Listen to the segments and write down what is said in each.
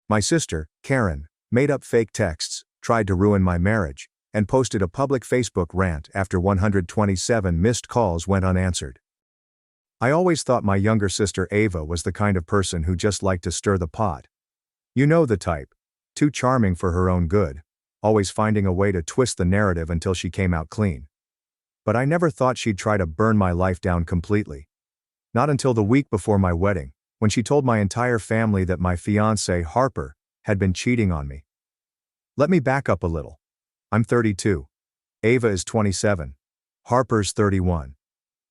My sister, Karen, made up fake texts, tried to ruin my marriage, and posted a public Facebook rant after 127 missed calls went unanswered. I always thought my younger sister Ava was the kind of person who just liked to stir the pot. You know the type. Too charming for her own good, always finding a way to twist the narrative until she came out clean. But I never thought she'd try to burn my life down completely. Not until the week before my wedding, when she told my entire family that my fiancé, Harper, had been cheating on me. Let me back up a little. I'm 32. Ava is 27. Harper's 31.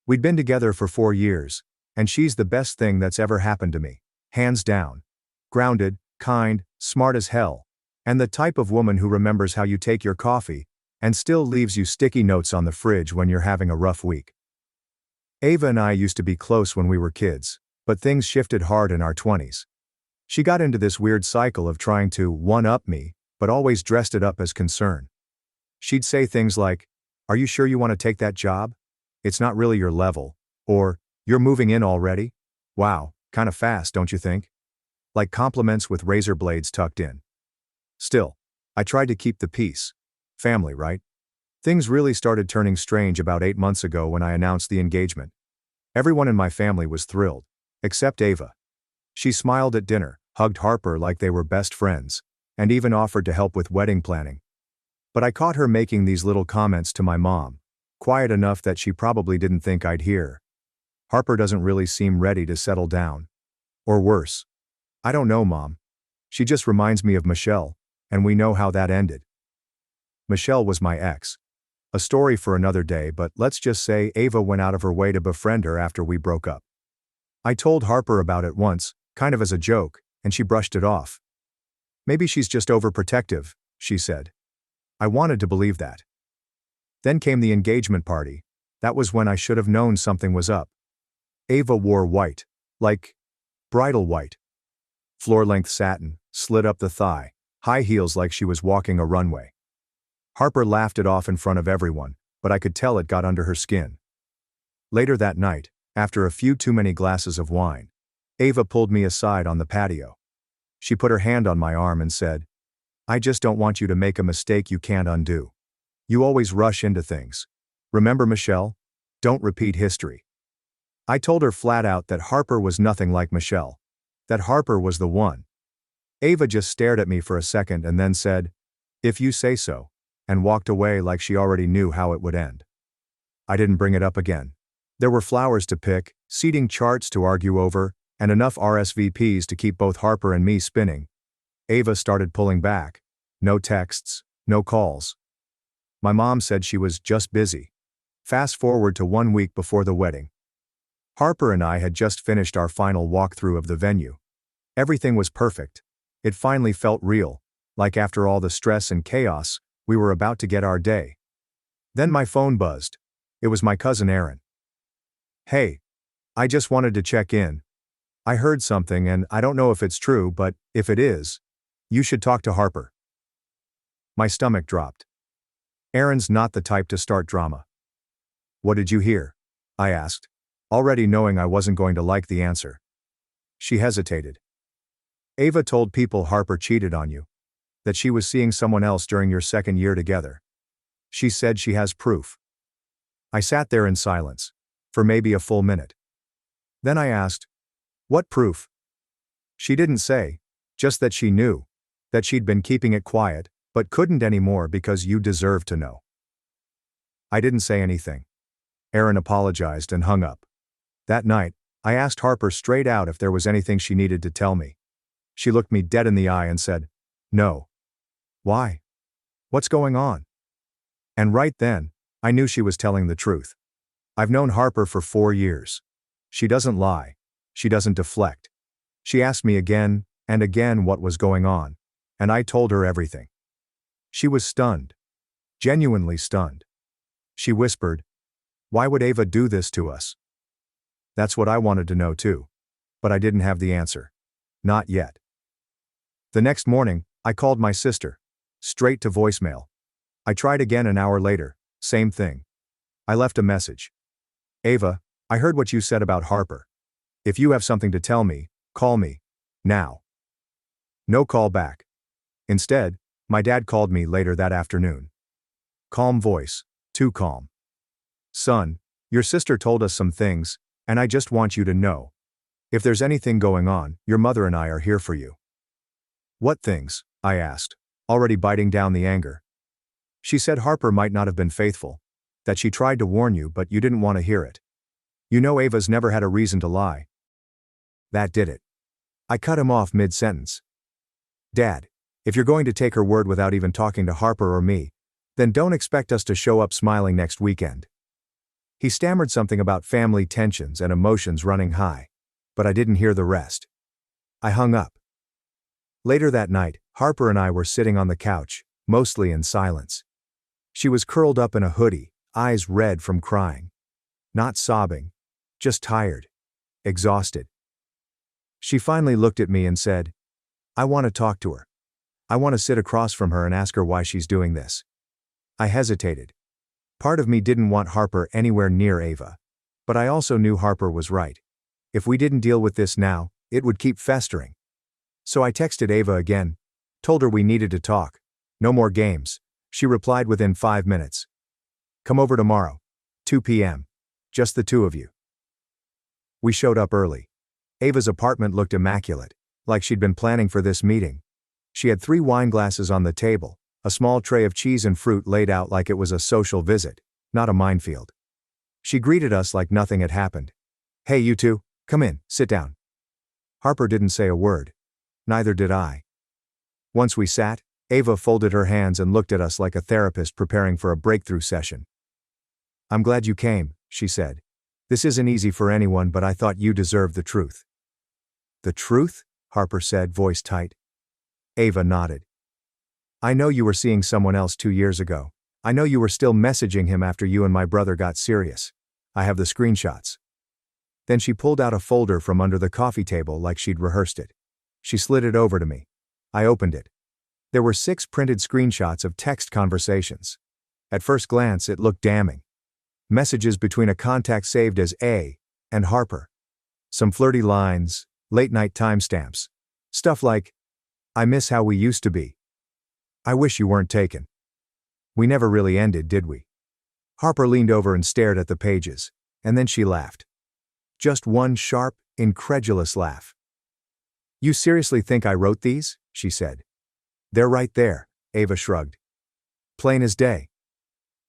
We'd been together for 4 years, and she's the best thing that's ever happened to me. Hands down. Grounded, kind, smart as hell, and the type of woman who remembers how you take your coffee and still leaves you sticky notes on the fridge when you're having a rough week. Ava and I used to be close when we were kids, but things shifted hard in our 20s. She got into this weird cycle of trying to one-up me, but always dressed it up as concern. She'd say things like, "Are you sure you want to take that job? It's not really your level," or, "You're moving in already? Wow, kind of fast, don't you think?" Like compliments with razor blades tucked in. Still, I tried to keep the peace. Family, right? Things really started turning strange about 8 months ago when I announced the engagement. Everyone in my family was thrilled, except Ava. She smiled at dinner, hugged Harper like they were best friends, and even offered to help with wedding planning. But I caught her making these little comments to my mom, quiet enough that she probably didn't think I'd hear. "Harper doesn't really seem ready to settle down. Or worse. I don't know, Mom. She just reminds me of Michelle, and we know how that ended." Michelle was my ex. A story for another day, but let's just say Ava went out of her way to befriend her after we broke up. I told Harper about it once, kind of as a joke, and she brushed it off. "Maybe she's just overprotective," she said. I wanted to believe that. Then came the engagement party. That was when I should have known something was up. Ava wore white. Like bridal white. Floor-length satin, slid up the thigh, high heels like she was walking a runway. Harper laughed it off in front of everyone, but I could tell it got under her skin. Later that night, after a few too many glasses of wine, Ava pulled me aside on the patio. She put her hand on my arm and said, "I just don't want you to make a mistake you can't undo. You always rush into things. Remember Michelle? Don't repeat history." I told her flat out that Harper was nothing like Michelle. That Harper was the one. Ava just stared at me for a second and then said, "If you say so," and walked away like she already knew how it would end. I didn't bring it up again. There were flowers to pick, seating charts to argue over, and enough RSVPs to keep both Harper and me spinning. Ava started pulling back. No texts, no calls. My mom said she was just busy. Fast forward to 1 week before the wedding. Harper and I had just finished our final walkthrough of the venue. Everything was perfect. It finally felt real, like after all the stress and chaos, we were about to get our day. Then my phone buzzed. It was my cousin Aaron. "Hey, I just wanted to check in. I heard something and I don't know if it's true, but if it is, you should talk to Harper." My stomach dropped. Aaron's not the type to start drama. "What did you hear?" I asked, already knowing I wasn't going to like the answer. She hesitated. "Ava told people Harper cheated on you. That she was seeing someone else during your second year together. She said she has proof." I sat there in silence, for maybe a full minute. Then I asked, "What proof?" She didn't say, just that she knew, that she'd been keeping it quiet, but couldn't anymore because you deserved to know. I didn't say anything. Aaron apologized and hung up. That night, I asked Harper straight out if there was anything she needed to tell me. She looked me dead in the eye and said, "No." "Why? What's going on?" And right then, I knew she was telling the truth. I've known Harper for 4 years. She doesn't lie. She doesn't deflect. She asked me again and again what was going on, and I told her everything. She was stunned. Genuinely stunned. She whispered, "Why would Ava do this to us?" That's what I wanted to know too. But I didn't have the answer. Not yet. The next morning, I called my sister. Straight to voicemail. I tried again an hour later, same thing. I left a message. "Ava, I heard what you said about Harper. If you have something to tell me, call me. Now." No call back. Instead, my dad called me later that afternoon. Calm voice, too calm. Son, your sister told us some things, and I just want you to know. If there's anything going on, your mother and I are here for you. What things? I asked, already biting down the anger. She said Harper might not have been faithful, that she tried to warn you but you didn't want to hear it. You know Ava's never had a reason to lie. That did it. I cut him off mid-sentence. Dad, if you're going to take her word without even talking to Harper or me, then don't expect us to show up smiling next weekend. He stammered something about family tensions and emotions running high, but I didn't hear the rest. I hung up. Later that night, Harper and I were sitting on the couch, mostly in silence. She was curled up in a hoodie, eyes red from crying. Not sobbing, just tired, exhausted. She finally looked at me and said, I want to talk to her. I want to sit across from her and ask her why she's doing this. I hesitated. Part of me didn't want Harper anywhere near Ava. But I also knew Harper was right. If we didn't deal with this now, it would keep festering. So I texted Ava again, told her we needed to talk. No more games. She replied within 5 minutes. Come over tomorrow. 2 p.m. Just the two of you. We showed up early. Ava's apartment looked immaculate, like she'd been planning for this meeting. She had 3 wine glasses on the table, a small tray of cheese and fruit laid out like it was a social visit, not a minefield. She greeted us like nothing had happened. Hey you two, come in, sit down. Harper didn't say a word. Neither did I. Once we sat, Ava folded her hands and looked at us like a therapist preparing for a breakthrough session. I'm glad you came, she said. This isn't easy for anyone, but I thought you deserved the truth. The truth? Harper said, voice tight. Ava nodded. I know you were seeing someone else 2 years ago. I know you were still messaging him after you and my brother got serious. I have the screenshots. Then she pulled out a folder from under the coffee table like she'd rehearsed it. She slid it over to me. I opened it. There were 6 printed screenshots of text conversations. At first glance, it looked damning. Messages between a contact saved as A and Harper. Some flirty lines, late-night timestamps. Stuff like, I miss how we used to be. I wish you weren't taken. We never really ended, did we? Harper leaned over and stared at the pages, and then she laughed. Just one sharp, incredulous laugh. You seriously think I wrote these? She said. They're right there, Ava shrugged. Plain as day.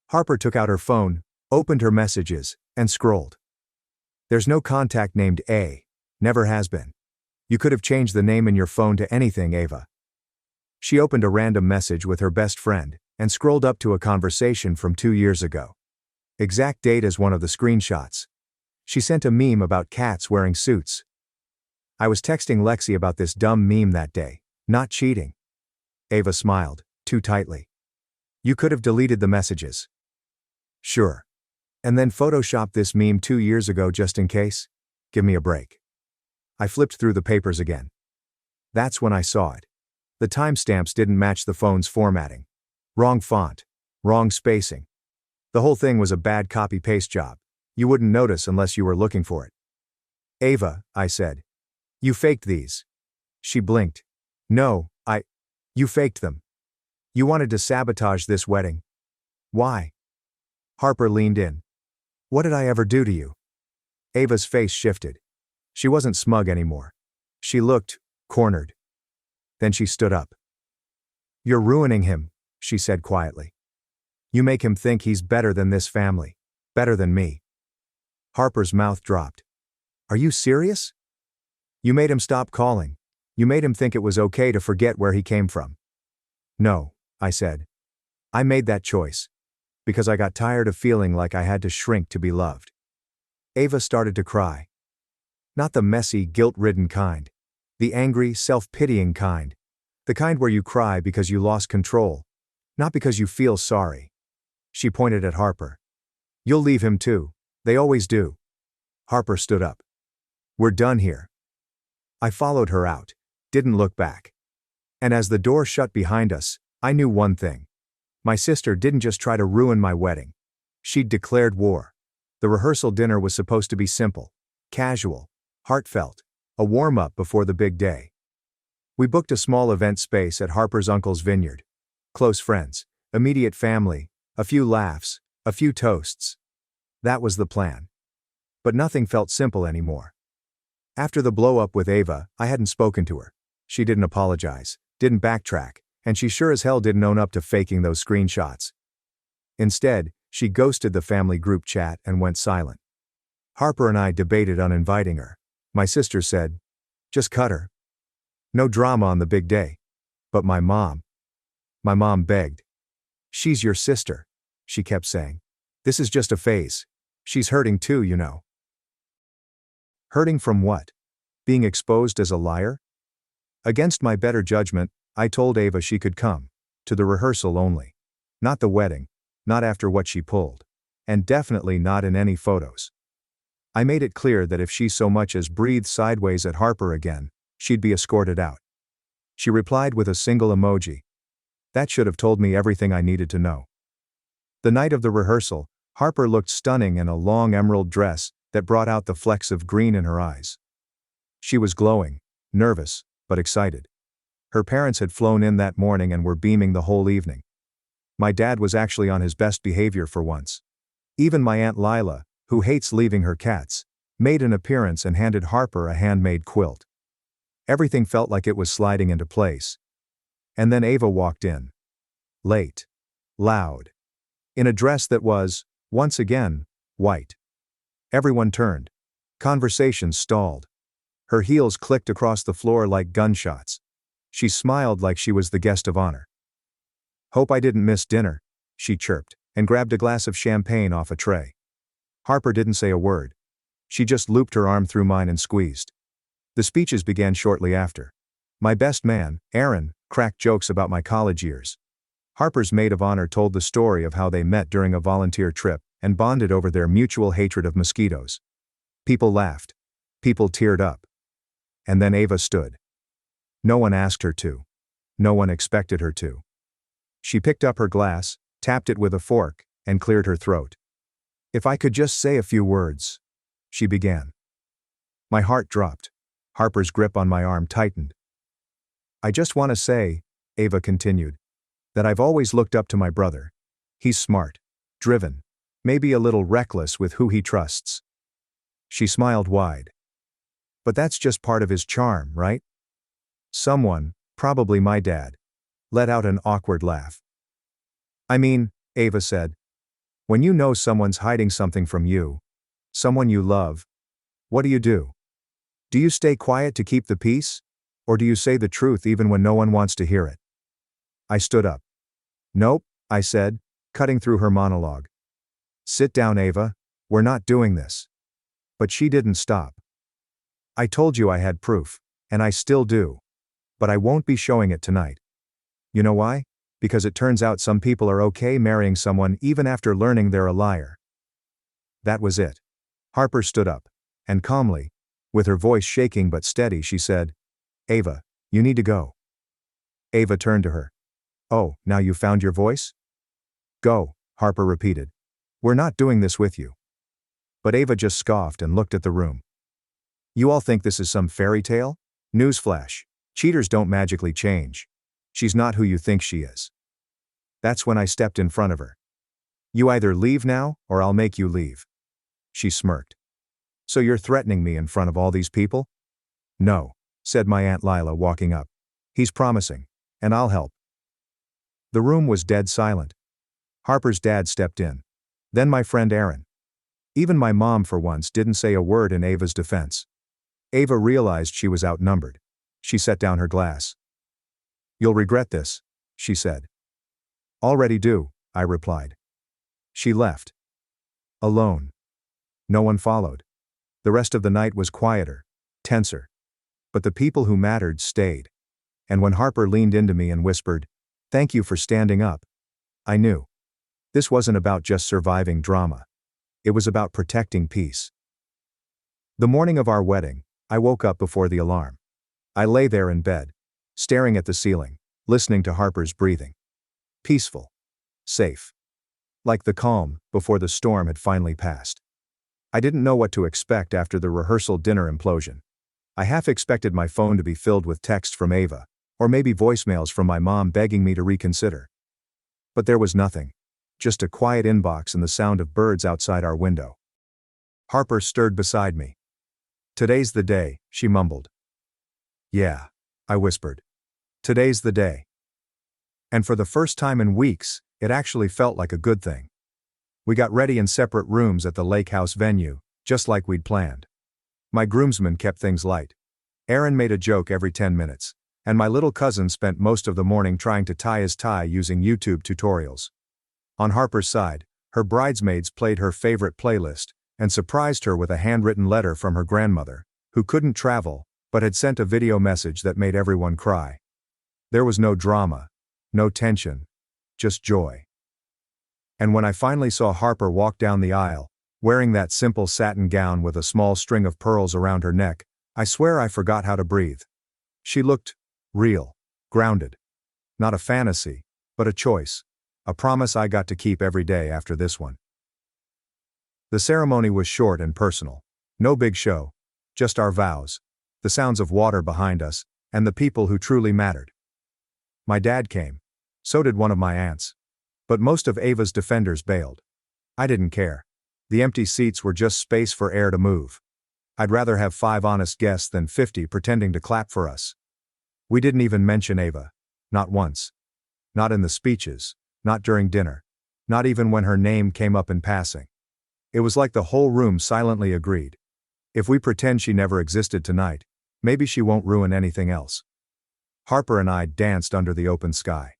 Harper took out her phone, opened her messages, and scrolled. There's no contact named A. Never has been. You could have changed the name in your phone to anything, Ava. She opened a random message with her best friend, and scrolled up to a conversation from 2 years ago. Exact date as one of the screenshots. She sent a meme about cats wearing suits. I was texting Lexi about this dumb meme that day, not cheating. Ava smiled, too tightly. You could have deleted the messages. Sure. And then photoshopped this meme 2 years ago just in case? Give me a break. I flipped through the papers again. That's when I saw it. The timestamps didn't match the phone's formatting. Wrong font. Wrong spacing. The whole thing was a bad copy-paste job. You wouldn't notice unless you were looking for it. Ava, I said. You faked these. She blinked. No, You faked them. You wanted to sabotage this wedding. Why? Harper leaned in. What did I ever do to you? Ava's face shifted. She wasn't smug anymore. She looked cornered. Then she stood up. You're ruining him, she said quietly. You make him think he's better than this family. Better than me. Harper's mouth dropped. Are you serious? You made him stop calling. You made him think it was okay to forget where he came from. No, I said. I made that choice. Because I got tired of feeling like I had to shrink to be loved. Ava started to cry. Not the messy, guilt-ridden kind. The angry, self-pitying kind. The kind where you cry because you lost control. Not because you feel sorry. She pointed at Harper. You'll leave him too. They always do. Harper stood up. We're done here. I followed her out. Didn't look back. And as the door shut behind us, I knew one thing. My sister didn't just try to ruin my wedding. She'd declared war. The rehearsal dinner was supposed to be simple, casual, heartfelt, a warm-up before the big day. We booked a small event space at Harper's uncle's vineyard. Close friends, immediate family, a few laughs, a few toasts. That was the plan. But nothing felt simple anymore. After the blow-up with Ava, I hadn't spoken to her. She didn't apologize, didn't backtrack, and she sure as hell didn't own up to faking those screenshots. Instead, she ghosted the family group chat and went silent. Harper and I debated on inviting her. My sister said, "Just cut her. No drama on the big day." But my mom begged. "She's your sister," she kept saying. "This is just a phase. She's hurting too, you know." Hurting from what? Being exposed as a liar? Against my better judgment, I told Ava she could come. To the rehearsal only. Not the wedding. Not after what she pulled. And definitely not in any photos. I made it clear that if she so much as breathed sideways at Harper again, she'd be escorted out. She replied with a single emoji. That should have told me everything I needed to know. The night of the rehearsal, Harper looked stunning in a long emerald dress that brought out the flecks of green in her eyes. She was glowing, nervous, but excited. Her parents had flown in that morning and were beaming the whole evening. My dad was actually on his best behavior for once. Even my Aunt Lila, who hates leaving her cats, made an appearance and handed Harper a handmade quilt. Everything felt like it was sliding into place. And then Ava walked in. Late. Loud. In a dress that was, once again, white. Everyone turned. Conversations stalled. Her heels clicked across the floor like gunshots. She smiled like she was the guest of honor. "Hope I didn't miss dinner," she chirped, and grabbed a glass of champagne off a tray. Harper didn't say a word. She just looped her arm through mine and squeezed. The speeches began shortly after. My best man, Aaron, cracked jokes about my college years. Harper's maid of honor told the story of how they met during a volunteer trip and bonded over their mutual hatred of mosquitoes. People laughed. People teared up. And then Ava stood. No one asked her to. No one expected her to. She picked up her glass, tapped it with a fork, and cleared her throat. "If I could just say a few words," she began. My heart dropped. Harper's grip on my arm tightened. "I just want to say," Ava continued, "that I've always looked up to my brother. He's smart, driven, maybe a little reckless with who he trusts." She smiled wide. "But that's just part of his charm, right?" Someone, probably my dad, let out an awkward laugh. "I mean," Ava said, "when you know someone's hiding something from you, someone you love, what do you do? Do you stay quiet to keep the peace? Or do you say the truth even when no one wants to hear it?" I stood up. "Nope," I said, cutting through her monologue. "Sit down, Ava, we're not doing this." But she didn't stop. "I told you I had proof, and I still do. But I won't be showing it tonight. You know why? Because it turns out some people are okay marrying someone even after learning they're a liar." That was it. Harper stood up, and calmly, with her voice shaking but steady, she said, "Ava, you need to go." Ava turned to her. "Oh, now you found your voice?" "Go," Harper repeated. "We're not doing this with you." But Ava just scoffed and looked at the room. "You all think this is some fairy tale? Newsflash. Cheaters don't magically change. She's not who you think she is." That's when I stepped in front of her. "You either leave now, or I'll make you leave." She smirked. "So you're threatening me in front of all these people?" "No," said my Aunt Lila, walking up. "He's promising. And I'll help." The room was dead silent. Harper's dad stepped in. Then my friend Aaron. Even my mom for once didn't say a word in Ava's defense. Ava realized she was outnumbered. She set down her glass. "You'll regret this," she said. "Already do," I replied. She left. Alone. No one followed. The rest of the night was quieter, tenser. But the people who mattered stayed. And when Harper leaned into me and whispered, "Thank you for standing up," I knew. This wasn't about just surviving drama. It was about protecting peace. The morning of our wedding, I woke up before the alarm. I lay there in bed, staring at the ceiling, listening to Harper's breathing. Peaceful. Safe. Like the calm before the storm had finally passed. I didn't know what to expect after the rehearsal dinner implosion. I half expected my phone to be filled with text from Ava, or maybe voicemails from my mom begging me to reconsider. But there was nothing. Just a quiet inbox and the sound of birds outside our window. Harper stirred beside me. "Today's the day," she mumbled. "Yeah," I whispered. "Today's the day." And for the first time in weeks, it actually felt like a good thing. We got ready in separate rooms at the lake house venue, just like we'd planned. My groomsmen kept things light. Aaron made a joke every 10 minutes, and my little cousin spent most of the morning trying to tie his tie using YouTube tutorials. On Harper's side, her bridesmaids played her favorite playlist and surprised her with a handwritten letter from her grandmother, who couldn't travel, but had sent a video message that made everyone cry. There was no drama, no tension, just joy. And when I finally saw Harper walk down the aisle, wearing that simple satin gown with a small string of pearls around her neck, I swear I forgot how to breathe. She looked real, grounded. Not a fantasy, but a choice, a promise I got to keep every day after this one. The ceremony was short and personal. No big show, just our vows, the sounds of water behind us, and the people who truly mattered. My dad came. So did one of my aunts. But most of Ava's defenders bailed. I didn't care. The empty seats were just space for air to move. I'd rather have 5 honest guests than 50 pretending to clap for us. We didn't even mention Ava. Not once. Not in the speeches, not during dinner, not even when her name came up in passing. It was like the whole room silently agreed. If we pretend she never existed tonight, maybe she won't ruin anything else. Harper and I danced under the open sky.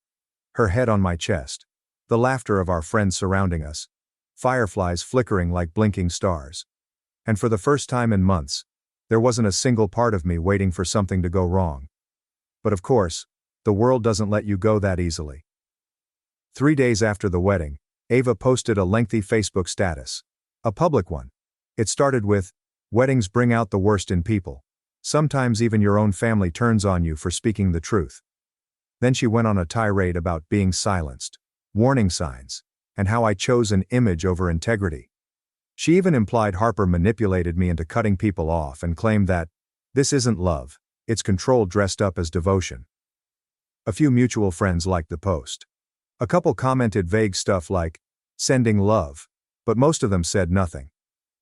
Her head on my chest. The laughter of our friends surrounding us. Fireflies flickering like blinking stars. And for the first time in months, there wasn't a single part of me waiting for something to go wrong. But of course, the world doesn't let you go that easily. 3 days after the wedding, Ava posted a lengthy Facebook status. A public one. It started with, "Weddings bring out the worst in people. Sometimes even your own family turns on you for speaking the truth." Then she went on a tirade about being silenced, warning signs, and how I chose an image over integrity. She even implied Harper manipulated me into cutting people off and claimed that, "This isn't love, it's control dressed up as devotion." A few mutual friends liked the post. A couple commented vague stuff like, "Sending love," but most of them said nothing.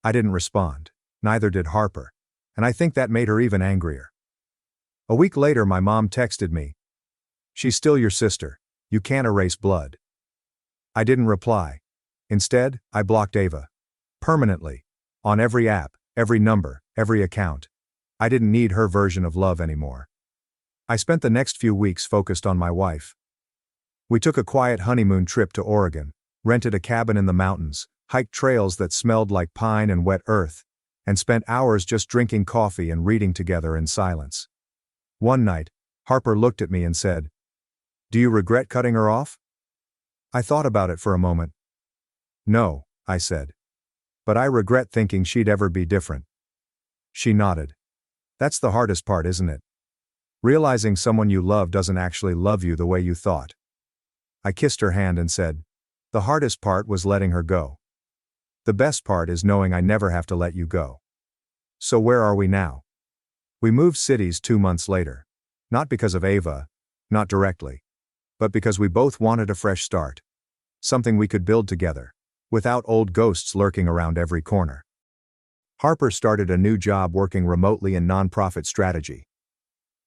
I didn't respond, neither did Harper, and I think that made her even angrier. A week later my mom texted me, "She's still your sister, you can't erase blood." I didn't reply. Instead, I blocked Ava. Permanently. On every app, every number, every account. I didn't need her version of love anymore. I spent the next few weeks focused on my wife. We took a quiet honeymoon trip to Oregon, rented a cabin in the mountains, hiked trails that smelled like pine and wet earth, and spent hours just drinking coffee and reading together in silence. One night, Harper looked at me and said, "Do you regret cutting her off?" I thought about it for a moment. "No," I said. "But I regret thinking she'd ever be different." She nodded. "That's the hardest part, isn't it? Realizing someone you love doesn't actually love you the way you thought." I kissed her hand and said, "The hardest part was letting her go. The best part is knowing I never have to let you go." So where are we now? We moved cities 2 months later. Not because of Ava, not directly, but because we both wanted a fresh start. Something we could build together, without old ghosts lurking around every corner. Harper started a new job working remotely in nonprofit strategy.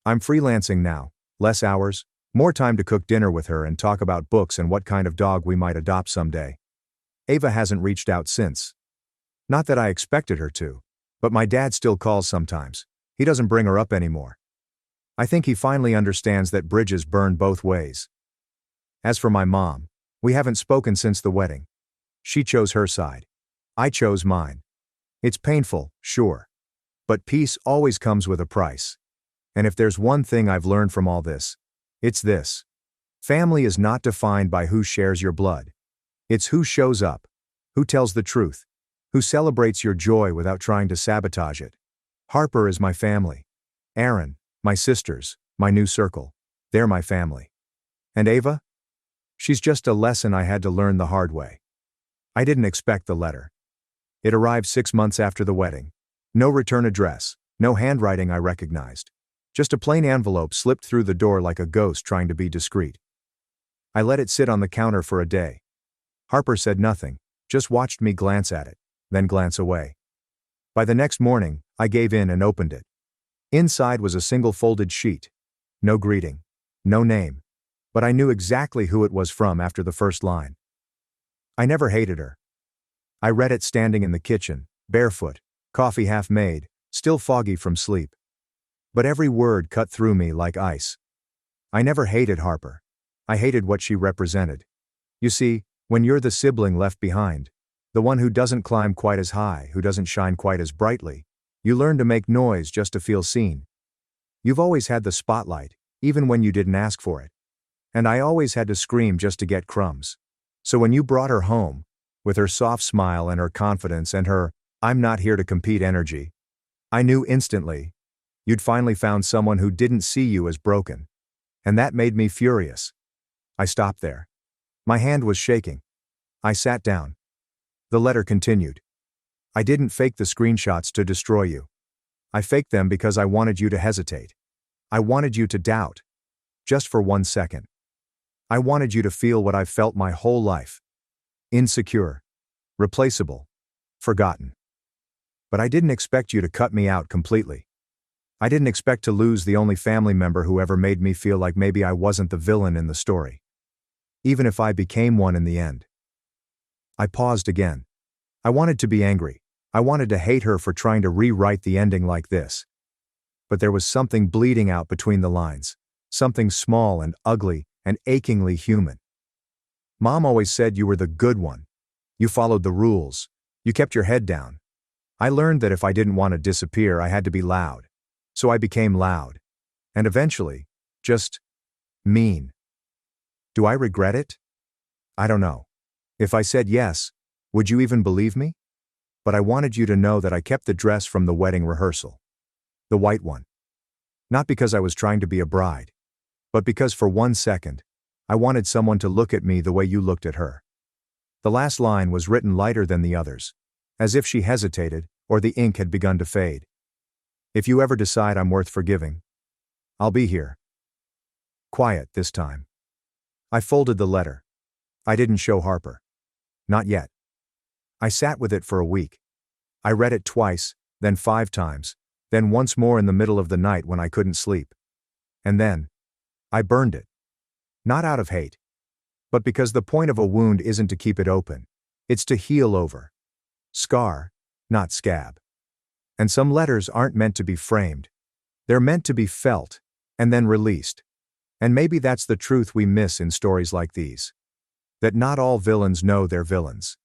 I'm freelancing now, less hours, more time to cook dinner with her and talk about books and what kind of dog we might adopt someday. Ava hasn't reached out since. Not that I expected her to, but my dad still calls sometimes. He doesn't bring her up anymore. I think he finally understands that bridges burn both ways. As for my mom, we haven't spoken since the wedding. She chose her side. I chose mine. It's painful, sure. But peace always comes with a price. And if there's one thing I've learned from all this, it's this. Family is not defined by who shares your blood. It's who shows up, who tells the truth, who celebrates your joy without trying to sabotage it. Harper is my family. Aaron, my sisters, my new circle. They're my family. And Ava? She's just a lesson I had to learn the hard way. I didn't expect the letter. It arrived 6 months after the wedding. No return address, No handwriting I recognized. Just a plain envelope slipped through the door like a ghost trying to be discreet. I let it sit on the counter for a day. Harper said nothing, just watched me glance at it, then glance away. By the next morning, I gave in and opened it. Inside was a single folded sheet. No greeting. No name. But I knew exactly who it was from after the first line. I never hated her. I read it standing in the kitchen, barefoot, coffee half made, still foggy from sleep. But every word cut through me like ice. I never hated Harper. I hated what she represented. You see, when you're the sibling left behind, the one who doesn't climb quite as high, who doesn't shine quite as brightly, you learn to make noise just to feel seen. You've always had the spotlight, even when you didn't ask for it. And I always had to scream just to get crumbs. So when you brought her home, with her soft smile and her confidence and her, "I'm not here to compete" energy, I knew instantly, you'd finally found someone who didn't see you as broken. And that made me furious. I stopped there. My hand was shaking. I sat down. The letter continued. I didn't fake the screenshots to destroy you. I faked them because I wanted you to hesitate. I wanted you to doubt. Just for 1 second. I wanted you to feel what I've felt my whole life. Insecure. Replaceable. Forgotten. But I didn't expect you to cut me out completely. I didn't expect to lose the only family member who ever made me feel like maybe I wasn't the villain in the story. Even if I became one in the end. I paused again. I wanted to be angry. I wanted to hate her for trying to rewrite the ending like this. But there was something bleeding out between the lines. Something small and ugly and achingly human. Mom always said you were the good one. You followed the rules. You kept your head down. I learned that if I didn't want to disappear, I had to be loud. So I became loud. And eventually, just mean. Do I regret it? I don't know. If I said yes, would you even believe me? But I wanted you to know that I kept the dress from the wedding rehearsal. The white one. Not because I was trying to be a bride. But because for 1 second, I wanted someone to look at me the way you looked at her. The last line was written lighter than the others. As if she hesitated, or the ink had begun to fade. If you ever decide I'm worth forgiving, I'll be here. Quiet this time. I folded the letter. I didn't show Harper. Not yet. I sat with it for a week. I read it twice, then 5 times, then once more in the middle of the night when I couldn't sleep. And then, I burned it. Not out of hate. But because the point of a wound isn't to keep it open. It's to heal over. Scar, not scab. And some letters aren't meant to be framed. They're meant to be felt, and then released. And maybe that's the truth we miss in stories like these. That not all villains know they're villains.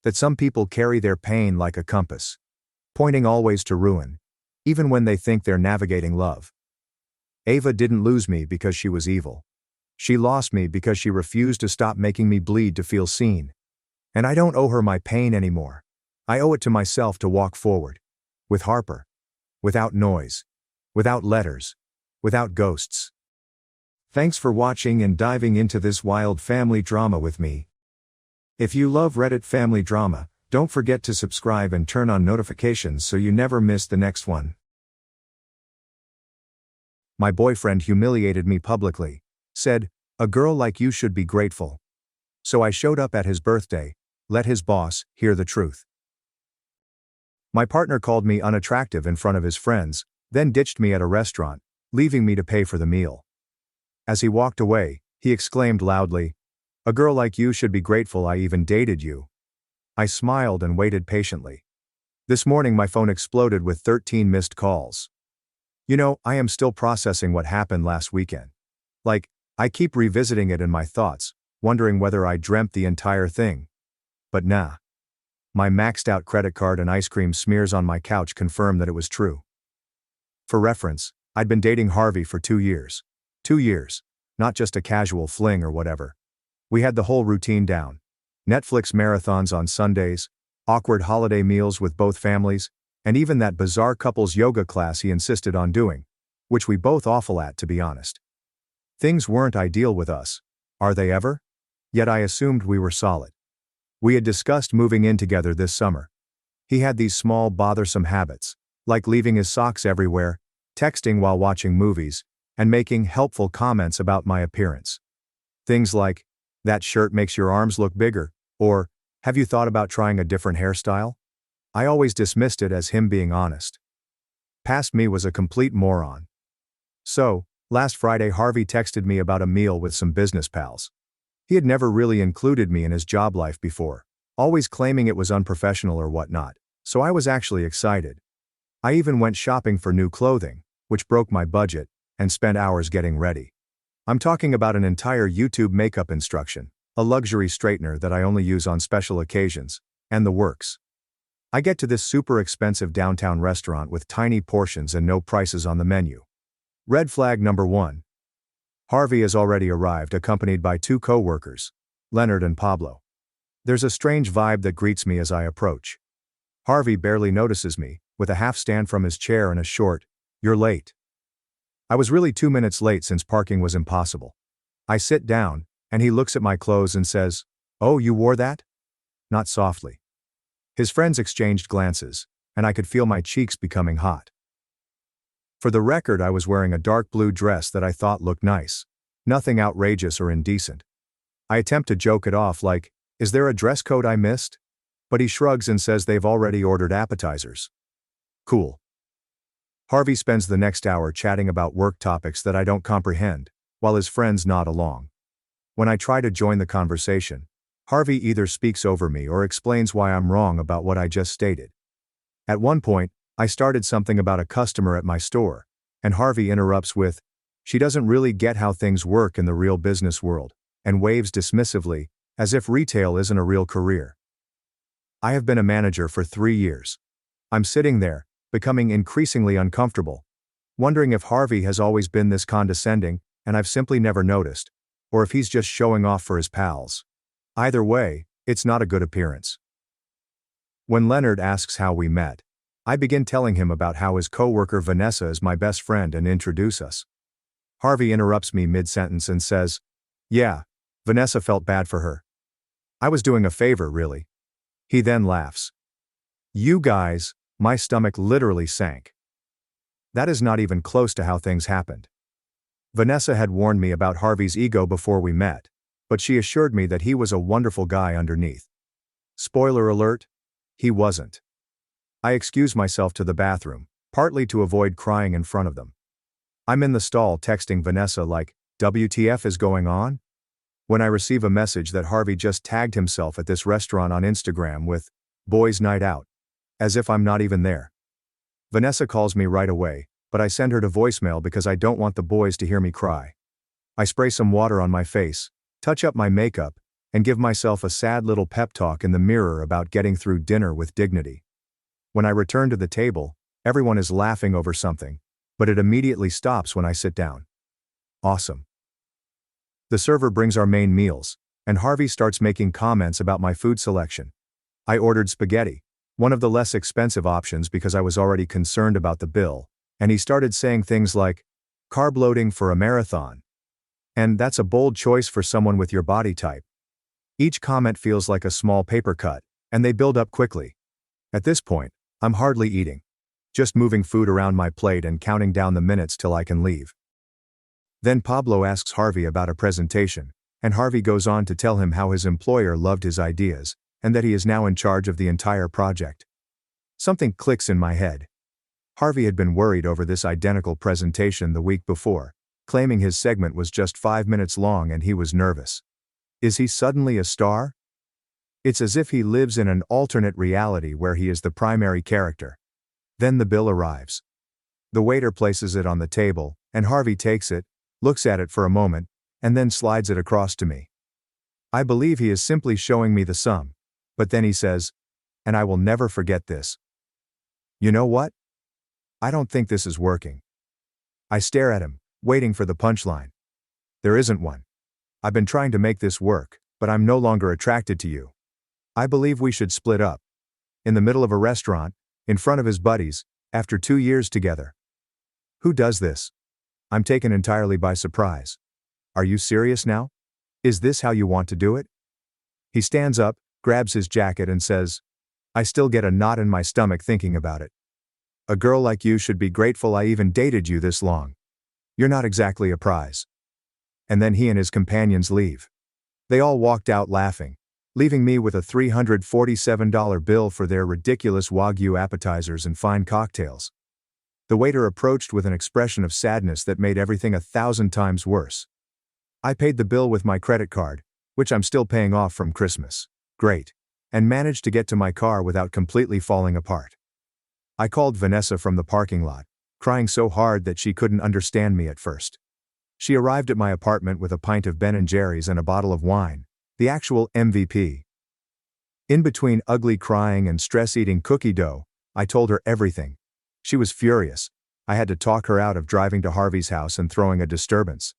That some people carry their pain like a compass, pointing always to ruin, even when they think they're navigating love. Ava didn't lose me because she was evil. She lost me because she refused to stop making me bleed to feel seen. And I don't owe her my pain anymore. I owe it to myself to walk forward. With Harper. Without noise. Without letters. Without ghosts. Thanks for watching and diving into this wild family drama with me. If you love Reddit family drama, don't forget to subscribe and turn on notifications so you never miss the next one. My boyfriend humiliated me publicly. Said, "A girl like you should be grateful." So I showed up at his birthday, let his boss hear the truth. My partner called me unattractive in front of his friends, then ditched me at a restaurant, leaving me to pay for the meal. As he walked away, he exclaimed loudly, "A girl like you should be grateful I even dated you." I smiled and waited patiently. This morning my phone exploded with 13 missed calls. You know, I am still processing what happened last weekend. I keep revisiting it in my thoughts, wondering whether I dreamt the entire thing. But nah. My maxed out credit card and ice cream smears on my couch confirm that it was true. For reference, I'd been dating Harvey for 2 years. 2 years. Not just a casual fling or whatever. We had the whole routine down. Netflix marathons on Sundays, awkward holiday meals with both families, and even that bizarre couples yoga class he insisted on doing. Which we both awful at, to be honest. Things weren't ideal with us. Are they ever? Yet I assumed we were solid. We had discussed moving in together this summer. He had these small bothersome habits. like leaving his socks everywhere, texting while watching movies, and making helpful comments about my appearance. Things like, "That shirt makes your arms look bigger," or, "Have you thought about trying a different hairstyle?" I always dismissed it as him being honest. Past me was a complete moron. So, last Friday Harvey texted me about a meal with some business pals. He had never really included me in his job life before, always claiming it was unprofessional or whatnot, so I was actually excited. I even went shopping for new clothing, which broke my budget, and spent hours getting ready. I'm talking about an entire YouTube makeup instruction, a luxury straightener that I only use on special occasions, and the works. I get to this super expensive downtown restaurant with tiny portions and no prices on the menu. Red flag number 1. Harvey has already arrived accompanied by 2 co-workers, Leonard and Pablo. There's a strange vibe that greets me as I approach. Harvey barely notices me, with a half stand from his chair and a short, "You're late." I was really 2 minutes late since parking was impossible. I sit down, and he looks at my clothes and says, "Oh, you wore that?" Not softly. His friends exchanged glances, and I could feel my cheeks becoming hot. For the record, I was wearing a dark blue dress that I thought looked nice. Nothing outrageous or indecent. I attempt to joke it off like, "Is there a dress code I missed?" But he shrugs and says they've already ordered appetizers. Cool. Harvey spends the next hour chatting about work topics that I don't comprehend, while his friends nod along. When I try to join the conversation, Harvey either speaks over me or explains why I'm wrong about what I just stated. At one point, I started something about a customer at my store, and Harvey interrupts with, "She doesn't really get how things work in the real business world," and waves dismissively, as if retail isn't a real career. I have been a manager for 3 years. I'm sitting there, becoming increasingly uncomfortable, wondering if Harvey has always been this condescending, and I've simply never noticed, or if he's just showing off for his pals. Either way, it's not a good appearance. When Leonard asks how we met, I begin telling him about how his coworker Vanessa is my best friend and introduce us. Harvey interrupts me mid-sentence and says, "Yeah, Vanessa felt bad for her. I was doing a favor, really." He then laughs. You guys, my stomach literally sank. That is not even close to how things happened. Vanessa had warned me about Harvey's ego before we met, but she assured me that he was a wonderful guy underneath. Spoiler alert, he wasn't. I excuse myself to the bathroom, partly to avoid crying in front of them. I'm in the stall texting Vanessa like, "WTF is going on?" when I receive a message that Harvey just tagged himself at this restaurant on Instagram with, "Boys' Night Out." As if I'm not even there. Vanessa calls me right away, but I send her to voicemail because I don't want the boys to hear me cry. I spray some water on my face, touch up my makeup, and give myself a sad little pep talk in the mirror about getting through dinner with dignity. When I return to the table, everyone is laughing over something, but it immediately stops when I sit down. Awesome. The server brings our main meals, and Harvey starts making comments about my food selection. I ordered spaghetti, one of the less expensive options because I was already concerned about the bill, and he started saying things like, "Carb loading for a marathon." And "That's a bold choice for someone with your body type." Each comment feels like a small paper cut, and they build up quickly. At this point, I'm hardly eating. Just moving food around my plate and counting down the minutes till I can leave. Then Pablo asks Harvey about a presentation, and Harvey goes on to tell him how his employer loved his ideas, and that he is now in charge of the entire project. Something clicks in my head. Harvey had been worried over this identical presentation the week before, claiming his segment was just 5 minutes long and he was nervous. Is he suddenly a star? It's as if he lives in an alternate reality where he is the primary character. Then the bill arrives. The waiter places it on the table, and Harvey takes it, looks at it for a moment, and then slides it across to me. I believe he is simply showing me the sum, but then he says, "And I will never forget this." You know what? I don't think this is working. I stare at him, waiting for the punchline. There isn't one. I've been trying to make this work, but I'm no longer attracted to you. I believe we should split up. In the middle of a restaurant, in front of his buddies, after 2 years together. Who does this? I'm taken entirely by surprise. Are you serious now? Is this how you want to do it? He stands up, grabs his jacket and says, I still get a knot in my stomach thinking about it. A girl like you should be grateful I even dated you this long. You're not exactly a prize. And then he and his companions leave. They all walked out laughing, leaving me with a $347 bill for their ridiculous Wagyu appetizers and fine cocktails. The waiter approached with an expression of sadness that made everything 1,000 times worse. I paid the bill with my credit card, which I'm still paying off from Christmas. Great. And managed to get to my car without completely falling apart. I called Vanessa from the parking lot, crying so hard that she couldn't understand me at first. She arrived at my apartment with a pint of Ben & Jerry's and a bottle of wine, the actual MVP. In between ugly crying and stress-eating cookie dough, I told her everything. She was furious. I had to talk her out of driving to Harvey's house and throwing a disturbance.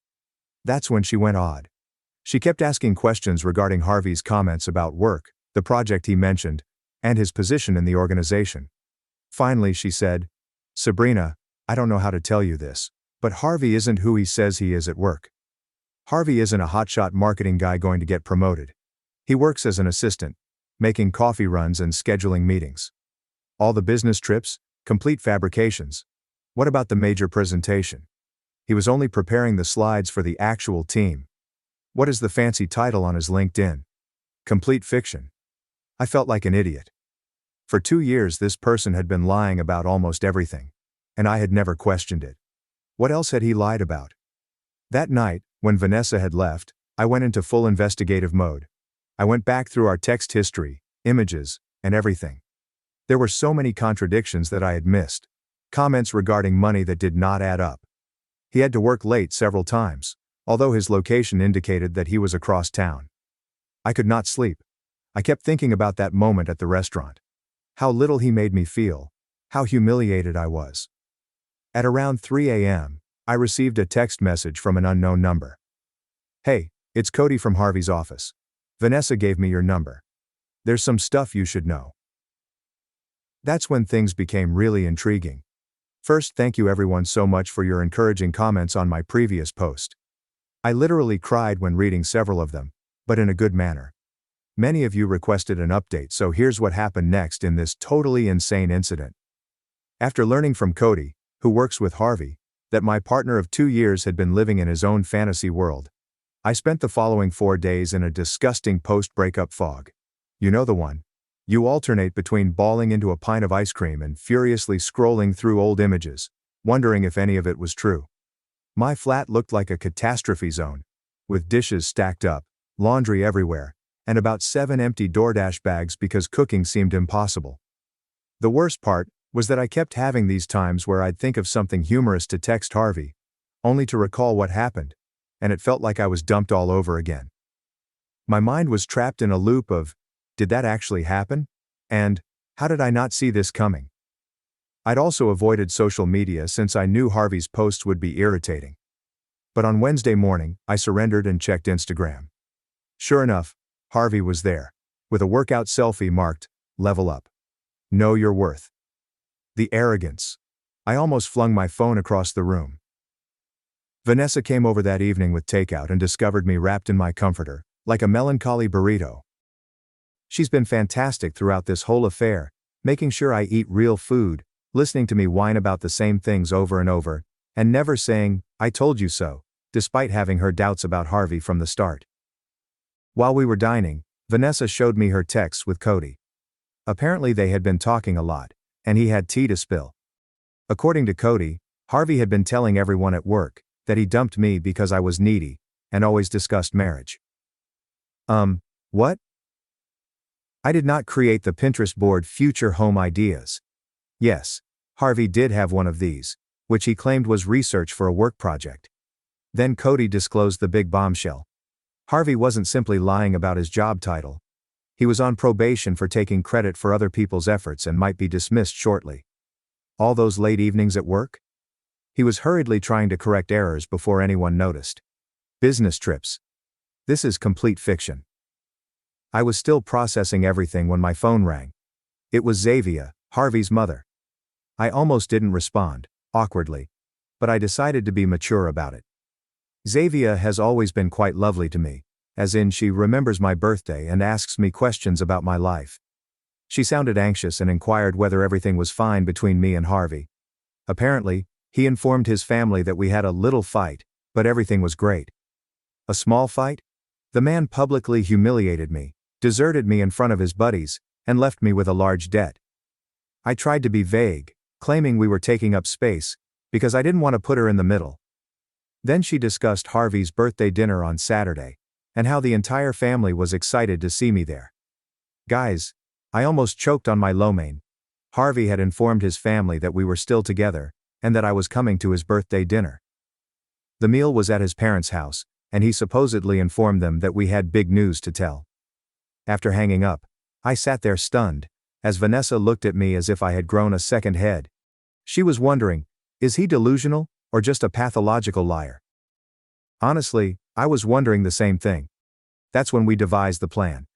That's when she went odd. She kept asking questions regarding Harvey's comments about work, the project he mentioned, and his position in the organization. Finally she said, "Sabrina, I don't know how to tell you this, but Harvey isn't who he says he is at work. Harvey isn't a hotshot marketing guy going to get promoted. He works as an assistant, making coffee runs and scheduling meetings. All the business trips, complete fabrications. What about the major presentation? He was only preparing the slides for the actual team. What is the fancy title on his LinkedIn? Complete fiction." I felt like an idiot. For 2 years this person had been lying about almost everything, and I had never questioned it. What else had he lied about? That night, when Vanessa had left, I went into full investigative mode. I went back through our text history, images, and everything. There were so many contradictions that I had missed. Comments regarding money that did not add up. He had to work late several times, although his location indicated that he was across town. I could not sleep. I kept thinking about that moment at the restaurant. How little he made me feel. How humiliated I was. At around 3 a.m., I received a text message from an unknown number. "Hey, it's Cody from Harvey's office. Vanessa gave me your number. There's some stuff you should know." That's when things became really intriguing. First, thank you everyone so much for your encouraging comments on my previous post. I literally cried when reading several of them, but in a good manner. Many of you requested an update, so here's what happened next in this totally insane incident. After learning from Cody, who works with Harvey, that my partner of 2 years had been living in his own fantasy world, I spent the following 4 days in a disgusting post-breakup fog. You know the one. You alternate between bawling into a pint of ice cream and furiously scrolling through old images, wondering if any of it was true. My flat looked like a catastrophe zone, with dishes stacked up, laundry everywhere, and about 7 empty DoorDash bags because cooking seemed impossible. The worst part was that I kept having these times where I'd think of something humorous to text Harvey, only to recall what happened, and it felt like I was dumped all over again. My mind was trapped in a loop of, did that actually happen? And, how did I not see this coming? I'd also avoided social media since I knew Harvey's posts would be irritating. But on Wednesday morning, I surrendered and checked Instagram. Sure enough, Harvey was there, with a workout selfie marked, "Level up. Know your worth." The arrogance. I almost flung my phone across the room. Vanessa came over that evening with takeout and discovered me wrapped in my comforter, like a melancholy burrito. She's been fantastic throughout this whole affair, making sure I eat real food, listening to me whine about the same things over and over, and never saying, "I told you so," despite having her doubts about Harvey from the start. While we were dining, Vanessa showed me her texts with Cody. Apparently they had been talking a lot, and he had tea to spill. According to Cody, Harvey had been telling everyone at work that he dumped me because I was needy, and always discussed marriage. What? I did not create the Pinterest board Future Home Ideas. Yes, Harvey did have one of these, which he claimed was research for a work project. Then Cody disclosed the big bombshell. Harvey wasn't simply lying about his job title. He was on probation for taking credit for other people's efforts and might be dismissed shortly. All those late evenings at work? He was hurriedly trying to correct errors before anyone noticed. Business trips. This is complete fiction. I was still processing everything when my phone rang. It was Xavier, Harvey's mother. I almost didn't respond, awkwardly, but I decided to be mature about it. Xavier has always been quite lovely to me, as in she remembers my birthday and asks me questions about my life. She sounded anxious and inquired whether everything was fine between me and Harvey. Apparently, he informed his family that we had a little fight, but everything was great. A small fight? The man publicly humiliated me, deserted me in front of his buddies, and left me with a large debt. I tried to be vague, claiming we were taking up space, because I didn't want to put her in the middle. Then she discussed Harvey's birthday dinner on Saturday, and how the entire family was excited to see me there. Guys, I almost choked on my lo mein. Harvey had informed his family that we were still together, and that I was coming to his birthday dinner. The meal was at his parents' house, and he supposedly informed them that we had big news to tell. After hanging up, I sat there stunned, as Vanessa looked at me as if I had grown a second head. She was wondering, is he delusional, or just a pathological liar? Honestly, I was wondering the same thing. That's when we devised the plan.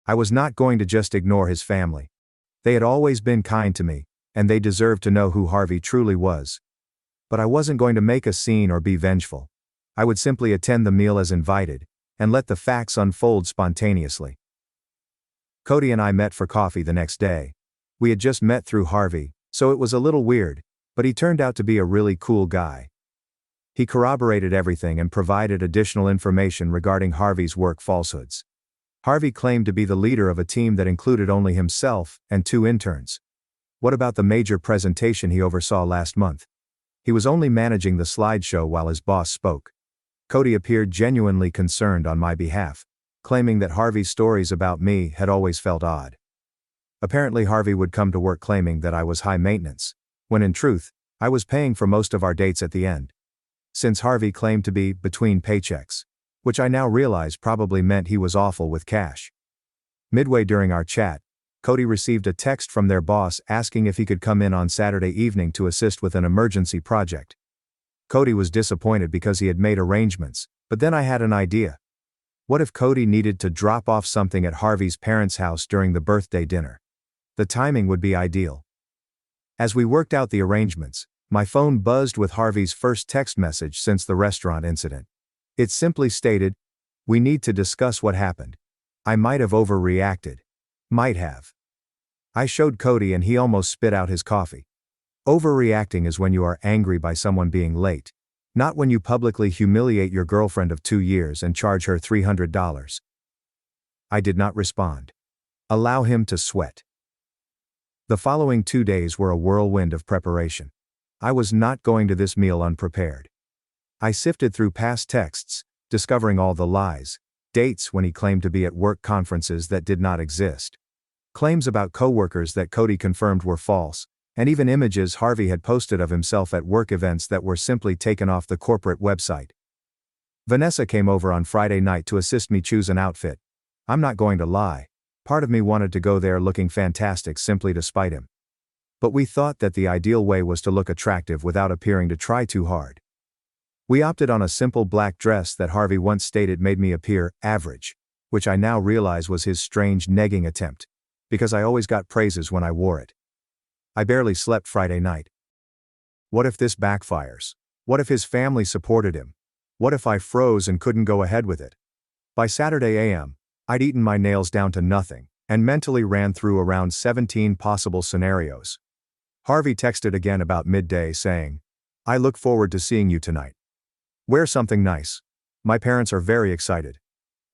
I was not going to just ignore his family. They had always been kind to me, and they deserved to know who Harvey truly was. But I wasn't going to make a scene or be vengeful. I would simply attend the meal as invited, and let the facts unfold spontaneously. Cody and I met for coffee the next day. We had just met through Harvey, so it was a little weird, but he turned out to be a really cool guy. He corroborated everything and provided additional information regarding Harvey's work falsehoods. Harvey claimed to be the leader of a team that included only himself and 2 interns. What about the major presentation he oversaw last month? He was only managing the slideshow while his boss spoke. Cody appeared genuinely concerned on my behalf, claiming that Harvey's stories about me had always felt odd. Apparently Harvey would come to work claiming that I was high maintenance, when in truth, I was paying for most of our dates at the end. Since Harvey claimed to be between paychecks, which I now realize probably meant he was awful with cash. Midway during our chat, Cody received a text from their boss asking if he could come in on Saturday evening to assist with an emergency project. Cody was disappointed because he had made arrangements, but then I had an idea. What if Cody needed to drop off something at Harvey's parents' house during the birthday dinner? The timing would be ideal. As we worked out the arrangements, my phone buzzed with Harvey's first text message since the restaurant incident. It simply stated, "We need to discuss what happened. I might have overreacted." Might have. I showed Cody and he almost spit out his coffee. Overreacting is when you are angry by someone being late, not when you publicly humiliate your girlfriend of 2 years and charge her $300. I did not respond. Allow him to sweat. The following 2 days were a whirlwind of preparation. I was not going to this meal unprepared. I sifted through past texts, discovering all the lies, dates when he claimed to be at work conferences that did not exist, claims about coworkers that Cody confirmed were false, and even images Harvey had posted of himself at work events that were simply taken off the corporate website. Vanessa came over on Friday night to assist me choose an outfit. I'm not going to lie, part of me wanted to go there looking fantastic simply to spite him. But we thought that the ideal way was to look attractive without appearing to try too hard. We opted on a simple black dress that Harvey once stated made me appear average, which I now realize was his strange negging attempt, because I always got praises when I wore it. I barely slept Friday night. What if this backfires? What if his family supported him? What if I froze and couldn't go ahead with it? By Saturday a.m., I'd eaten my nails down to nothing, and mentally ran through around 17 possible scenarios. Harvey texted again about midday saying, "I look forward to seeing you tonight. Wear something nice. My parents are very excited."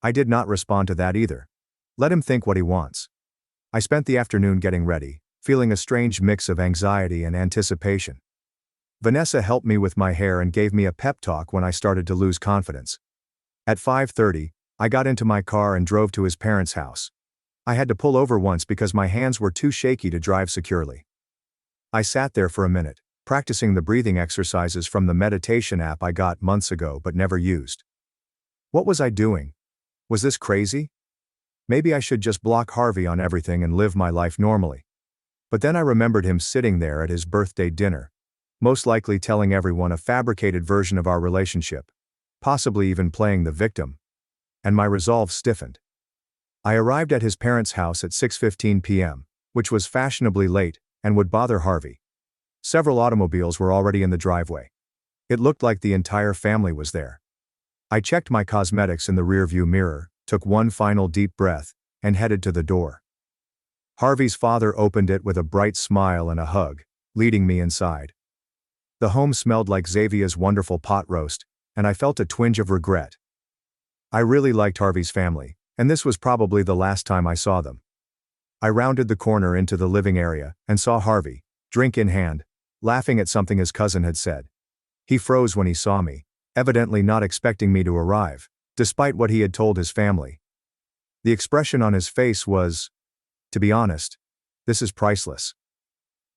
I did not respond to that either. Let him think what he wants. I spent the afternoon getting ready, feeling a strange mix of anxiety and anticipation. Vanessa helped me with my hair and gave me a pep talk when I started to lose confidence. At 5:30, I got into my car and drove to his parents' house. I had to pull over once because my hands were too shaky to drive securely. I sat there for a minute, practicing the breathing exercises from the meditation app I got months ago but never used. What was I doing? Was this crazy? Maybe I should just block Harvey on everything and live my life normally. But then I remembered him sitting there at his birthday dinner, most likely telling everyone a fabricated version of our relationship, possibly even playing the victim. And my resolve stiffened. I arrived at his parents' house at 6:15 p.m., which was fashionably late, and would bother Harvey. Several automobiles were already in the driveway. It looked like the entire family was there. I checked my cosmetics in the rearview mirror, took one final deep breath, and headed to the door. Harvey's father opened it with a bright smile and a hug, leading me inside. The home smelled like Xavier's wonderful pot roast, and I felt a twinge of regret. I really liked Harvey's family, and this was probably the last time I saw them. I rounded the corner into the living area and saw Harvey, drink in hand, laughing at something his cousin had said. He froze when he saw me, evidently not expecting me to arrive, despite what he had told his family. The expression on his face was, to be honest, this is priceless.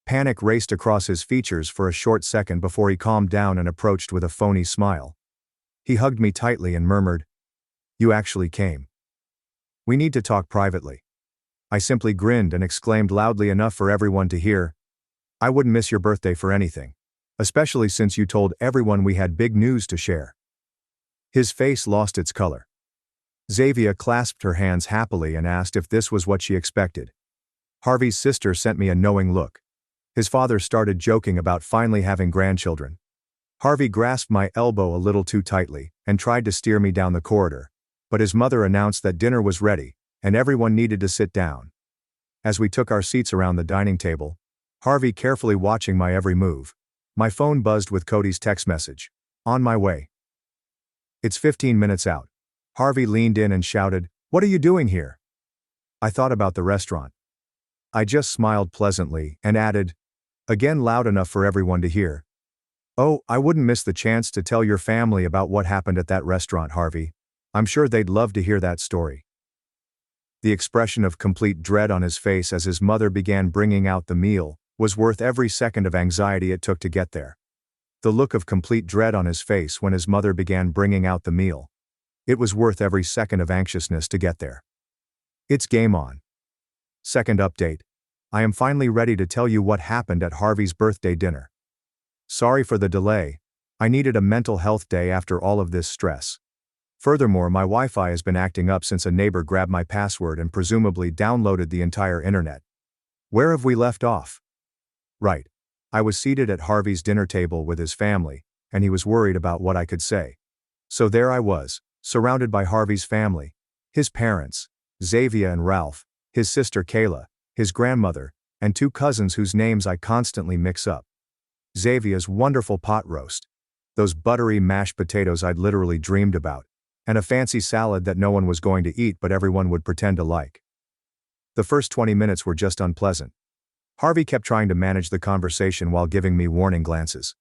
Panic raced across his features for a short second before he calmed down and approached with a phony smile. He hugged me tightly and murmured, "You actually came. We need to talk privately." I simply grinned and exclaimed loudly enough for everyone to hear, "I wouldn't miss your birthday for anything, especially since you told everyone we had big news to share." His face lost its color. Xavier clasped her hands happily and asked if this was what she expected. Harvey's sister sent me a knowing look. His father started joking about finally having grandchildren. Harvey grasped my elbow a little too tightly and tried to steer me down the corridor, but his mother announced that dinner was ready, and everyone needed to sit down. As we took our seats around the dining table, Harvey carefully watching my every move, my phone buzzed with Cody's text message, "On my way." "It's 15 minutes out." Harvey leaned in and shouted, "What are you doing here?" I thought about the restaurant. I just smiled pleasantly and added, again loud enough for everyone to hear, "Oh, I wouldn't miss the chance to tell your family about what happened at that restaurant, Harvey. I'm sure they'd love to hear that story." The expression of complete dread on his face as his mother began bringing out the meal was worth every second of anxiety it took to get there. The look of complete dread on his face when his mother began bringing out the meal. It was worth every second of anxiousness to get there. It's game on. Second update. I am finally ready to tell you what happened at Harvey's birthday dinner. Sorry for the delay. I needed a mental health day after all of this stress. Furthermore, my Wi-Fi has been acting up since a neighbor grabbed my password and presumably downloaded the entire internet. Where have we left off? Right. I was seated at Harvey's dinner table with his family, and he was worried about what I could say. So there I was, surrounded by Harvey's family, his parents, Xavier and Ralph, his sister Kayla, his grandmother, and two cousins whose names I constantly mix up. Xavier's wonderful pot roast, those buttery mashed potatoes I'd literally dreamed about, and a fancy salad that no one was going to eat but everyone would pretend to like. The first 20 minutes were just unpleasant. Harvey kept trying to manage the conversation while giving me warning glances.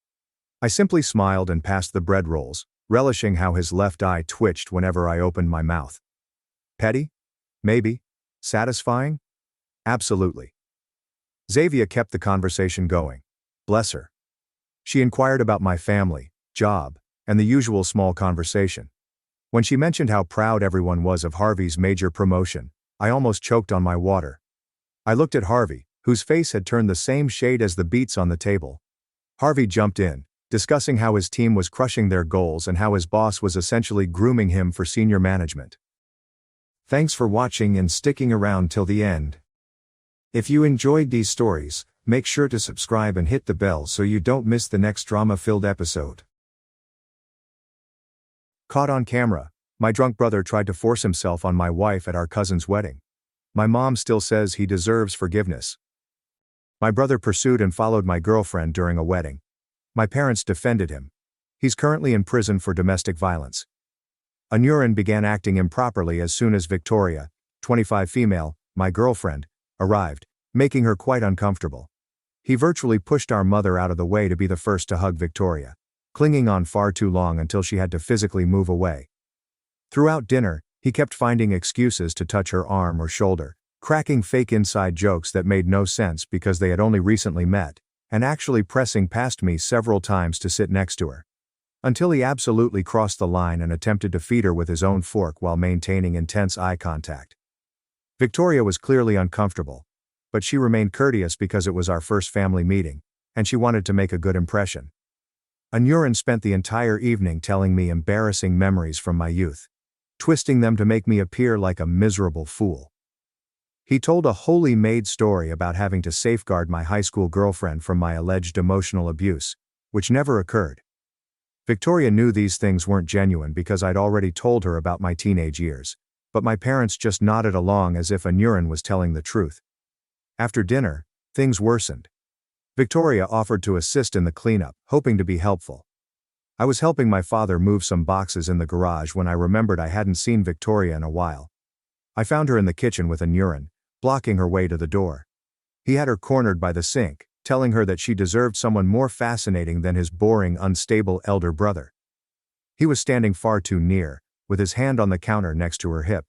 I simply smiled and passed the bread rolls, relishing how his left eye twitched whenever I opened my mouth. Petty? Maybe. Satisfying? Absolutely. Xavier kept the conversation going. Bless her. She inquired about my family, job, and the usual small conversation. When she mentioned how proud everyone was of Harvey's major promotion, I almost choked on my water. I looked at Harvey, whose face had turned the same shade as the beets on the table. Harvey jumped in, discussing how his team was crushing their goals and how his boss was essentially grooming him for senior management. Thanks for watching and sticking around till the end. If you enjoyed these stories, make sure to subscribe and hit the bell so you don't miss the next drama-filled episode. Caught on camera, my drunk brother tried to force himself on my wife at our cousin's wedding. My mom still says he deserves forgiveness. My brother pursued and followed my girlfriend during a wedding. My parents defended him. He's currently in prison for domestic violence. Anurin began acting improperly as soon as Victoria, 25 female, my girlfriend, arrived, making her quite uncomfortable. He virtually pushed our mother out of the way to be the first to hug Victoria, clinging on far too long until she had to physically move away. Throughout dinner, he kept finding excuses to touch her arm or shoulder, cracking fake inside jokes that made no sense because they had only recently met, and actually pressing past me several times to sit next to her. Until he absolutely crossed the line and attempted to feed her with his own fork while maintaining intense eye contact. Victoria was clearly uncomfortable, but she remained courteous because it was our first family meeting, and she wanted to make a good impression. Anurin spent the entire evening telling me embarrassing memories from my youth, twisting them to make me appear like a miserable fool. He told a wholly made story about having to safeguard my high school girlfriend from my alleged emotional abuse, which never occurred. Victoria knew these things weren't genuine because I'd already told her about my teenage years, but my parents just nodded along as if Anurin was telling the truth. After dinner, things worsened. Victoria offered to assist in the cleanup, hoping to be helpful. I was helping my father move some boxes in the garage when I remembered I hadn't seen Victoria in a while. I found her in the kitchen with urine, blocking her way to the door. He had her cornered by the sink, telling her that she deserved someone more fascinating than his boring, unstable elder brother. He was standing far too near, with his hand on the counter next to her hip.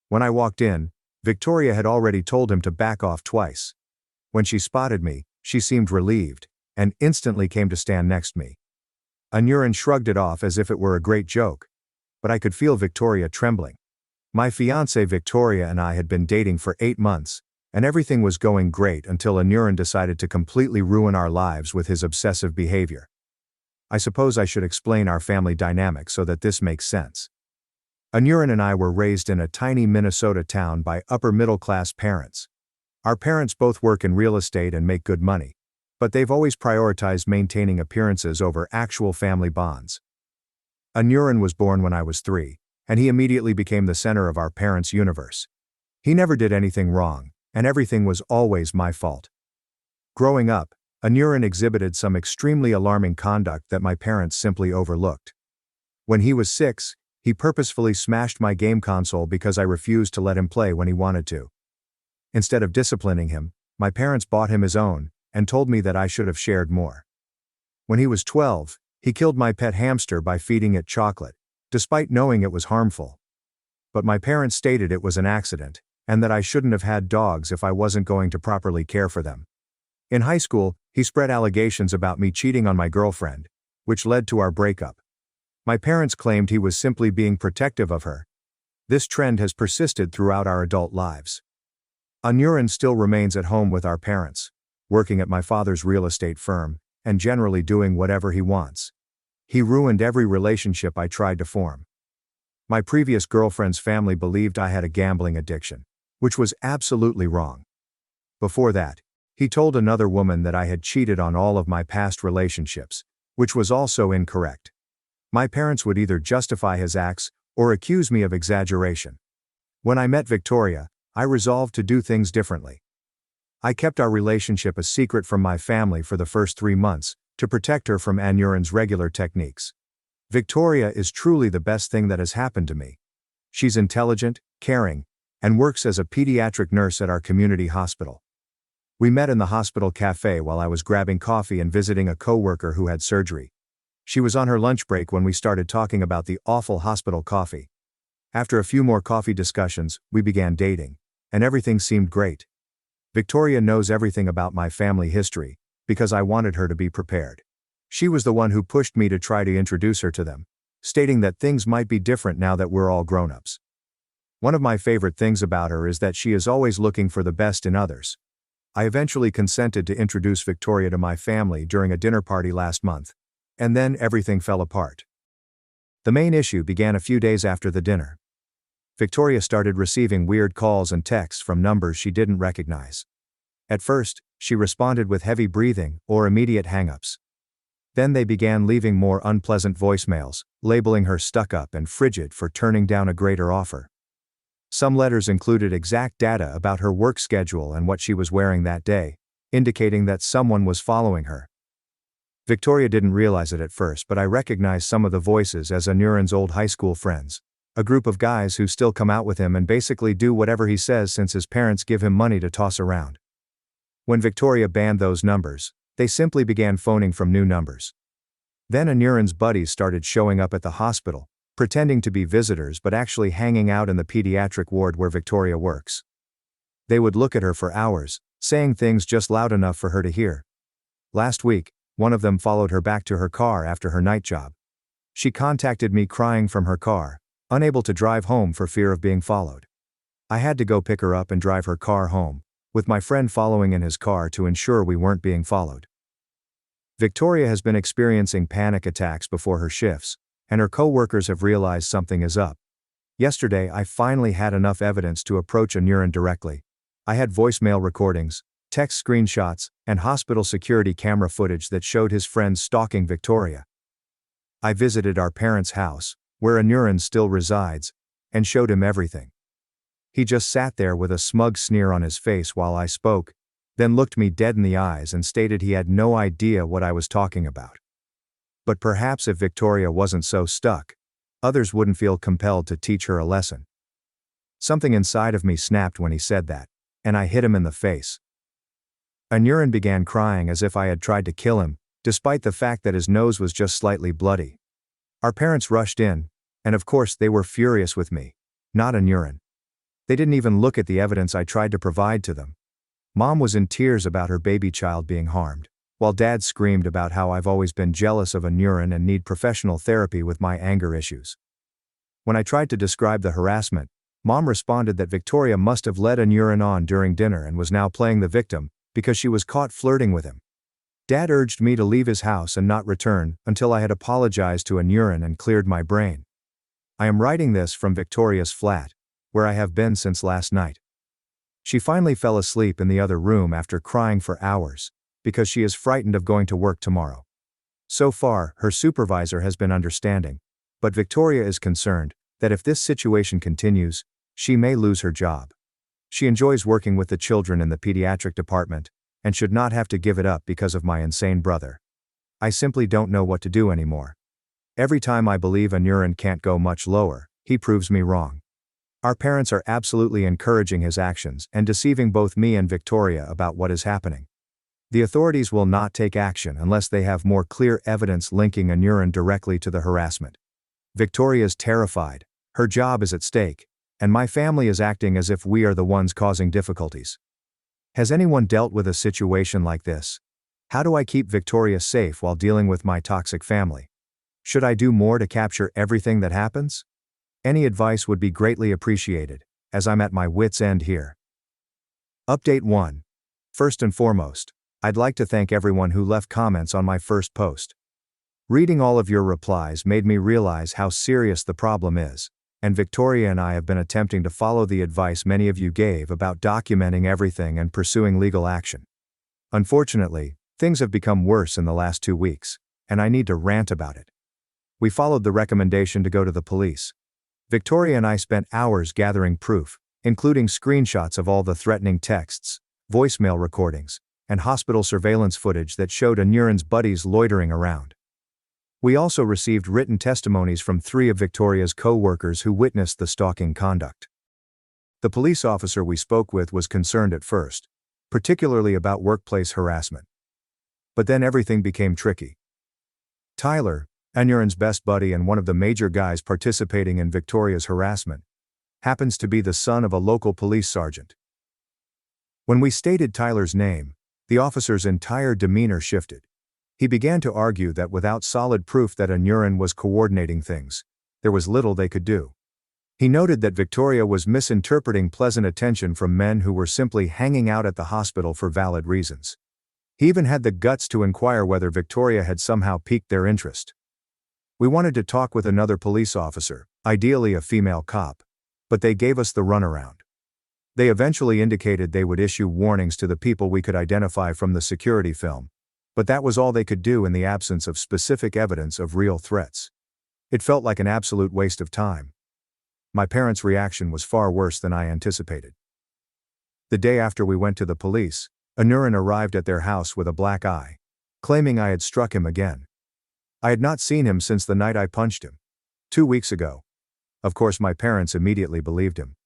When I walked in, Victoria had already told him to back off twice. When she spotted me, she seemed relieved, and instantly came to stand next to me. Anurin shrugged it off as if it were a great joke. But I could feel Victoria trembling. My fiancée Victoria and I had been dating for 8 months, and everything was going great until Anurin decided to completely ruin our lives with his obsessive behavior. I suppose I should explain our family dynamic so that this makes sense. Anurin and I were raised in a tiny Minnesota town by upper-middle-class parents. Our parents both work in real estate and make good money, but they've always prioritized maintaining appearances over actual family bonds. Anurin was born when I was 3, and he immediately became the center of our parents' universe. He never did anything wrong, and everything was always my fault. Growing up, Anurin exhibited some extremely alarming conduct that my parents simply overlooked. When he was 6, he purposefully smashed my game console because I refused to let him play when he wanted to. Instead of disciplining him, my parents bought him his own, and told me that I should have shared more. When he was 12, he killed my pet hamster by feeding it chocolate, despite knowing it was harmful. But my parents stated it was an accident, and that I shouldn't have had dogs if I wasn't going to properly care for them. In high school, he spread allegations about me cheating on my girlfriend, which led to our breakup. My parents claimed he was simply being protective of her. This trend has persisted throughout our adult lives. Anurin still remains at home with our parents, working at my father's real estate firm, and generally doing whatever he wants. He ruined every relationship I tried to form. My previous girlfriend's family believed I had a gambling addiction, which was absolutely wrong. Before that, he told another woman that I had cheated on all of my past relationships, which was also incorrect. My parents would either justify his acts or accuse me of exaggeration. When I met Victoria, I resolved to do things differently. I kept our relationship a secret from my family for the first 3 months, to protect her from Anurin's regular techniques. Victoria is truly the best thing that has happened to me. She's intelligent, caring, and works as a pediatric nurse at our community hospital. We met in the hospital cafe while I was grabbing coffee and visiting a coworker who had surgery. She was on her lunch break when we started talking about the awful hospital coffee. After a few more coffee discussions, we began dating, and everything seemed great. Victoria knows everything about my family history, because I wanted her to be prepared. She was the one who pushed me to try to introduce her to them, stating that things might be different now that we're all grown-ups. One of my favorite things about her is that she is always looking for the best in others. I eventually consented to introduce Victoria to my family during a dinner party last month, and then everything fell apart. The main issue began a few days after the dinner. Victoria started receiving weird calls and texts from numbers she didn't recognize. At first, she responded with heavy breathing or immediate hang-ups. Then they began leaving more unpleasant voicemails, labeling her stuck-up and frigid for turning down a greater offer. Some letters included exact data about her work schedule and what she was wearing that day, indicating that someone was following her. Victoria didn't realize it at first, but I recognized some of the voices as Anurin's old high school friends. A group of guys who still come out with him and basically do whatever he says since his parents give him money to toss around. When Victoria banned those numbers, they simply began phoning from new numbers. Then Anurin's buddies started showing up at the hospital, pretending to be visitors but actually hanging out in the pediatric ward where Victoria works. They would look at her for hours, saying things just loud enough for her to hear. Last week, one of them followed her back to her car after her night job. She contacted me crying from her car, unable to drive home for fear of being followed. I had to go pick her up and drive her car home, with my friend following in his car to ensure we weren't being followed. Victoria has been experiencing panic attacks before her shifts, and her co-workers have realized something is up. Yesterday I finally had enough evidence to approach Anurin directly. I had voicemail recordings, text screenshots, and hospital security camera footage that showed his friends stalking Victoria. I visited our parents' house, where Anurin still resides, and showed him everything. He just sat there with a smug sneer on his face while I spoke, then looked me dead in the eyes and stated he had no idea what I was talking about. But perhaps if Victoria wasn't so stuck, others wouldn't feel compelled to teach her a lesson. Something inside of me snapped when he said that, and I hit him in the face. Anurin began crying as if I had tried to kill him, despite the fact that his nose was just slightly bloody. Our parents rushed in, and of course they were furious with me, not Anurin. They didn't even look at the evidence I tried to provide to them. Mom was in tears about her baby child being harmed, while Dad screamed about how I've always been jealous of Anurin and need professional therapy with my anger issues. When I tried to describe the harassment, Mom responded that Victoria must have led Anurin on during dinner and was now playing the victim because she was caught flirting with him. Dad urged me to leave his house and not return until I had apologized to Anurin and cleared my brain. I am writing this from Victoria's flat, where I have been since last night. She finally fell asleep in the other room after crying for hours, because she is frightened of going to work tomorrow. So far, her supervisor has been understanding, but Victoria is concerned that if this situation continues, she may lose her job. She enjoys working with the children in the pediatric department, and should not have to give it up because of my insane brother. I simply don't know what to do anymore. Every time I believe Anurin can't go much lower, he proves me wrong. Our parents are absolutely encouraging his actions and deceiving both me and Victoria about what is happening. The authorities will not take action unless they have more clear evidence linking Anurin directly to the harassment. Victoria is terrified, her job is at stake, and my family is acting as if we are the ones causing difficulties. Has anyone dealt with a situation like this? How do I keep Victoria safe while dealing with my toxic family? Should I do more to capture everything that happens? Any advice would be greatly appreciated, as I'm at my wit's end here. Update 1. First and foremost, I'd like to thank everyone who left comments on my first post. Reading all of your replies made me realize how serious the problem is, and Victoria and I have been attempting to follow the advice many of you gave about documenting everything and pursuing legal action. Unfortunately, things have become worse in the last 2 weeks, and I need to rant about it. We followed the recommendation to go to the police. Victoria and I spent hours gathering proof, including screenshots of all the threatening texts, voicemail recordings, and hospital surveillance footage that showed Anurin's buddies loitering around. We also received written testimonies from 3 of Victoria's co-workers who witnessed the stalking conduct. The police officer we spoke with was concerned at first, particularly about workplace harassment. But then everything became tricky. Tyler, Anurin's best buddy and one of the major guys participating in Victoria's harassment, happens to be the son of a local police sergeant. When we stated Tyler's name, the officer's entire demeanor shifted. He began to argue that without solid proof that Anurin was coordinating things, there was little they could do. He noted that Victoria was misinterpreting pleasant attention from men who were simply hanging out at the hospital for valid reasons. He even had the guts to inquire whether Victoria had somehow piqued their interest. We wanted to talk with another police officer, ideally a female cop, but they gave us the runaround. They eventually indicated they would issue warnings to the people we could identify from the security film, but that was all they could do in the absence of specific evidence of real threats. It felt like an absolute waste of time. My parents' reaction was far worse than I anticipated. The day after we went to the police, Anurin arrived at their house with a black eye, claiming I had struck him again. I had not seen him since the night I punched him, 2 weeks ago. Of course, my parents immediately believed him.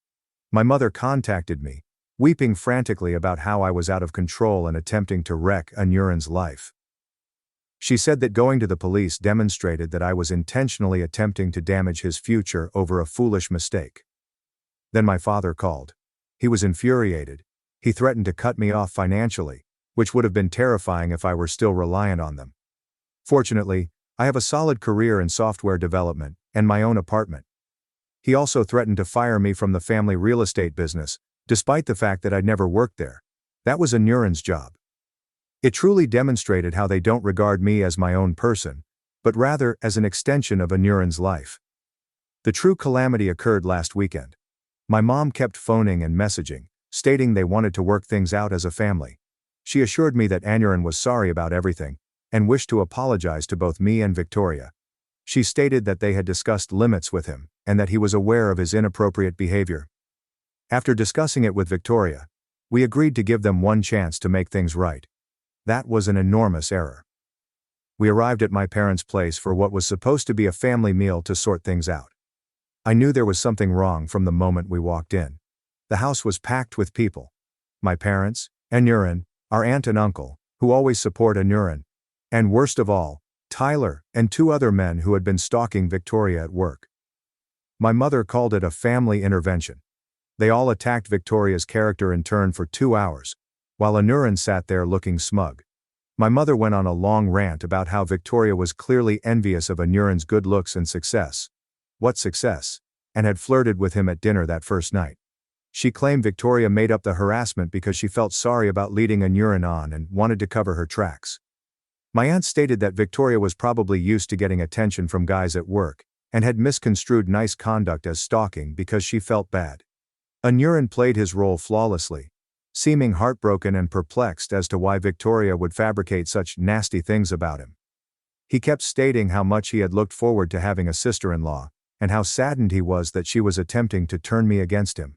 My mother contacted me, weeping frantically about how I was out of control and attempting to wreck Anurin's life. She said that going to the police demonstrated that I was intentionally attempting to damage his future over a foolish mistake. Then my father called. He was infuriated. He threatened to cut me off financially, which would have been terrifying if I were still reliant on them. Fortunately, I have a solid career in software development and my own apartment. He also threatened to fire me from the family real estate business, despite the fact that I'd never worked there. That was Anurin's job. It truly demonstrated how they don't regard me as my own person, but rather as an extension of Anurin's life. The true calamity occurred last weekend. My mom kept phoning and messaging, stating they wanted to work things out as a family. She assured me that Anurin was sorry about everything, and wished to apologize to both me and Victoria. She stated that they had discussed limits with him, and that he was aware of his inappropriate behavior. After discussing it with Victoria, we agreed to give them one chance to make things right. That was an enormous error. We arrived at my parents' place for what was supposed to be a family meal to sort things out. I knew there was something wrong from the moment we walked in. The house was packed with people. My parents, Anurin, our aunt and uncle, who always support Anurin, and worst of all, Tyler, and two other men who had been stalking Victoria at work. My mother called it a family intervention. They all attacked Victoria's character in turn for 2 hours, while Anurin sat there looking smug. My mother went on a long rant about how Victoria was clearly envious of Anurin's good looks and success. What success? And had flirted with him at dinner that first night. She claimed Victoria made up the harassment because she felt sorry about leading Anurin on and wanted to cover her tracks. My aunt stated that Victoria was probably used to getting attention from guys at work, and had misconstrued nice conduct as stalking because she felt bad. Anurin played his role flawlessly, seeming heartbroken and perplexed as to why Victoria would fabricate such nasty things about him. He kept stating how much he had looked forward to having a sister-in-law, and how saddened he was that she was attempting to turn me against him.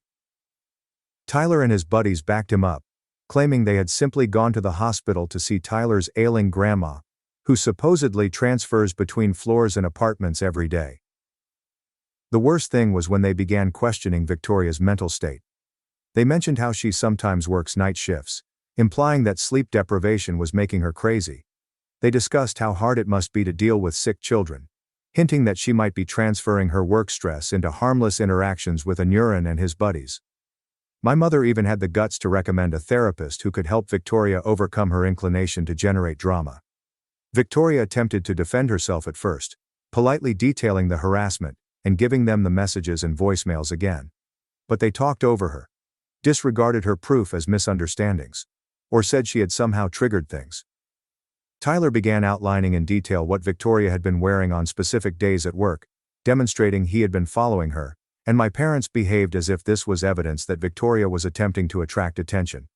Tyler and his buddies backed him up, claiming they had simply gone to the hospital to see Tyler's ailing grandma, who supposedly transfers between floors and apartments every day. The worst thing was when they began questioning Victoria's mental state. They mentioned how she sometimes works night shifts, implying that sleep deprivation was making her crazy. They discussed how hard it must be to deal with sick children, hinting that she might be transferring her work stress into harmless interactions with Anurin and his buddies. My mother even had the guts to recommend a therapist who could help Victoria overcome her inclination to generate drama. Victoria attempted to defend herself at first, politely detailing the harassment and giving them the messages and voicemails again. But they talked over her, disregarded her proof as misunderstandings, or said she had somehow triggered things. Tyler began outlining in detail what Victoria had been wearing on specific days at work, demonstrating he had been following her, and my parents behaved as if this was evidence that Victoria was attempting to attract attention.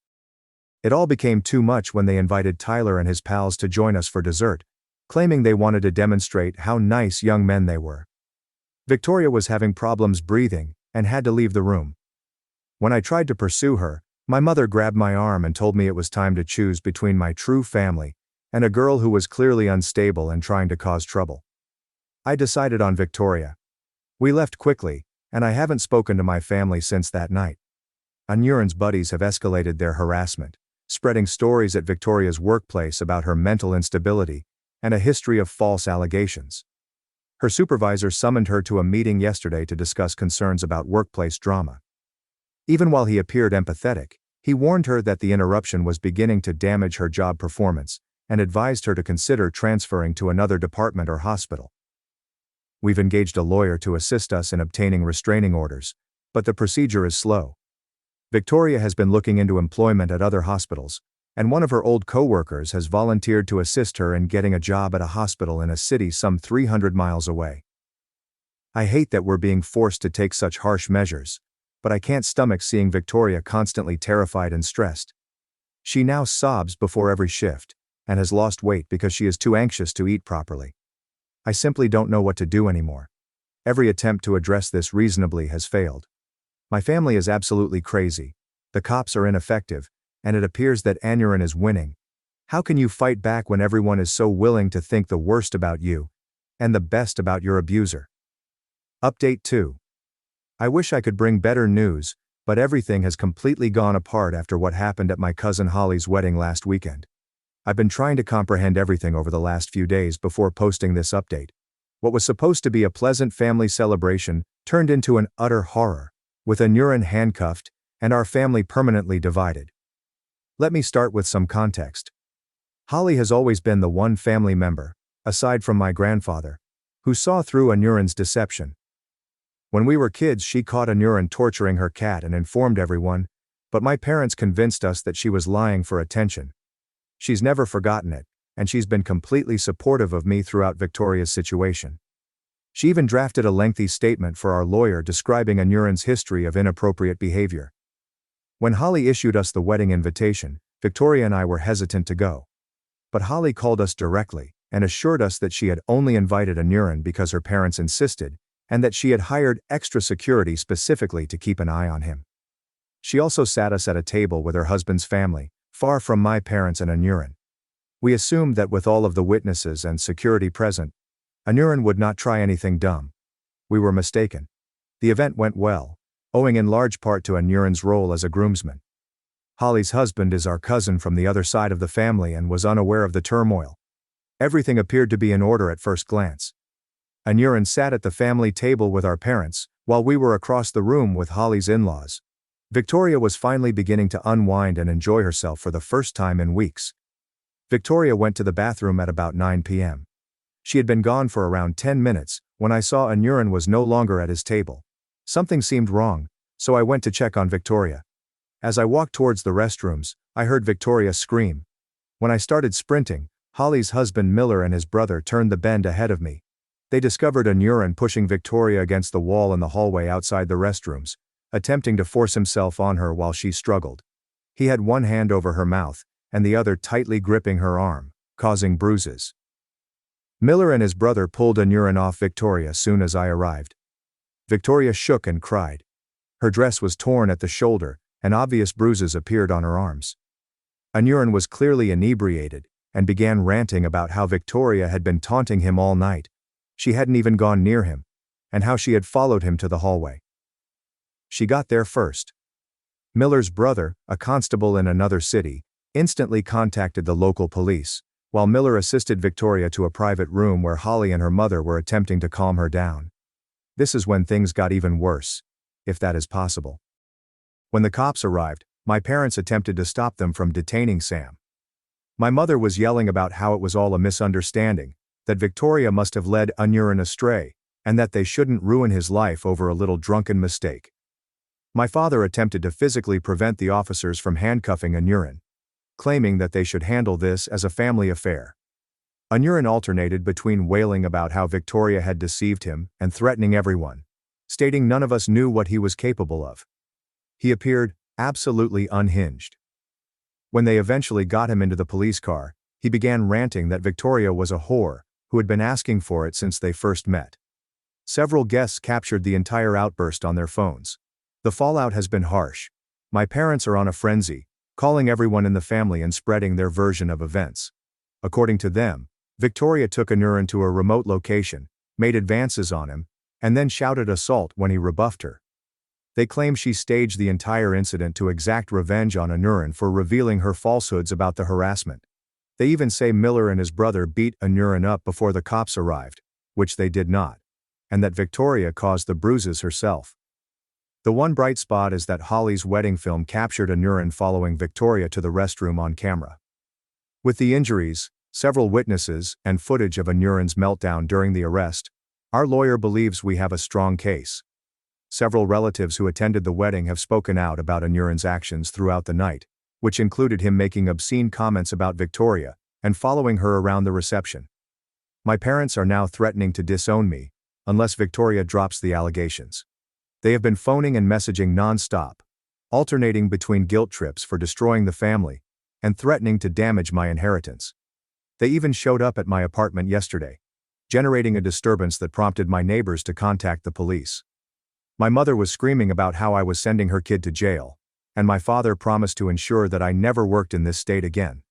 It all became too much when they invited Tyler and his pals to join us for dessert, claiming they wanted to demonstrate how nice young men they were. Victoria was having problems breathing and had to leave the room. When I tried to pursue her, my mother grabbed my arm and told me it was time to choose between my true family and a girl who was clearly unstable and trying to cause trouble. I decided on Victoria. We left quickly, and I haven't spoken to my family since that night. Anurin's buddies have escalated their harassment, spreading stories at Victoria's workplace about her mental instability and a history of false allegations. Her supervisor summoned her to a meeting yesterday to discuss concerns about workplace drama. Even while he appeared empathetic, he warned her that the interruption was beginning to damage her job performance and advised her to consider transferring to another department or hospital. We've engaged a lawyer to assist us in obtaining restraining orders, but the procedure is slow. Victoria has been looking into employment at other hospitals, and one of her old co-workers has volunteered to assist her in getting a job at a hospital in a city some 300 miles away. I hate that we're being forced to take such harsh measures, but I can't stomach seeing Victoria constantly terrified and stressed. She now sobs before every shift, and has lost weight because she is too anxious to eat properly. I simply don't know what to do anymore. Every attempt to address this reasonably has failed. My family is absolutely crazy. The cops are ineffective, and it appears that Anurin is winning. How can you fight back when everyone is so willing to think the worst about you, and the best about your abuser? Update 2. I wish I could bring better news, but everything has completely gone apart after what happened at my cousin Holly's wedding last weekend. I've been trying to comprehend everything over the last few days before posting this update. What was supposed to be a pleasant family celebration turned into an utter horror, with Anurin handcuffed and our family permanently divided. Let me start with some context. Holly has always been the one family member, aside from my grandfather, who saw through Anurin's deception. When we were kids, she caught Anurin torturing her cat and informed everyone, but my parents convinced us that she was lying for attention. She's never forgotten it, and she's been completely supportive of me throughout Victoria's situation. She even drafted a lengthy statement for our lawyer describing Anurin's history of inappropriate behavior. When Holly issued us the wedding invitation, Victoria and I were hesitant to go. But Holly called us directly and assured us that she had only invited Anurin because her parents insisted, and that she had hired extra security specifically to keep an eye on him. She also sat us at a table with her husband's family, far from my parents and Anurin. We assumed that with all of the witnesses and security present, Anurin would not try anything dumb. We were mistaken. The event went well, owing in large part to Anurin's role as a groomsman. Holly's husband is our cousin from the other side of the family and was unaware of the turmoil. Everything appeared to be in order at first glance. Anurin sat at the family table with our parents, while we were across the room with Holly's in-laws. Victoria was finally beginning to unwind and enjoy herself for the first time in weeks. Victoria went to the bathroom at about 9 p.m. She had been gone for around 10 minutes, when I saw Anurin was no longer at his table. Something seemed wrong, so I went to check on Victoria. As I walked towards the restrooms, I heard Victoria scream. When I started sprinting, Holly's husband Miller and his brother turned the bend ahead of me. They discovered Anurin pushing Victoria against the wall in the hallway outside the restrooms, attempting to force himself on her while she struggled. He had one hand over her mouth, and the other tightly gripping her arm, causing bruises. Miller and his brother pulled Anurin off Victoria soon as I arrived. Victoria shook and cried. Her dress was torn at the shoulder, and obvious bruises appeared on her arms. Anurin was clearly inebriated, and began ranting about how Victoria had been taunting him all night. She hadn't even gone near him, and how she had followed him to the hallway. She got there first. Miller's brother, a constable in another city, instantly contacted the local police, while Miller assisted Victoria to a private room where Holly and her mother were attempting to calm her down. This is when things got even worse, if that is possible. When the cops arrived, my parents attempted to stop them from detaining Sam. My mother was yelling about how it was all a misunderstanding, that Victoria must have led Anurin astray, and that they shouldn't ruin his life over a little drunken mistake. My father attempted to physically prevent the officers from handcuffing Anurin, claiming that they should handle this as a family affair. Anurin alternated between wailing about how Victoria had deceived him and threatening everyone, stating none of us knew what he was capable of. He appeared absolutely unhinged. When they eventually got him into the police car, he began ranting that Victoria was a whore, who had been asking for it since they first met. Several guests captured the entire outburst on their phones. The fallout has been harsh. My parents are on a frenzy, calling everyone in the family and spreading their version of events. According to them, Victoria took Anurin to a remote location, made advances on him, and then shouted assault when he rebuffed her. They claim she staged the entire incident to exact revenge on Anurin for revealing her falsehoods about the harassment. They even say Miller and his brother beat Anurin up before the cops arrived, which they did not, and that Victoria caused the bruises herself. The one bright spot is that Holly's wedding film captured Anurin following Victoria to the restroom on camera. With the injuries, several witnesses, and footage of Anurin's meltdown during the arrest, our lawyer believes we have a strong case. Several relatives who attended the wedding have spoken out about Anurin's actions throughout the night, which included him making obscene comments about Victoria and following her around the reception. My parents are now threatening to disown me, unless Victoria drops the allegations. They have been phoning and messaging non-stop, alternating between guilt trips for destroying the family and threatening to damage my inheritance. They even showed up at my apartment yesterday, generating a disturbance that prompted my neighbors to contact the police. My mother was screaming about how I was sending her kid to jail, and my father promised to ensure that I never worked in this state again.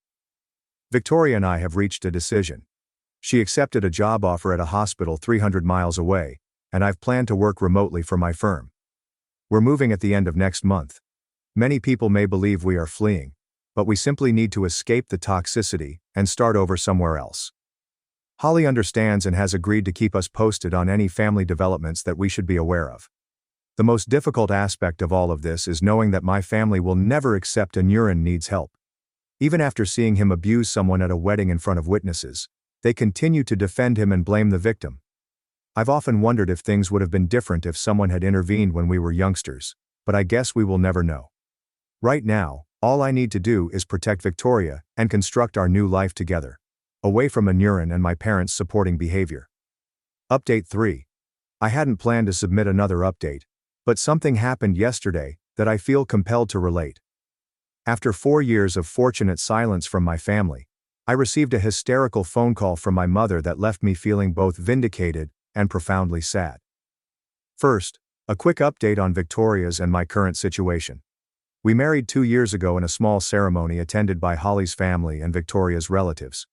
Victoria and I have reached a decision. She accepted a job offer at a hospital 300 miles away, and I've planned to work remotely for my firm. We're moving at the end of next month. Many people may believe we are fleeing, but we simply need to escape the toxicity and start over somewhere else. Holly understands and has agreed to keep us posted on any family developments that we should be aware of. The most difficult aspect of all of this is knowing that my family will never accept Anurin needs help. Even after seeing him abuse someone at a wedding in front of witnesses, they continue to defend him and blame the victim. I've often wondered if things would have been different if someone had intervened when we were youngsters, but I guess we will never know. Right now, all I need to do is protect Victoria and construct our new life together, away from Anurin and my parents' supporting behavior. Update 3. I hadn't planned to submit another update, but something happened yesterday that I feel compelled to relate. After 4 years of fortunate silence from my family, I received a hysterical phone call from my mother that left me feeling both vindicated and profoundly sad. First, a quick update on Victoria's and my current situation. We married 2 years ago in a small ceremony attended by Holly's family and Victoria's relatives.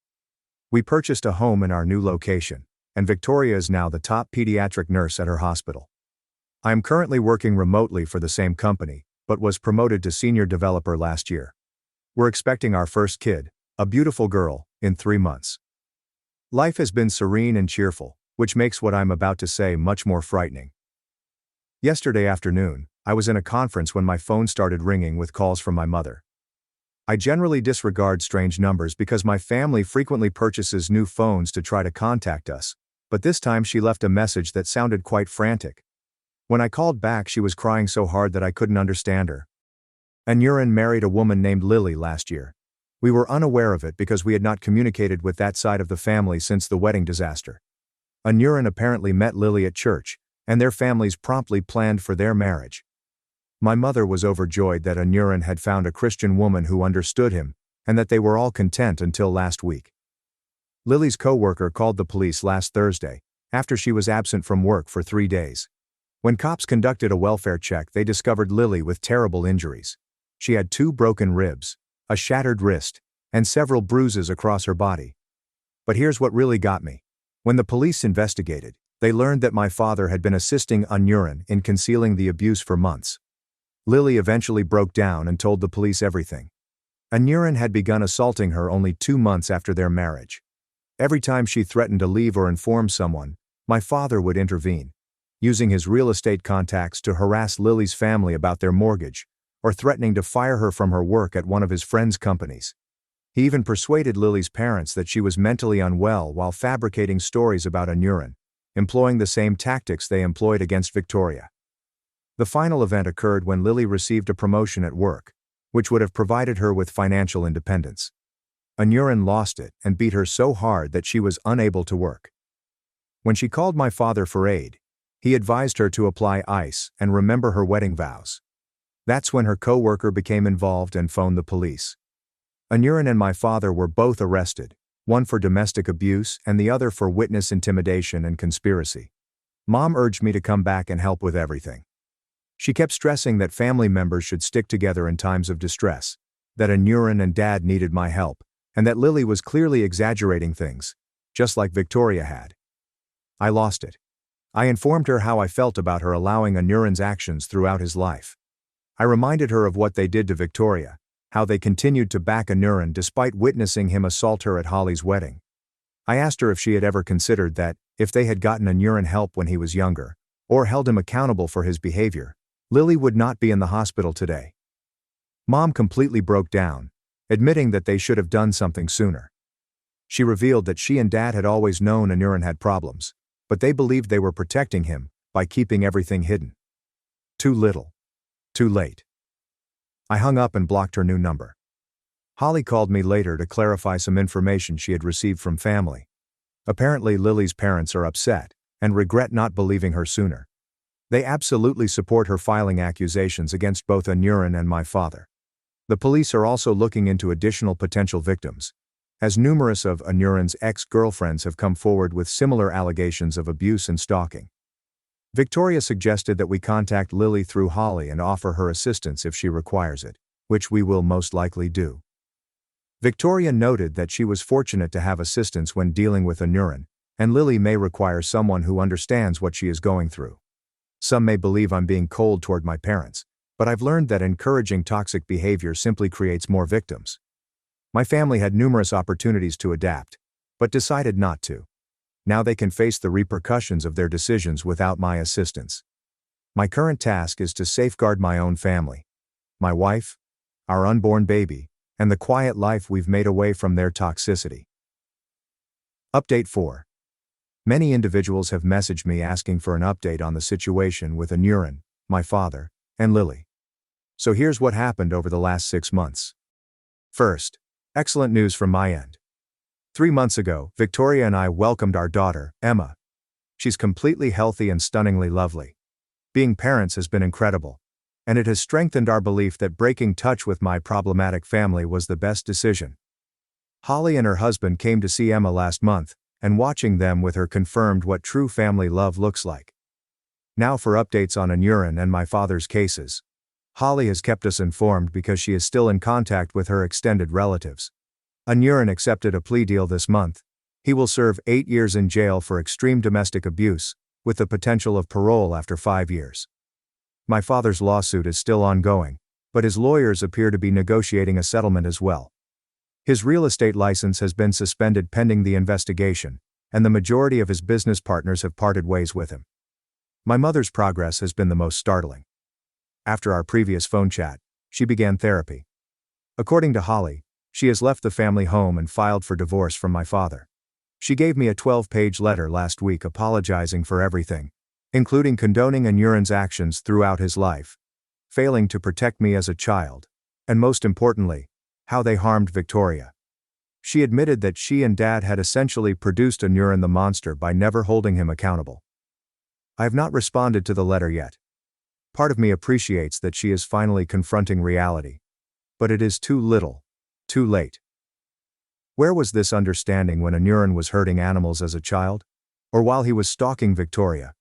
We purchased a home in our new location, and Victoria is now the top pediatric nurse at her hospital. I am currently working remotely for the same company, but was promoted to senior developer last year. We're expecting our first kid, a beautiful girl, in 3 months. Life has been serene and cheerful, which makes what I'm about to say much more frightening. Yesterday afternoon, I was in a conference when my phone started ringing with calls from my mother. I generally disregard strange numbers because my family frequently purchases new phones to try to contact us, but this time she left a message that sounded quite frantic. When I called back, she was crying so hard that I couldn't understand her. Anurin married a woman named Lily last year. We were unaware of it because we had not communicated with that side of the family since the wedding disaster. Anurin apparently met Lily at church, and their families promptly planned for their marriage. My mother was overjoyed that Anurin had found a Christian woman who understood him, and that they were all content until last week. Lily's co-worker called the police last Thursday, after she was absent from work for 3 days. When cops conducted a welfare check, they discovered Lily with terrible injuries. She had 2 broken ribs, a shattered wrist, and several bruises across her body. But here's what really got me. When the police investigated, they learned that my father had been assisting Anurin in concealing the abuse for months. Lily eventually broke down and told the police everything. Anurin had begun assaulting her only 2 months after their marriage. Every time she threatened to leave or inform someone, my father would intervene, using his real estate contacts to harass Lily's family about their mortgage, or threatening to fire her from her work at one of his friends' companies. He even persuaded Lily's parents that she was mentally unwell while fabricating stories about Anurin, employing the same tactics they employed against Victoria. The final event occurred when Lily received a promotion at work, which would have provided her with financial independence. Anurin lost it and beat her so hard that she was unable to work. When she called my father for aid, he advised her to apply ice and remember her wedding vows. That's when her co-worker became involved and phoned the police. Anurin and my father were both arrested, one for domestic abuse and the other for witness intimidation and conspiracy. Mom urged me to come back and help with everything. She kept stressing that family members should stick together in times of distress, that Anurin and Dad needed my help, and that Lily was clearly exaggerating things, just like Victoria had. I lost it. I informed her how I felt about her allowing Anurin's actions throughout his life. I reminded her of what they did to Victoria, how they continued to back Anurin despite witnessing him assault her at Holly's wedding. I asked her if she had ever considered that, if they had gotten Anurin help when he was younger, or held him accountable for his behavior, Lily would not be in the hospital today. Mom completely broke down, admitting that they should have done something sooner. She revealed that she and Dad had always known Anurin had problems, but they believed they were protecting him by keeping everything hidden. Too little. Too late. I hung up and blocked her new number. Holly called me later to clarify some information she had received from family. Apparently Lily's parents are upset and regret not believing her sooner. They absolutely support her filing accusations against both Anurin and my father. The police are also looking into additional potential victims, as numerous of Anurin's ex-girlfriends have come forward with similar allegations of abuse and stalking. Victoria suggested that we contact Lily through Holly and offer her assistance if she requires it, which we will most likely do. Victoria noted that she was fortunate to have assistance when dealing with Anurin, and Lily may require someone who understands what she is going through. Some may believe I'm being cold toward my parents, but I've learned that encouraging toxic behavior simply creates more victims. My family had numerous opportunities to adapt, but decided not to. Now they can face the repercussions of their decisions without my assistance. My current task is to safeguard my own family, my wife, our unborn baby, and the quiet life we've made away from their toxicity. Update 4. Many individuals have messaged me asking for an update on the situation with Anurin, my father, and Lily. So here's what happened over the last 6 months. First, excellent news from my end. 3 months ago, Victoria and I welcomed our daughter, Emma. She's completely healthy and stunningly lovely. Being parents has been incredible, and it has strengthened our belief that breaking touch with my problematic family was the best decision. Holly and her husband came to see Emma last month, and watching them with her confirmed what true family love looks like. Now for updates on Anurin and my father's cases. Holly has kept us informed because she is still in contact with her extended relatives. Unyurin accepted a plea deal this month. He will serve 8 years in jail for extreme domestic abuse, with the potential of parole after 5 years. My father's lawsuit is still ongoing, but his lawyers appear to be negotiating a settlement as well. His real estate license has been suspended pending the investigation, and the majority of his business partners have parted ways with him. My mother's progress has been the most startling. After our previous phone chat, she began therapy. According to Holly, she has left the family home and filed for divorce from my father. She gave me a 12-page letter last week apologizing for everything, including condoning Unyurin's actions throughout his life, failing to protect me as a child, and most importantly, how they harmed Victoria. She admitted that she and Dad had essentially produced Unyurin the monster by never holding him accountable. I have not responded to the letter yet. Part of me appreciates that she is finally confronting reality. But it is too little, too late. Where was this understanding when Unyurin was hurting animals as a child? Or while he was stalking Victoria?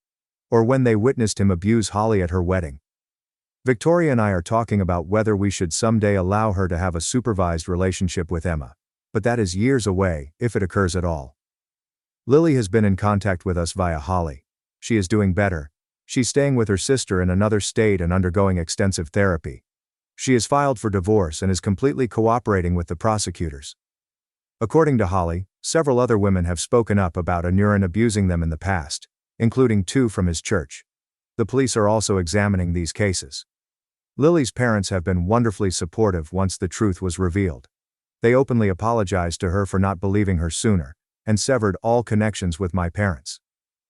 Or when they witnessed him abuse Holly at her wedding? Victoria and I are talking about whether we should someday allow her to have a supervised relationship with Emma, but that is years away, if it occurs at all. Lily has been in contact with us via Holly. She is doing better. She's staying with her sister in another state and undergoing extensive therapy. She has filed for divorce and is completely cooperating with the prosecutors. According to Holly, several other women have spoken up about Unyurin abusing them in the past, including 2 from his church. The police are also examining these cases. Lily's parents have been wonderfully supportive once the truth was revealed. They openly apologized to her for not believing her sooner, and severed all connections with my parents.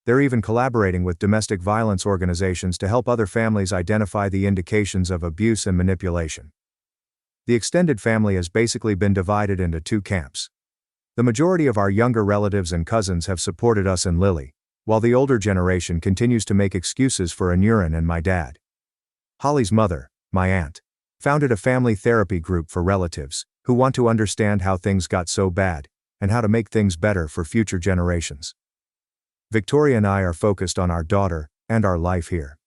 They're even collaborating with domestic violence organizations to help other families identify the indications of abuse and manipulation. The extended family has basically been divided into 2 camps. The majority of our younger relatives and cousins have supported us and Lily, while the older generation continues to make excuses for Unyurin and my dad. Holly's mother, my aunt, founded a family therapy group for relatives who want to understand how things got so bad and how to make things better for future generations. Victoria and I are focused on our daughter and our life here.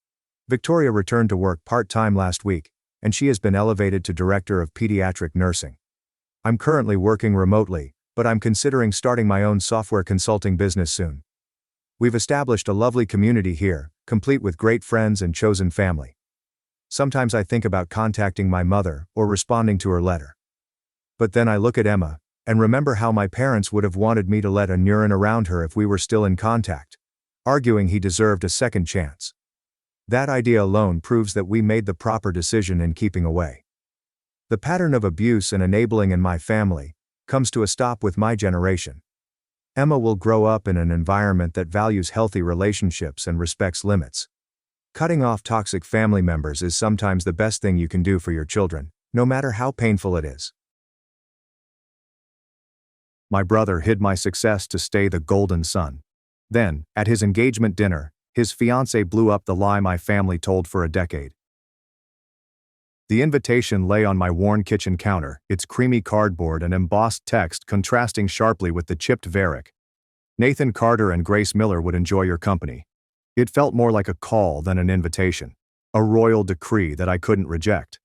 Victoria returned to work part-time last week, and she has been elevated to Director of Pediatric Nursing. I'm currently working remotely, but I'm considering starting my own software consulting business soon. We've established a lovely community here, complete with great friends and chosen family. Sometimes I think about contacting my mother or responding to her letter. But then I look at Emma, and remember how my parents would have wanted me to let Unyurin around her if we were still in contact, arguing he deserved a second chance. That idea alone proves that we made the proper decision in keeping away. The pattern of abuse and enabling in my family comes to a stop with my generation. Emma will grow up in an environment that values healthy relationships and respects limits. Cutting off toxic family members is sometimes the best thing you can do for your children, no matter how painful it is. My brother hid my success to stay the golden son. Then, at his engagement dinner, his fiancée blew up the lie my family told for a decade. The invitation lay on my worn kitchen counter, its creamy cardboard and embossed text contrasting sharply with the chipped Varick. Nathan Carter and Grace Miller would enjoy your company. It felt more like a call than an invitation, a royal decree that I couldn't reject.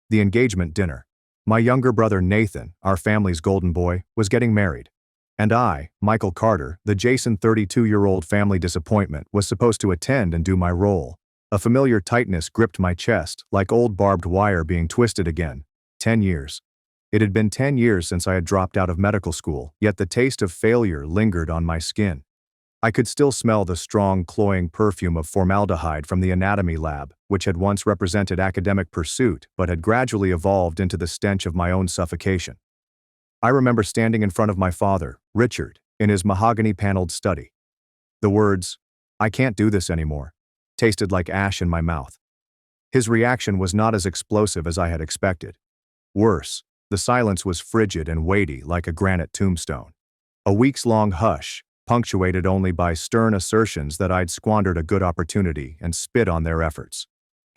The engagement dinner. My younger brother Nathan, our family's golden boy, was getting married. And I, Michael Carter, the Jason 32-year-old family disappointment, was supposed to attend and do my role. A familiar tightness gripped my chest, like old barbed wire being twisted again. 10 years. It had been 10 years since I had dropped out of medical school, yet the taste of failure lingered on my skin. I could still smell the strong, cloying perfume of formaldehyde from the anatomy lab, which had once represented academic pursuit but had gradually evolved into the stench of my own suffocation. I remember standing in front of my father, Richard, in his mahogany-paneled study. The words, "I can't do this anymore," tasted like ash in my mouth. His reaction was not as explosive as I had expected. Worse, the silence was frigid and weighty like a granite tombstone. A weeks-long hush, punctuated only by stern assertions that I'd squandered a good opportunity and spit on their efforts.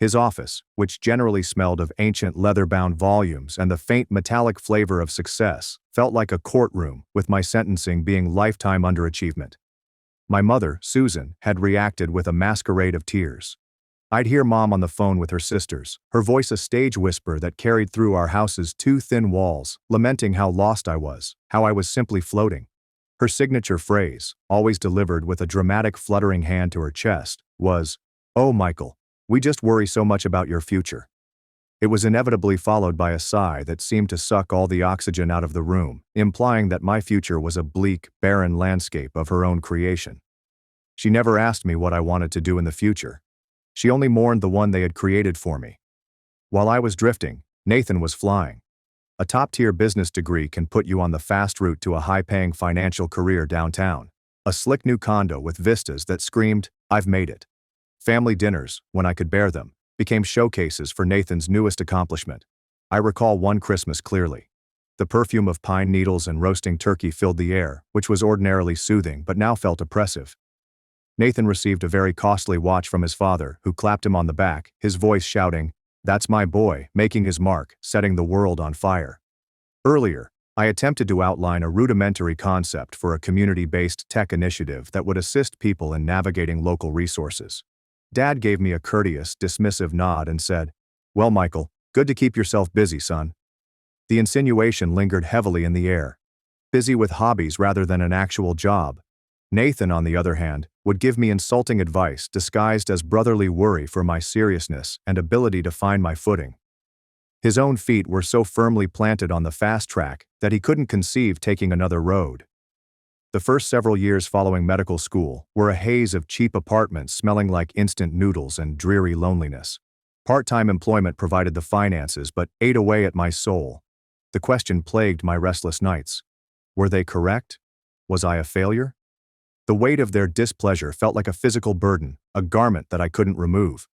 His office, which generally smelled of ancient leather-bound volumes and the faint metallic flavor of success, felt like a courtroom, with my sentencing being lifetime underachievement. My mother, Susan, had reacted with a masquerade of tears. I'd hear Mom on the phone with her sisters, her voice a stage whisper that carried through our house's two thin walls, lamenting how lost I was, how I was simply floating. Her signature phrase, always delivered with a dramatic fluttering hand to her chest, was, "Oh, Michael, we just worry so much about your future." It was inevitably followed by a sigh that seemed to suck all the oxygen out of the room, implying that my future was a bleak, barren landscape of her own creation. She never asked me what I wanted to do in the future. She only mourned the one they had created for me. While I was drifting, Nathan was flying. A top-tier business degree can put you on the fast route to a high-paying financial career downtown. A slick new condo with vistas that screamed, "I've made it." Family dinners, when I could bear them, became showcases for Nathan's newest accomplishment. I recall one Christmas clearly. The perfume of pine needles and roasting turkey filled the air, which was ordinarily soothing but now felt oppressive. Nathan received a very costly watch from his father, who clapped him on the back, his voice shouting, "That's my boy, making his mark, setting the world on fire." Earlier, I attempted to outline a rudimentary concept for a community-based tech initiative that would assist people in navigating local resources. Dad gave me a courteous, dismissive nod and said, "Well, Michael, good to keep yourself busy, son." The insinuation lingered heavily in the air. Busy with hobbies rather than an actual job. Nathan, on the other hand, would give me insulting advice disguised as brotherly worry for my seriousness and ability to find my footing. His own feet were so firmly planted on the fast track that he couldn't conceive taking another road. The first several years following medical school were a haze of cheap apartments smelling like instant noodles and dreary loneliness. Part-time employment provided the finances but ate away at my soul. The question plagued my restless nights. Were they correct? Was I a failure? The weight of their displeasure felt like a physical burden, a garment that I couldn't remove.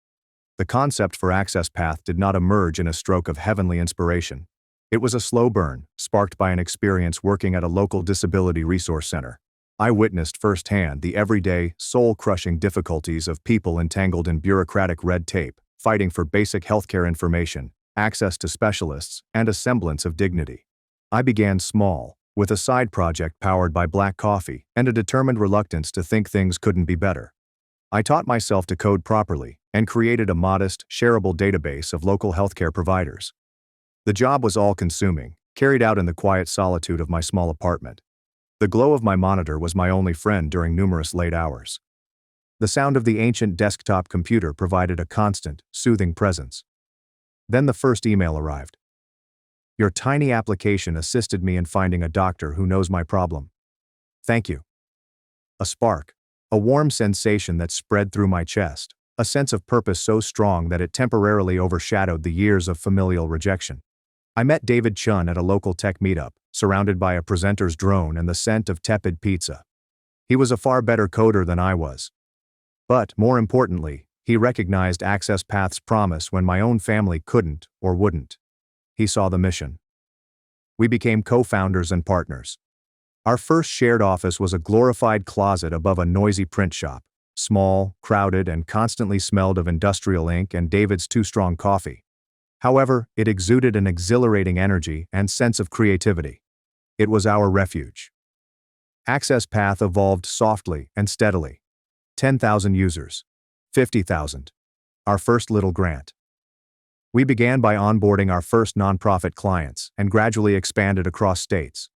The concept for Access Path did not emerge in a stroke of heavenly inspiration. It was a slow burn, sparked by an experience working at a local disability resource center. I witnessed firsthand the everyday, soul-crushing difficulties of people entangled in bureaucratic red tape, fighting for basic healthcare information, access to specialists, and a semblance of dignity. I began small, with a side project powered by black coffee and a determined reluctance to think things couldn't be better. I taught myself to code properly and created a modest, shareable database of local healthcare providers. The job was all-consuming, carried out in the quiet solitude of my small apartment. The glow of my monitor was my only friend during numerous late hours. The sound of the ancient desktop computer provided a constant, soothing presence. Then the first email arrived. "Your tiny application assisted me in finding a doctor who knows my problem. Thank you." A spark, a warm sensation that spread through my chest, a sense of purpose so strong that it temporarily overshadowed the years of familial rejection. I met David Chun at a local tech meetup, surrounded by a presenter's drone and the scent of tepid pizza. He was a far better coder than I was. But, more importantly, he recognized Access Path's promise when my own family couldn't or wouldn't. He saw the mission. We became co-founders and partners. Our first shared office was a glorified closet above a noisy print shop, small, crowded, and constantly smelled of industrial ink and David's Too Strong coffee. However, it exuded an exhilarating energy and sense of creativity. It was our refuge. Access Path evolved softly and steadily. 10,000 users. 50,000. Our first little grant. We began by onboarding our first nonprofit clients and gradually expanded across states.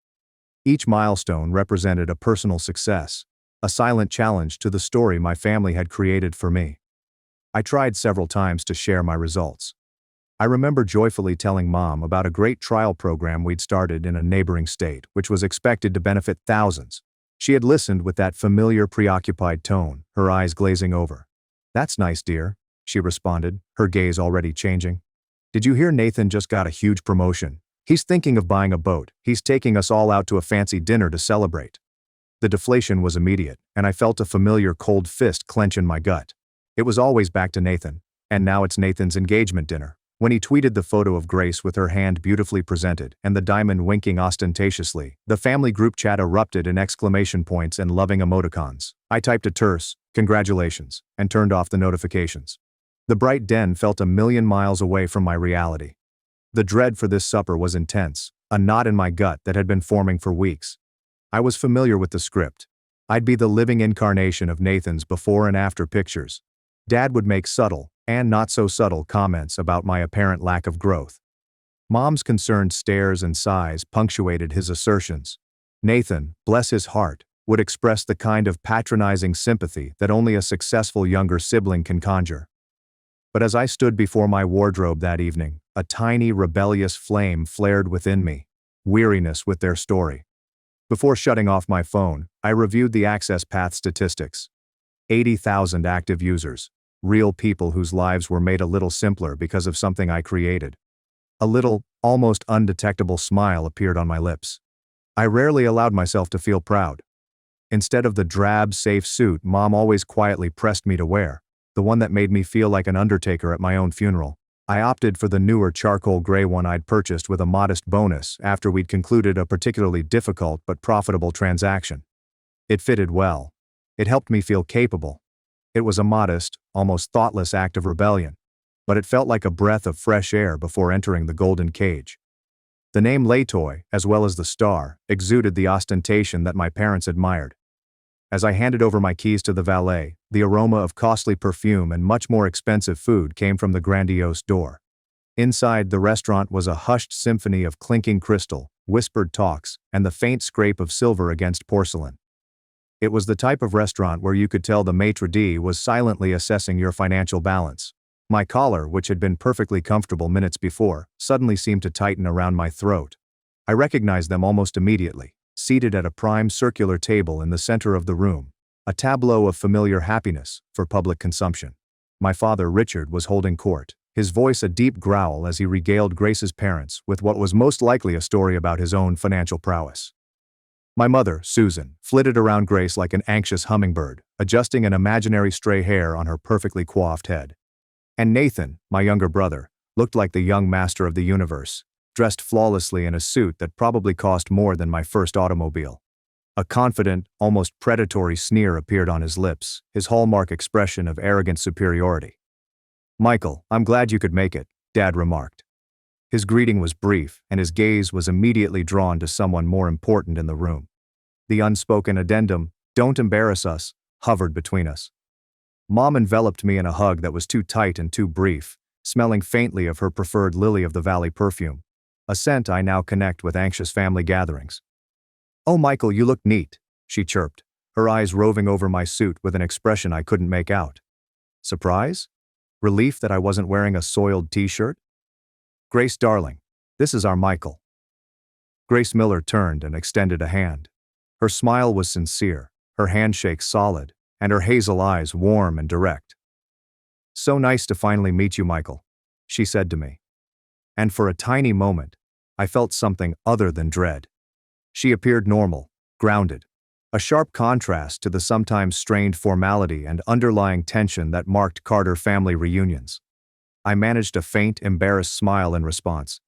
Each milestone represented a personal success, a silent challenge to the story my family had created for me. I tried several times to share my results. I remember joyfully telling Mom about a great trial program we'd started in a neighboring state, which was expected to benefit thousands. She had listened with that familiar preoccupied tone, her eyes glazing over. "That's nice, dear," she responded, her gaze already changing. "Did you hear Nathan just got a huge promotion? He's thinking of buying a boat. He's taking us all out to a fancy dinner to celebrate." The deflation was immediate, and I felt a familiar cold fist clench in my gut. It was always back to Nathan, and now it's Nathan's engagement dinner. When he tweeted the photo of Grace with her hand beautifully presented and the diamond winking ostentatiously, the family group chat erupted in exclamation points and loving emoticons. I typed a terse, "Congratulations," and turned off the notifications. The bright den felt a million miles away from my reality. The dread for this supper was intense, a knot in my gut that had been forming for weeks. I was familiar with the script. I'd be the living incarnation of Nathan's before and after pictures. Dad would make subtle, and not-so-subtle comments about my apparent lack of growth. Mom's concerned stares and sighs punctuated his assertions. Nathan, bless his heart, would express the kind of patronizing sympathy that only a successful younger sibling can conjure. But as I stood before my wardrobe that evening, a tiny rebellious flame flared within me, weariness with their story. Before shutting off my phone, I reviewed the access path statistics. 80,000 active users, real people whose lives were made a little simpler because of something I created. A little, almost undetectable smile appeared on my lips. I rarely allowed myself to feel proud. Instead of the drab, safe suit Mom always quietly pressed me to wear, the one that made me feel like an undertaker at my own funeral, I opted for the newer charcoal gray one I'd purchased with a modest bonus after we'd concluded a particularly difficult but profitable transaction. It fitted well. It helped me feel capable. It was a modest, almost thoughtless act of rebellion, but it felt like a breath of fresh air before entering the golden cage. The name Laytoy, as well as the star, exuded the ostentation that my parents admired. As I handed over my keys to the valet, the aroma of costly perfume and much more expensive food came from the grandiose door. Inside, the restaurant was a hushed symphony of clinking crystal, whispered talks, and the faint scrape of silver against porcelain. It was the type of restaurant where you could tell the maitre d' was silently assessing your financial balance. My collar, which had been perfectly comfortable minutes before, suddenly seemed to tighten around my throat. I recognized them almost immediately, seated at a prime circular table in the center of the room, a tableau of familiar happiness for public consumption. My father, Richard, was holding court, his voice a deep growl as he regaled Grace's parents with what was most likely a story about his own financial prowess. My mother, Susan, flitted around Grace like an anxious hummingbird, adjusting an imaginary stray hair on her perfectly coiffed head. And Nathan, my younger brother, looked like the young master of the universe, dressed flawlessly in a suit that probably cost more than my first automobile. A confident, almost predatory sneer appeared on his lips, his hallmark expression of arrogant superiority. "Michael, I'm glad you could make it," Dad remarked. His greeting was brief, and his gaze was immediately drawn to someone more important in the room. The unspoken addendum, "Don't embarrass us," hovered between us. Mom enveloped me in a hug that was too tight and too brief, smelling faintly of her preferred lily of the valley perfume, a scent I now connect with anxious family gatherings. "Oh, Michael, you look neat," she chirped, her eyes roving over my suit with an expression I couldn't make out. Surprise? Relief that I wasn't wearing a soiled t-shirt? "Grace, darling, this is our Michael." Grace Miller turned and extended a hand. Her smile was sincere, her handshake solid, and her hazel eyes warm and direct. "So nice to finally meet you, Michael," she said to me. And for a tiny moment, I felt something other than dread. She appeared normal, grounded, a sharp contrast to the sometimes strained formality and underlying tension that marked Carter family reunions. I managed a faint, embarrassed smile in response.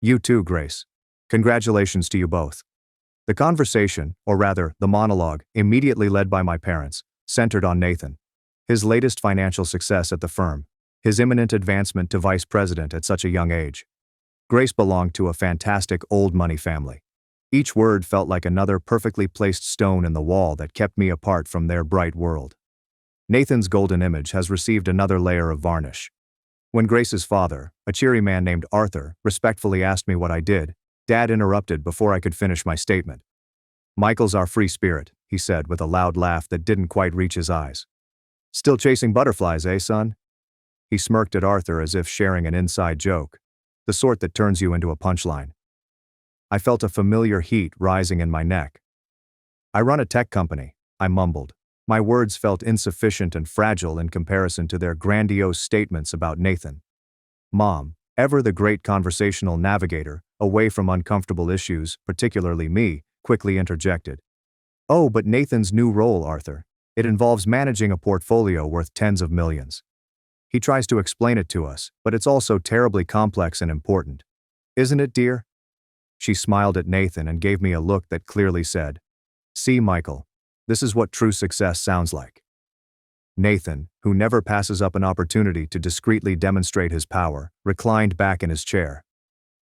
"You too, Grace. Congratulations to you both." The conversation, or rather, the monologue, immediately led by my parents, centered on Nathan. His latest financial success at the firm, his imminent advancement to vice president at such a young age. Grace belonged to a fantastic old money family. Each word felt like another perfectly placed stone in the wall that kept me apart from their bright world. Nathan's golden image has received another layer of varnish. When Grace's father, a cheery man named Arthur, respectfully asked me what I did, Dad interrupted before I could finish my statement. "Michael's our free spirit," he said with a loud laugh that didn't quite reach his eyes. "Still chasing butterflies, eh, son?" He smirked at Arthur as if sharing an inside joke, the sort that turns you into a punchline. I felt a familiar heat rising in my neck. "I run a tech company," I mumbled. My words felt insufficient and fragile in comparison to their grandiose statements about Nathan. Mom, ever the great conversational navigator, away from uncomfortable issues, particularly me, quickly interjected. "Oh, but Nathan's new role, Arthur. It involves managing a portfolio worth tens of millions. He tries to explain it to us, but it's also terribly complex and important. Isn't it, dear?" She smiled at Nathan and gave me a look that clearly said, "See, Michael, this is what true success sounds like." Nathan, who never passes up an opportunity to discreetly demonstrate his power, reclined back in his chair.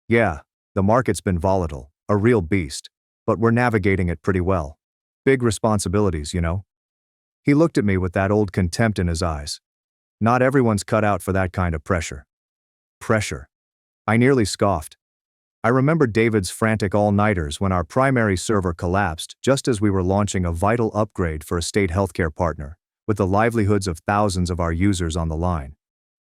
"Yeah, the market's been volatile, a real beast, but we're navigating it pretty well. Big responsibilities, you know." He looked at me with that old contempt in his eyes. Not everyone's cut out for that kind of pressure. Pressure. I nearly scoffed. I remembered David's frantic all-nighters when our primary server collapsed just as we were launching a vital upgrade for a state healthcare partner, with the livelihoods of thousands of our users on the line.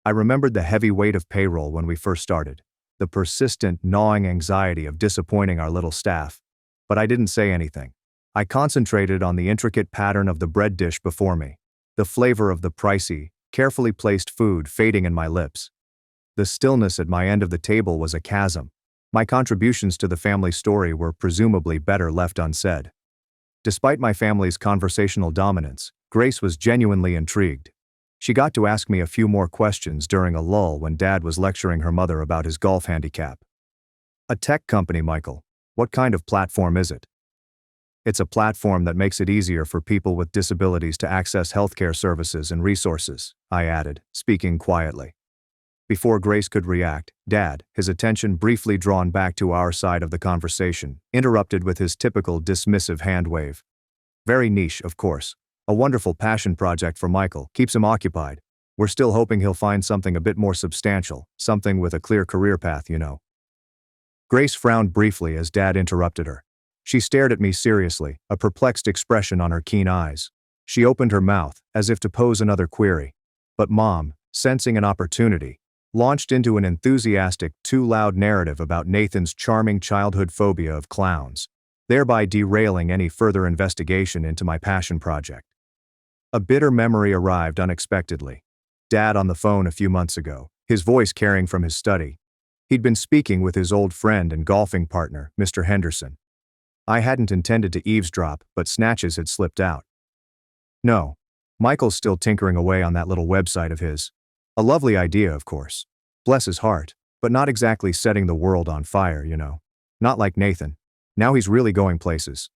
I remembered the heavy weight of payroll when we first started, the persistent, gnawing anxiety of disappointing our little staff. But I didn't say anything. I concentrated on the intricate pattern of the bread dish before me, the flavor of the pricey, carefully placed food fading in my lips. The stillness at my end of the table was a chasm. My contributions to the family story were presumably better left unsaid. Despite my family's conversational dominance, Grace was genuinely intrigued. She got to ask me a few more questions during a lull when Dad was lecturing her mother about his golf handicap. A tech company, Michael. What kind of platform is it? It's a platform that makes it easier for people with disabilities to access healthcare services and resources, I added, speaking quietly. Before Grace could react, Dad, his attention briefly drawn back to our side of the conversation, interrupted with his typical dismissive hand wave. Very niche, of course. A wonderful passion project for Michael, keeps him occupied. We're still hoping he'll find something a bit more substantial, something with a clear career path, you know. Grace frowned briefly as Dad interrupted her. She stared at me seriously, a perplexed expression on her keen eyes. She opened her mouth, as if to pose another query. But Mom, sensing an opportunity, launched into an enthusiastic, too-loud narrative about Nathan's charming childhood phobia of clowns, thereby derailing any further investigation into my passion project. A bitter memory arrived unexpectedly. Dad on the phone a few months ago, his voice carrying from his study. He'd been speaking with his old friend and golfing partner, Mr. Henderson. I hadn't intended to eavesdrop, but snatches had slipped out. No, Michael's still tinkering away on that little website of his. A lovely idea, of course. Bless his heart, but not exactly setting the world on fire, you know. Not like Nathan. Now he's really going places.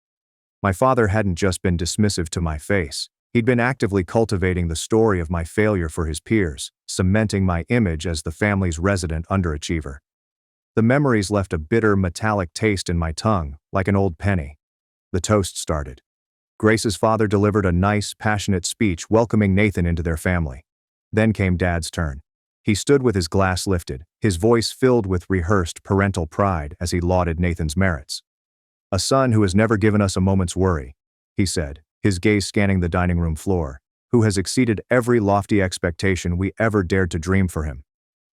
My father hadn't just been dismissive to my face. He'd been actively cultivating the story of my failure for his peers, cementing my image as the family's resident underachiever. The memories left a bitter, metallic taste in my tongue, like an old penny. The toast started. Grace's father delivered a nice, passionate speech welcoming Nathan into their family. Then came Dad's turn. He stood with his glass lifted, his voice filled with rehearsed parental pride as he lauded Nathan's merits. A son who has never given us a moment's worry, he said, his gaze scanning the dining room floor, who has exceeded every lofty expectation we ever dared to dream for him.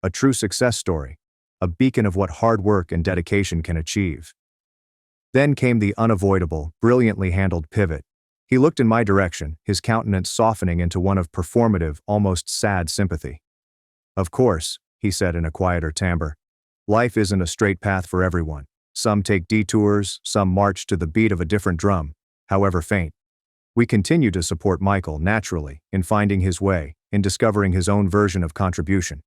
A true success story, a beacon of what hard work and dedication can achieve. Then came the unavoidable, brilliantly handled pivot. He looked in my direction, his countenance softening into one of performative, almost sad sympathy. Of course, he said in a quieter timbre, life isn't a straight path for everyone. Some take detours, some march to the beat of a different drum, however faint. We continue to support Michael naturally, in finding his way, in discovering his own version of contribution.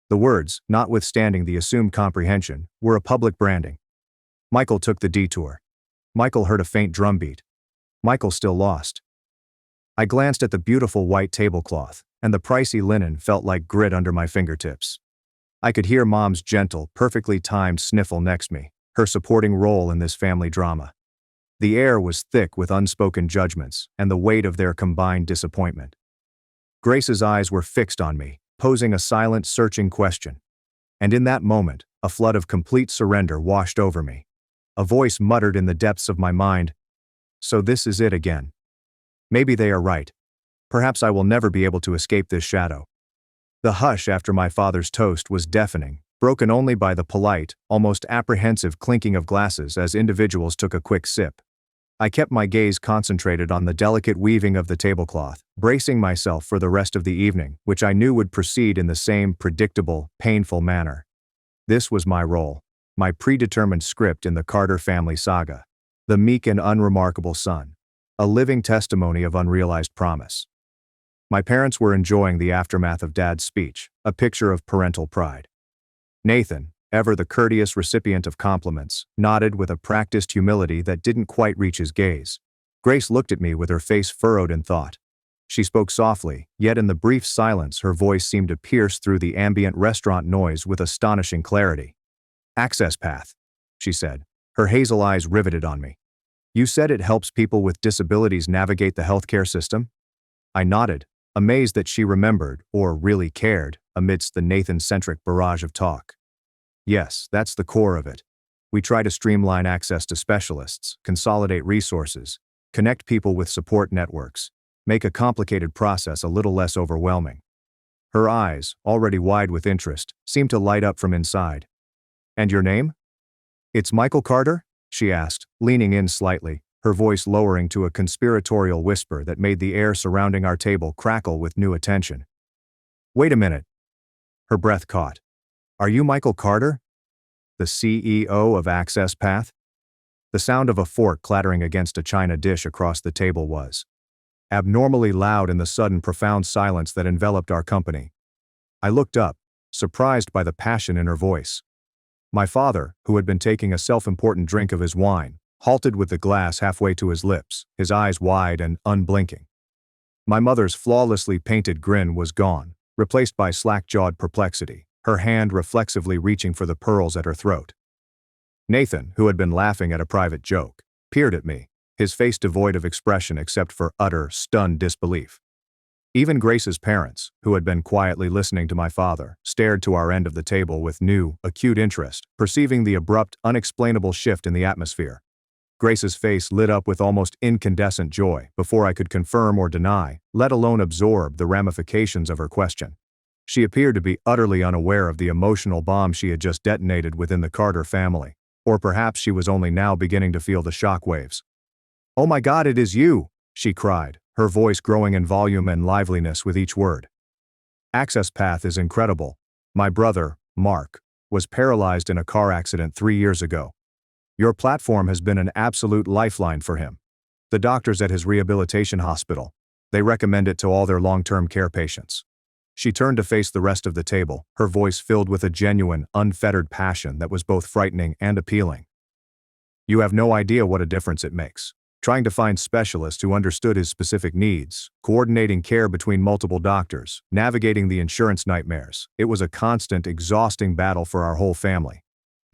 The words, notwithstanding the assumed comprehension, were a public branding. Michael took the detour. Michael heard a faint drumbeat. Michael still lost. I glanced at the beautiful white tablecloth, and the pricey linen felt like grit under my fingertips. I could hear Mom's gentle, perfectly timed sniffle next me, her supporting role in this family drama. The air was thick with unspoken judgments and the weight of their combined disappointment. Grace's eyes were fixed on me, posing a silent, searching question. And in that moment, a flood of complete surrender washed over me. A voice muttered in the depths of my mind, "So this is it again. Maybe they are right. Perhaps I will never be able to escape this shadow." The hush after my father's toast was deafening, broken only by the polite, almost apprehensive clinking of glasses as individuals took a quick sip. I kept my gaze concentrated on the delicate weaving of the tablecloth, bracing myself for the rest of the evening, which I knew would proceed in the same predictable, painful manner. This was my role, my predetermined script in the Carter family saga. The meek and unremarkable son. A living testimony of unrealized promise. My parents were enjoying the aftermath of Dad's speech, a picture of parental pride. Nathan, ever the courteous recipient of compliments, nodded with a practiced humility that didn't quite reach his gaze. Grace looked at me with her face furrowed in thought. She spoke softly, yet in the brief silence her voice seemed to pierce through the ambient restaurant noise with astonishing clarity. "Access path," she said, her hazel eyes riveted on me. "You said it helps people with disabilities navigate the healthcare system?" I nodded, amazed that she remembered, or really cared, amidst the Nathan-centric barrage of talk. Yes, that's the core of it. We try to streamline access to specialists, consolidate resources, connect people with support networks, make a complicated process a little less overwhelming. Her eyes, already wide with interest, seemed to light up from inside. "And your name?" "It's Michael Carter?" she asked, leaning in slightly, her voice lowering to a conspiratorial whisper that made the air surrounding our table crackle with new attention. "Wait a minute." Her breath caught. "Are you Michael Carter? The CEO of Access Path?" The sound of a fork clattering against a china dish across the table was abnormally loud in the sudden profound silence that enveloped our company. I looked up, surprised by the passion in her voice. My father, who had been taking a self-important drink of his wine, halted with the glass halfway to his lips, his eyes wide and unblinking. My mother's flawlessly painted grin was gone, replaced by slack-jawed perplexity, her hand reflexively reaching for the pearls at her throat. Nathan, who had been laughing at a private joke, peered at me, his face devoid of expression except for utter, stunned disbelief. Even Grace's parents, who had been quietly listening to my father, stared to our end of the table with new, acute interest, perceiving the abrupt, unexplainable shift in the atmosphere. Grace's face lit up with almost incandescent joy before I could confirm or deny, let alone absorb the ramifications of her question. She appeared to be utterly unaware of the emotional bomb she had just detonated within the Carter family, or perhaps she was only now beginning to feel the shockwaves. "Oh my God, it is you!" she cried, her voice growing in volume and liveliness with each word. "Access Path is incredible. My brother, Mark, was paralyzed in a car accident 3 years ago. Your platform has been an absolute lifeline for him. The doctors at his rehabilitation hospital, they recommend it to all their long-term care patients." She turned to face the rest of the table, her voice filled with a genuine, unfettered passion that was both frightening and appealing. "You have no idea what a difference it makes. Trying to find specialists who understood his specific needs, coordinating care between multiple doctors, navigating the insurance nightmares. It was a constant, exhausting battle for our whole family.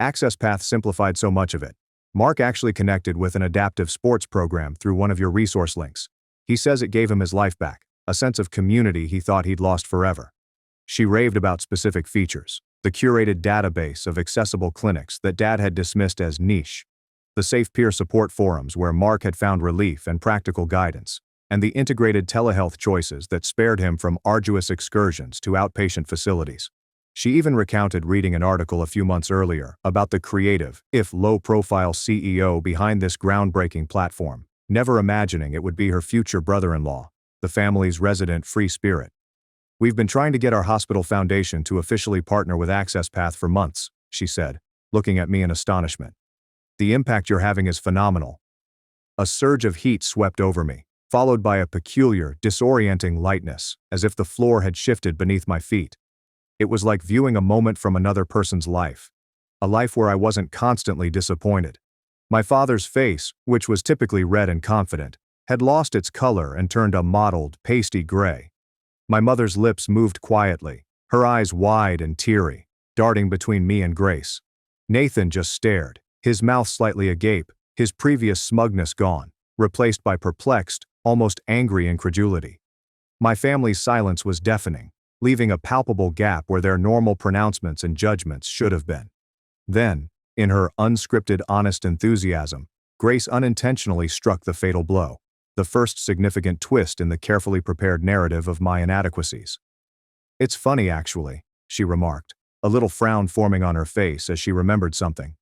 Access Path simplified so much of it. Mark actually connected with an adaptive sports program through one of your resource links. He says it gave him his life back, a sense of community he thought he'd lost forever." She raved about specific features, the curated database of accessible clinics that Dad had dismissed as niche, the safe peer support forums where Mark had found relief and practical guidance, and the integrated telehealth choices that spared him from arduous excursions to outpatient facilities. She even recounted reading an article a few months earlier about the creative, if low-profile CEO behind this groundbreaking platform, never imagining it would be her future brother-in-law, the family's resident free spirit. "We've been trying to get our hospital foundation to officially partner with Access Path for months," she said, looking at me in astonishment. "The impact you're having is phenomenal." A surge of heat swept over me, followed by a peculiar, disorienting lightness, as if the floor had shifted beneath my feet. It was like viewing a moment from another person's life, a life where I wasn't constantly disappointed. My father's face, which was typically red and confident, had lost its color and turned a mottled, pasty gray. My mother's lips moved quietly, her eyes wide and teary, darting between me and Grace. Nathan just stared, his mouth slightly agape, his previous smugness gone, replaced by perplexed, almost angry incredulity. My family's silence was deafening, leaving a palpable gap where their normal pronouncements and judgments should have been. Then, in her unscripted honest enthusiasm, Grace unintentionally struck the fatal blow, the first significant twist in the carefully prepared narrative of my inadequacies. "It's funny actually," she remarked, a little frown forming on her face as she remembered something.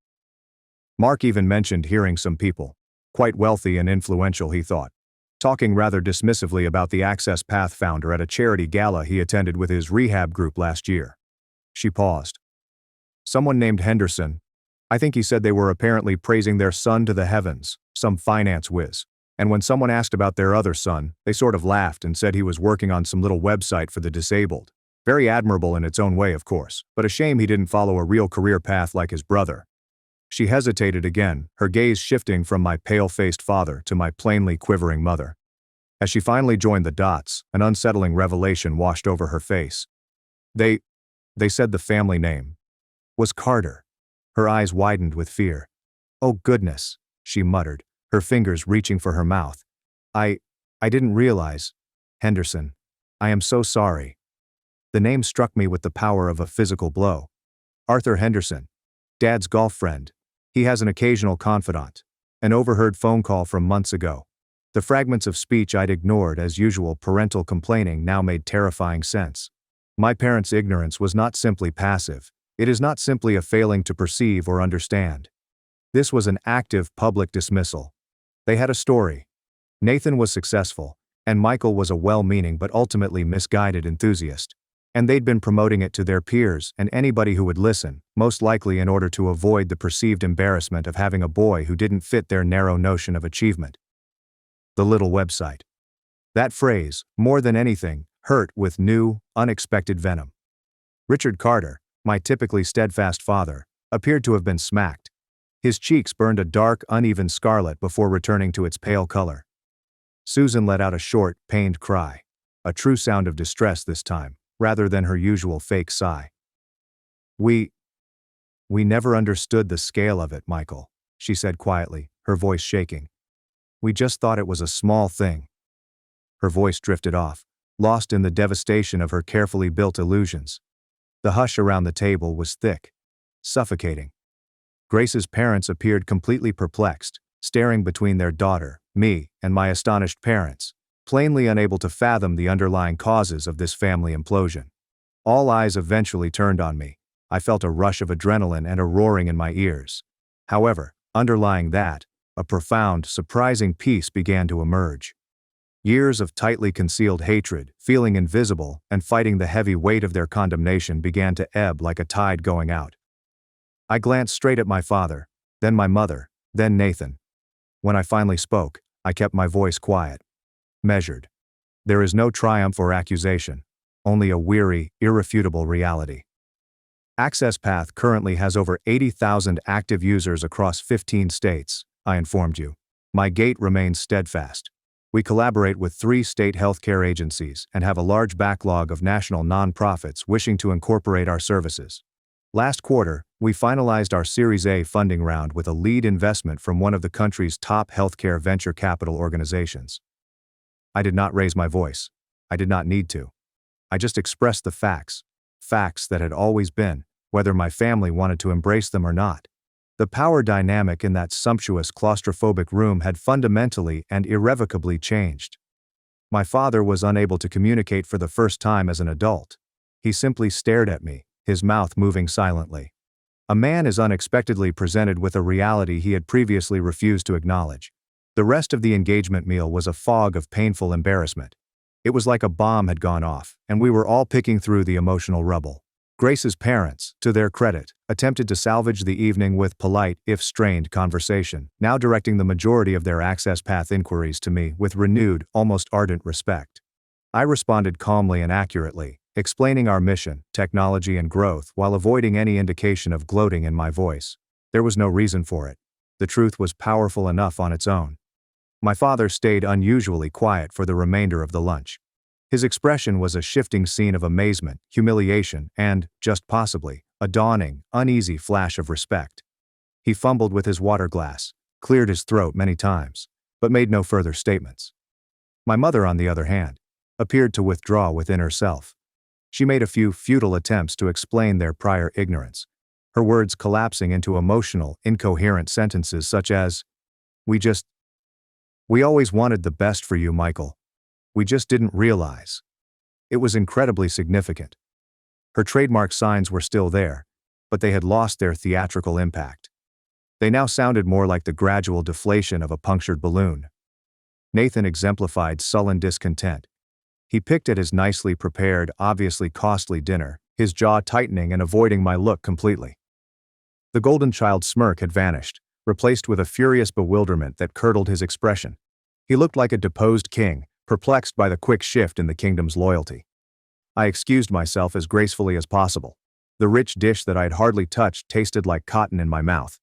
Mark even mentioned hearing some people, quite wealthy and influential he thought, talking rather dismissively about the Access Path founder at a charity gala he attended with his rehab group last year. She paused. "Someone named Henderson. I think he said they were apparently praising their son to the heavens, some finance whiz. And when someone asked about their other son, they sort of laughed and said he was working on some little website for the disabled. Very admirable in its own way, of course, but a shame he didn't follow a real career path like his brother." She hesitated again, her gaze shifting from my pale-faced father to my plainly quivering mother. As she finally joined the dots, an unsettling revelation washed over her face. They said the family name was Carter." Her eyes widened with fear. "Oh goodness," she muttered, her fingers reaching for her mouth. I didn't realize. Henderson. I am so sorry. The name struck me with the power of a physical blow. Arthur Henderson. Dad's golf friend. He has an occasional confidant. An overheard phone call from months ago. The fragments of speech I'd ignored as usual parental complaining now made terrifying sense. My parents' ignorance was not simply passive. It is not simply a failing to perceive or understand. This was an active public dismissal. They had a story. Nathan was successful, and Michael was a well-meaning but ultimately misguided enthusiast. And they'd been promoting it to their peers and anybody who would listen, most likely in order to avoid the perceived embarrassment of having a boy who didn't fit their narrow notion of achievement. The little website. That phrase, more than anything, hurt with new, unexpected venom. Richard Carter, my typically steadfast father, appeared to have been smacked. His cheeks burned a dark, uneven scarlet before returning to its pale color. Susan let out a short, pained cry. A true sound of distress this time, rather than her usual fake sigh. We never understood the scale of it, Michael, she said quietly, her voice shaking. We just thought it was a small thing. Her voice drifted off, lost in the devastation of her carefully built illusions. The hush around the table was thick, suffocating. Grace's parents appeared completely perplexed, staring between their daughter, me, and my astonished parents, plainly unable to fathom the underlying causes of this family implosion. All eyes eventually turned on me. I felt a rush of adrenaline and a roaring in my ears. However, underlying that, a profound, surprising peace began to emerge. Years of tightly concealed hatred, feeling invisible, and fighting the heavy weight of their condemnation began to ebb like a tide going out. I glanced straight at my father, then my mother, then Nathan. When I finally spoke, I kept my voice quiet. Measured. There is no triumph or accusation, only a weary, irrefutable reality. AccessPath currently has over 80,000 active users across 15 states, I informed you. My gait remains steadfast. We collaborate with 3 state healthcare agencies and have a large backlog of national nonprofits wishing to incorporate our services. Last quarter, we finalized our Series A funding round with a lead investment from one of the country's top healthcare venture capital organizations. I did not raise my voice. I did not need to. I just expressed the facts that had always been, whether my family wanted to embrace them or not. The power dynamic in that sumptuous claustrophobic room had fundamentally and irrevocably changed. My father was unable to communicate for the first time as an adult. He simply stared at me, his mouth moving silently. A man is unexpectedly presented with a reality he had previously refused to acknowledge. The rest of the engagement meal was a fog of painful embarrassment. It was like a bomb had gone off, and we were all picking through the emotional rubble. Grace's parents, to their credit, attempted to salvage the evening with polite, if strained, conversation, now directing the majority of their AccessPath inquiries to me with renewed, almost ardent respect. I responded calmly and accurately, explaining our mission, technology, and growth while avoiding any indication of gloating in my voice. There was no reason for it. The truth was powerful enough on its own. My father stayed unusually quiet for the remainder of the lunch. His expression was a shifting scene of amazement, humiliation, and, just possibly, a dawning, uneasy flash of respect. He fumbled with his water glass, cleared his throat many times, but made no further statements. My mother, on the other hand, appeared to withdraw within herself. She made a few futile attempts to explain their prior ignorance, her words collapsing into emotional, incoherent sentences such as, We always wanted the best for you, Michael. We just didn't realize. It was incredibly significant. Her trademark signs were still there, but they had lost their theatrical impact. They now sounded more like the gradual deflation of a punctured balloon. Nathan exemplified sullen discontent. He picked at his nicely prepared, obviously costly dinner, his jaw tightening and avoiding my look completely. The golden child smirk had vanished, replaced with a furious bewilderment that curdled his expression. He looked like a deposed king, perplexed by the quick shift in the kingdom's loyalty. I excused myself as gracefully as possible. The rich dish that I had hardly touched tasted like cotton in my mouth.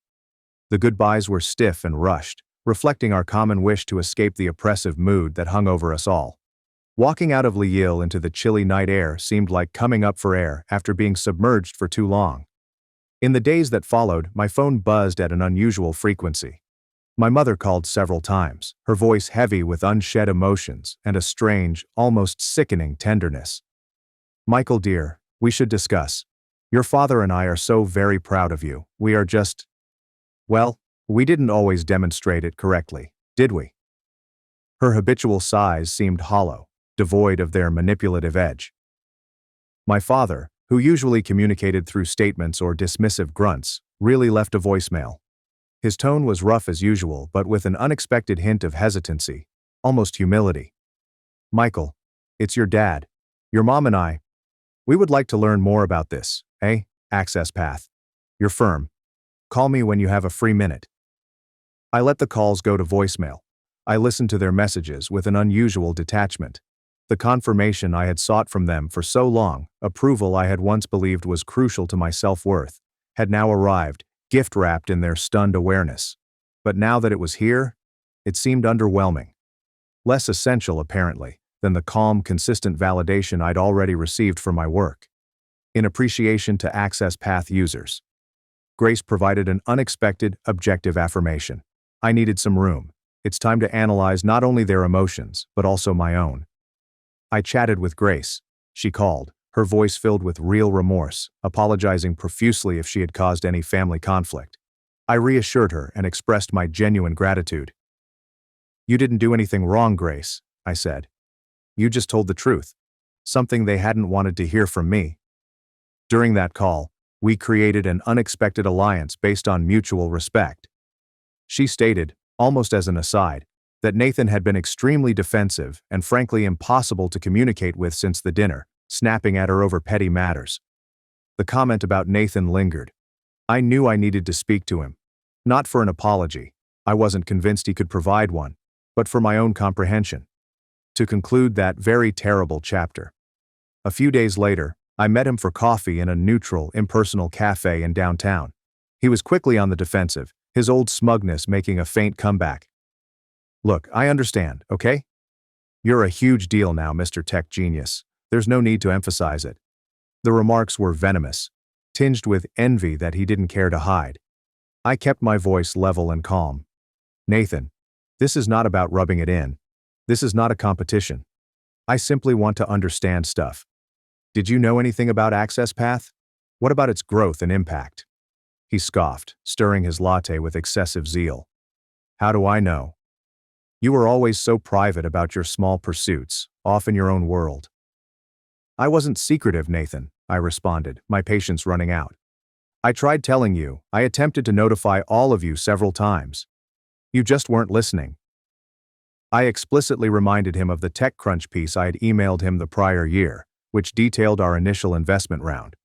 The goodbyes were stiff and rushed, reflecting our common wish to escape the oppressive mood that hung over us all. Walking out of Lille into the chilly night air seemed like coming up for air after being submerged for too long. In the days that followed, my phone buzzed at an unusual frequency. My mother called several times, her voice heavy with unshed emotions and a strange, almost sickening tenderness. Michael dear, we should discuss. Your father and I are so very proud of you. We are just… Well, we didn't always demonstrate it correctly, did we? Her habitual sighs seemed hollow, devoid of their manipulative edge. My father, who usually communicated through statements or dismissive grunts, really left a voicemail. His tone was rough as usual, but with an unexpected hint of hesitancy, almost humility. Michael, it's your dad. Your mom and I. We would like to learn more about this, Access path. Your firm. Call me when you have a free minute. I let the calls go to voicemail. I listened to their messages with an unusual detachment. The confirmation I had sought from them for so long, approval I had once believed was crucial to my self-worth, had now arrived, gift-wrapped in their stunned awareness. But now that it was here, it seemed underwhelming. Less essential, apparently, than the calm, consistent validation I'd already received for my work. In appreciation to Access Path users, Grace provided an unexpected, objective affirmation. I needed some room. It's time to analyze not only their emotions, but also my own. I chatted with Grace. She called, her voice filled with real remorse, apologizing profusely if she had caused any family conflict. I reassured her and expressed my genuine gratitude. You didn't do anything wrong, Grace, I said. You just told the truth. Something they hadn't wanted to hear from me. During that call, we created an unexpected alliance based on mutual respect. She stated, almost as an aside, that Nathan had been extremely defensive and frankly impossible to communicate with since the dinner, snapping at her over petty matters. The comment about Nathan lingered. I knew I needed to speak to him. Not for an apology, I wasn't convinced he could provide one, but for my own comprehension. To conclude that very terrible chapter. A few days later, I met him for coffee in a neutral, impersonal cafe in downtown. He was quickly on the defensive, his old smugness making a faint comeback. Look, I understand, okay? You're a huge deal now, Mr. Tech Genius. There's no need to emphasize it. The remarks were venomous, tinged with envy that he didn't care to hide. I kept my voice level and calm. Nathan, this is not about rubbing it in. This is not a competition. I simply want to understand stuff. Did you know anything about Access Path? What about its growth and impact? He scoffed, stirring his latte with excessive zeal. How do I know? You were always so private about your small pursuits, off in your own world. I wasn't secretive, Nathan, I responded, my patience running out. I tried telling you, I attempted to notify all of you several times. You just weren't listening. I explicitly reminded him of the TechCrunch piece I had emailed him the prior year, which detailed our initial investment round.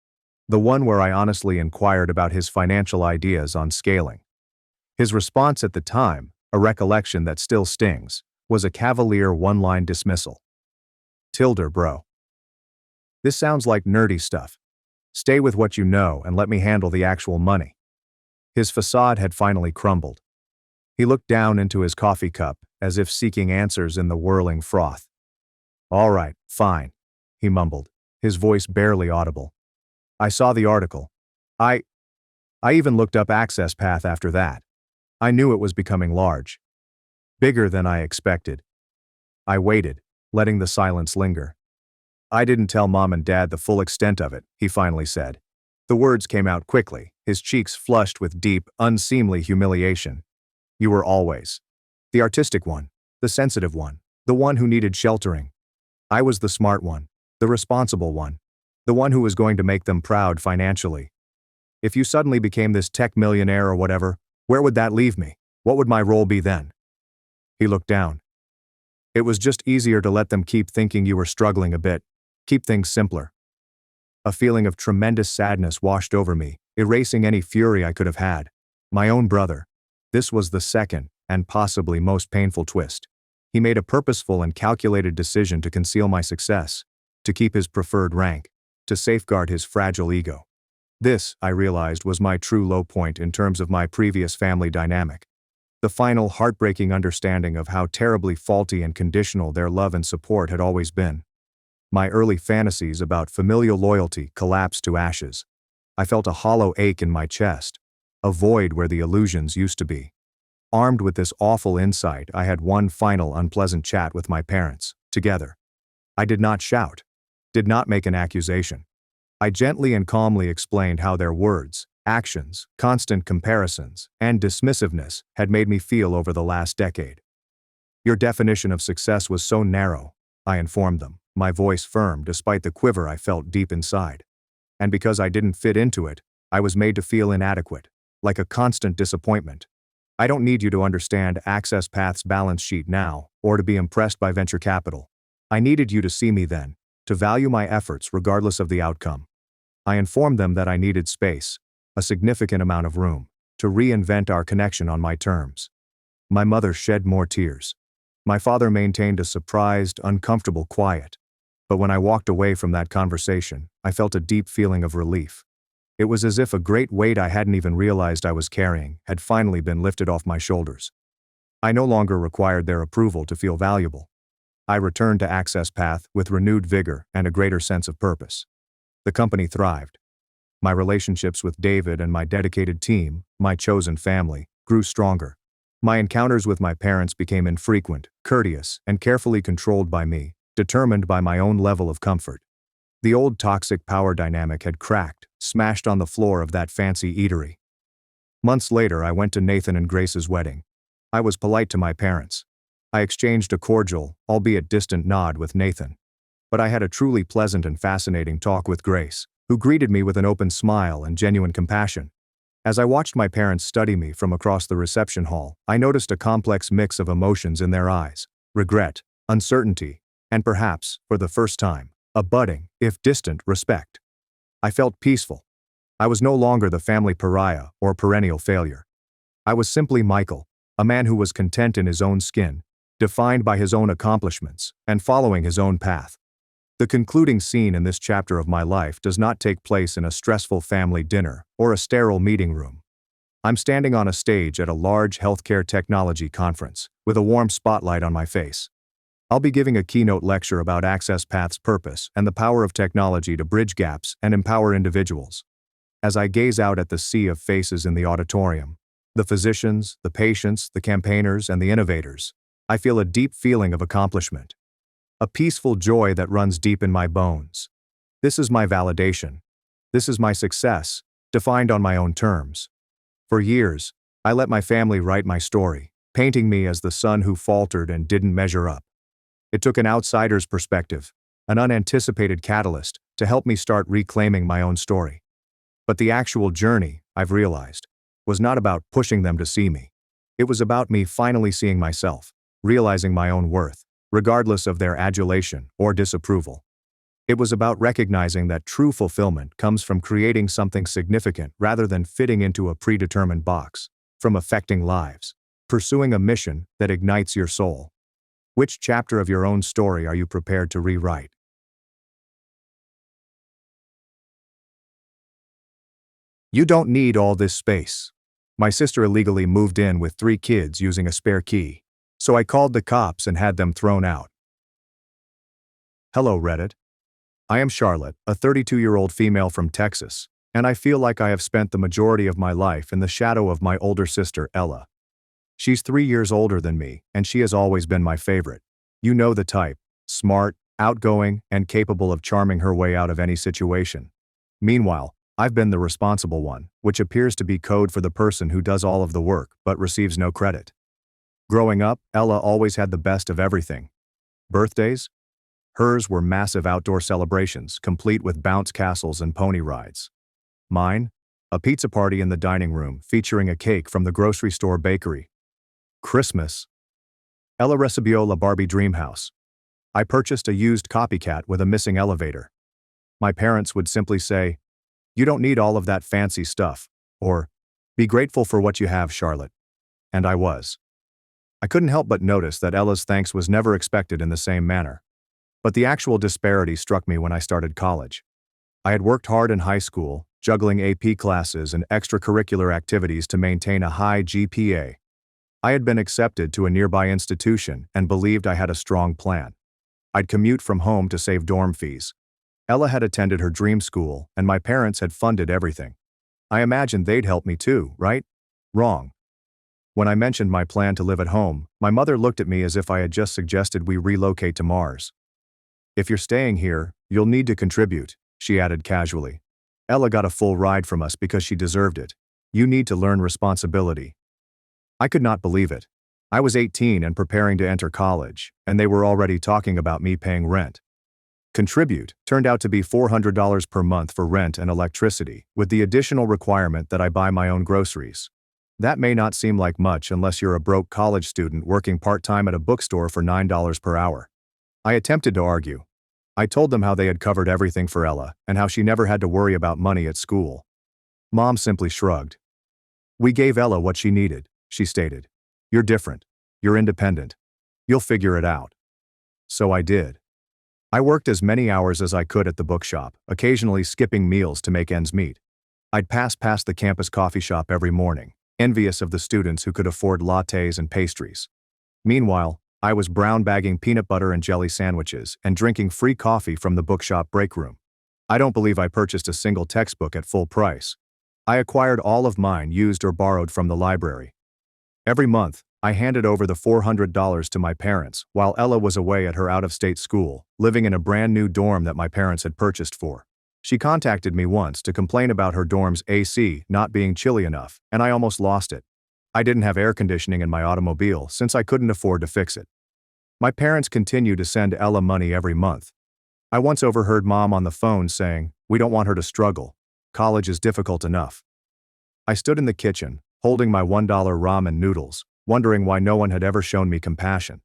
The one where I honestly inquired about his financial ideas on scaling. His response at the time, a recollection that still stings, was a cavalier one-line dismissal. Tilder, bro. This sounds like nerdy stuff. Stay with what you know and let me handle the actual money. His facade had finally crumbled. He looked down into his coffee cup, as if seeking answers in the whirling froth. All right, fine, he mumbled, his voice barely audible. I saw the article. I even looked up Access Path after that. I knew it was becoming large. Bigger than I expected. I waited, letting the silence linger. I didn't tell Mom and Dad the full extent of it, he finally said. The words came out quickly, his cheeks flushed with deep, unseemly humiliation. You were always the artistic one, the sensitive one, the one who needed sheltering. I was the smart one, the responsible one, the one who was going to make them proud financially. If you suddenly became this tech millionaire or whatever, where would that leave me? What would my role be then? He looked down. It was just easier to let them keep thinking you were struggling a bit, keep things simpler. A feeling of tremendous sadness washed over me, erasing any fury I could have had. My own brother. This was the second, and possibly most painful twist. He made a purposeful and calculated decision to conceal my success, to keep his preferred rank, to safeguard his fragile ego. This, I realized, was my true low point in terms of my previous family dynamic. The final heartbreaking understanding of how terribly faulty and conditional their love and support had always been. My early fantasies about familial loyalty collapsed to ashes. I felt a hollow ache in my chest, a void where the illusions used to be. Armed with this awful insight, I had one final unpleasant chat with my parents, together. I did not shout, did not make an accusation. I gently and calmly explained how their words, actions, constant comparisons, and dismissiveness had made me feel over the last decade. Your definition of success was so narrow, I informed them, my voice firm despite the quiver I felt deep inside. And because I didn't fit into it, I was made to feel inadequate, like a constant disappointment. I don't need you to understand Access Path's balance sheet now, or to be impressed by venture capital. I needed you to see me then, to value my efforts regardless of the outcome. I informed them that I needed space, a significant amount of room, to reinvent our connection on my terms. My mother shed more tears. My father maintained a surprised, uncomfortable quiet. But when I walked away from that conversation, I felt a deep feeling of relief. It was as if a great weight I hadn't even realized I was carrying had finally been lifted off my shoulders. I no longer required their approval to feel valuable. I returned to Access Path with renewed vigor and a greater sense of purpose. The company thrived. My relationships with David and my dedicated team, my chosen family, grew stronger. My encounters with my parents became infrequent, courteous, and carefully controlled by me, determined by my own level of comfort. The old toxic power dynamic had cracked, smashed on the floor of that fancy eatery. Months later, I went to Nathan and Grace's wedding. I was polite to my parents. I exchanged a cordial, albeit distant nod with Nathan. But I had a truly pleasant and fascinating talk with Grace, who greeted me with an open smile and genuine compassion. As I watched my parents study me from across the reception hall, I noticed a complex mix of emotions in their eyes: regret, uncertainty, and perhaps, for the first time, a budding, if distant, respect. I felt peaceful. I was no longer the family pariah or perennial failure. I was simply Michael, a man who was content in his own skin, defined by his own accomplishments, and following his own path. The concluding scene in this chapter of my life does not take place in a stressful family dinner or a sterile meeting room. I'm standing on a stage at a large healthcare technology conference, with a warm spotlight on my face. I'll be giving a keynote lecture about Access Path's purpose and the power of technology to bridge gaps and empower individuals. As I gaze out at the sea of faces in the auditorium, the physicians, the patients, the campaigners, and the innovators, I feel a deep feeling of accomplishment. A peaceful joy that runs deep in my bones. This is my validation. This is my success, defined on my own terms. For years, I let my family write my story, painting me as the son who faltered and didn't measure up. It took an outsider's perspective, an unanticipated catalyst, to help me start reclaiming my own story. But the actual journey, I've realized, was not about pushing them to see me. It was about me finally seeing myself, realizing my own worth, regardless of their adulation or disapproval. It was about recognizing that true fulfillment comes from creating something significant rather than fitting into a predetermined box, from affecting lives, pursuing a mission that ignites your soul. Which chapter of your own story are you prepared to rewrite? You don't need all this space. My sister illegally moved in with 3 kids using a spare key, so I called the cops and had them thrown out. Hello, Reddit. I am Charlotte, a 32-year-old female from Texas, and I feel like I have spent the majority of my life in the shadow of my older sister, Ella. She's 3 years older than me, and she has always been my favorite. You know the type: smart, outgoing, and capable of charming her way out of any situation. Meanwhile, I've been the responsible one, which appears to be code for the person who does all of the work but receives no credit. Growing up, Ella always had the best of everything. Birthdays? Hers were massive outdoor celebrations, complete with bounce castles and pony rides. Mine? A pizza party in the dining room featuring a cake from the grocery store bakery. Christmas? Ella recibió la Barbie dream house. I purchased a used copycat with a missing elevator. My parents would simply say, "You don't need all of that fancy stuff," or, "Be grateful for what you have, Charlotte." And I was. I couldn't help but notice that Ella's thanks was never expected in the same manner. But the actual disparity struck me when I started college. I had worked hard in high school, juggling AP classes and extracurricular activities to maintain a high GPA. I had been accepted to a nearby institution and believed I had a strong plan. I'd commute from home to save dorm fees. Ella had attended her dream school, and my parents had funded everything. I imagined they'd help me too, right? Wrong. When I mentioned my plan to live at home, my mother looked at me as if I had just suggested we relocate to Mars. "If you're staying here, you'll need to contribute," she added casually. "Ella got a full ride from us because she deserved it. You need to learn responsibility." I could not believe it. I was 18 and preparing to enter college, and they were already talking about me paying rent. Contribute turned out to be $400 per month for rent and electricity, with the additional requirement that I buy my own groceries. That may not seem like much unless you're a broke college student working part-time at a bookstore for $9 per hour. I attempted to argue. I told them how they had covered everything for Ella and how she never had to worry about money at school. Mom simply shrugged. "We gave Ella what she needed," she stated. "You're different. You're independent. You'll figure it out." So I did. I worked as many hours as I could at the bookshop, occasionally skipping meals to make ends meet. I'd pass past the campus coffee shop every morning, envious of the students who could afford lattes and pastries. Meanwhile, I was brown bagging peanut butter and jelly sandwiches and drinking free coffee from the bookshop break room. I don't believe I purchased a single textbook at full price. I acquired all of mine used or borrowed from the library. Every month, I handed over the $400 to my parents while Ella was away at her out-of-state school, living in a brand new dorm that my parents had purchased for. She contacted me once to complain about her dorm's AC not being chilly enough, and I almost lost it. I didn't have air conditioning in my automobile since I couldn't afford to fix it. My parents continue to send Ella money every month. I once overheard Mom on the phone saying, "We don't want her to struggle. College is difficult enough." I stood in the kitchen, holding my $1 ramen noodles, wondering why no one had ever shown me compassion.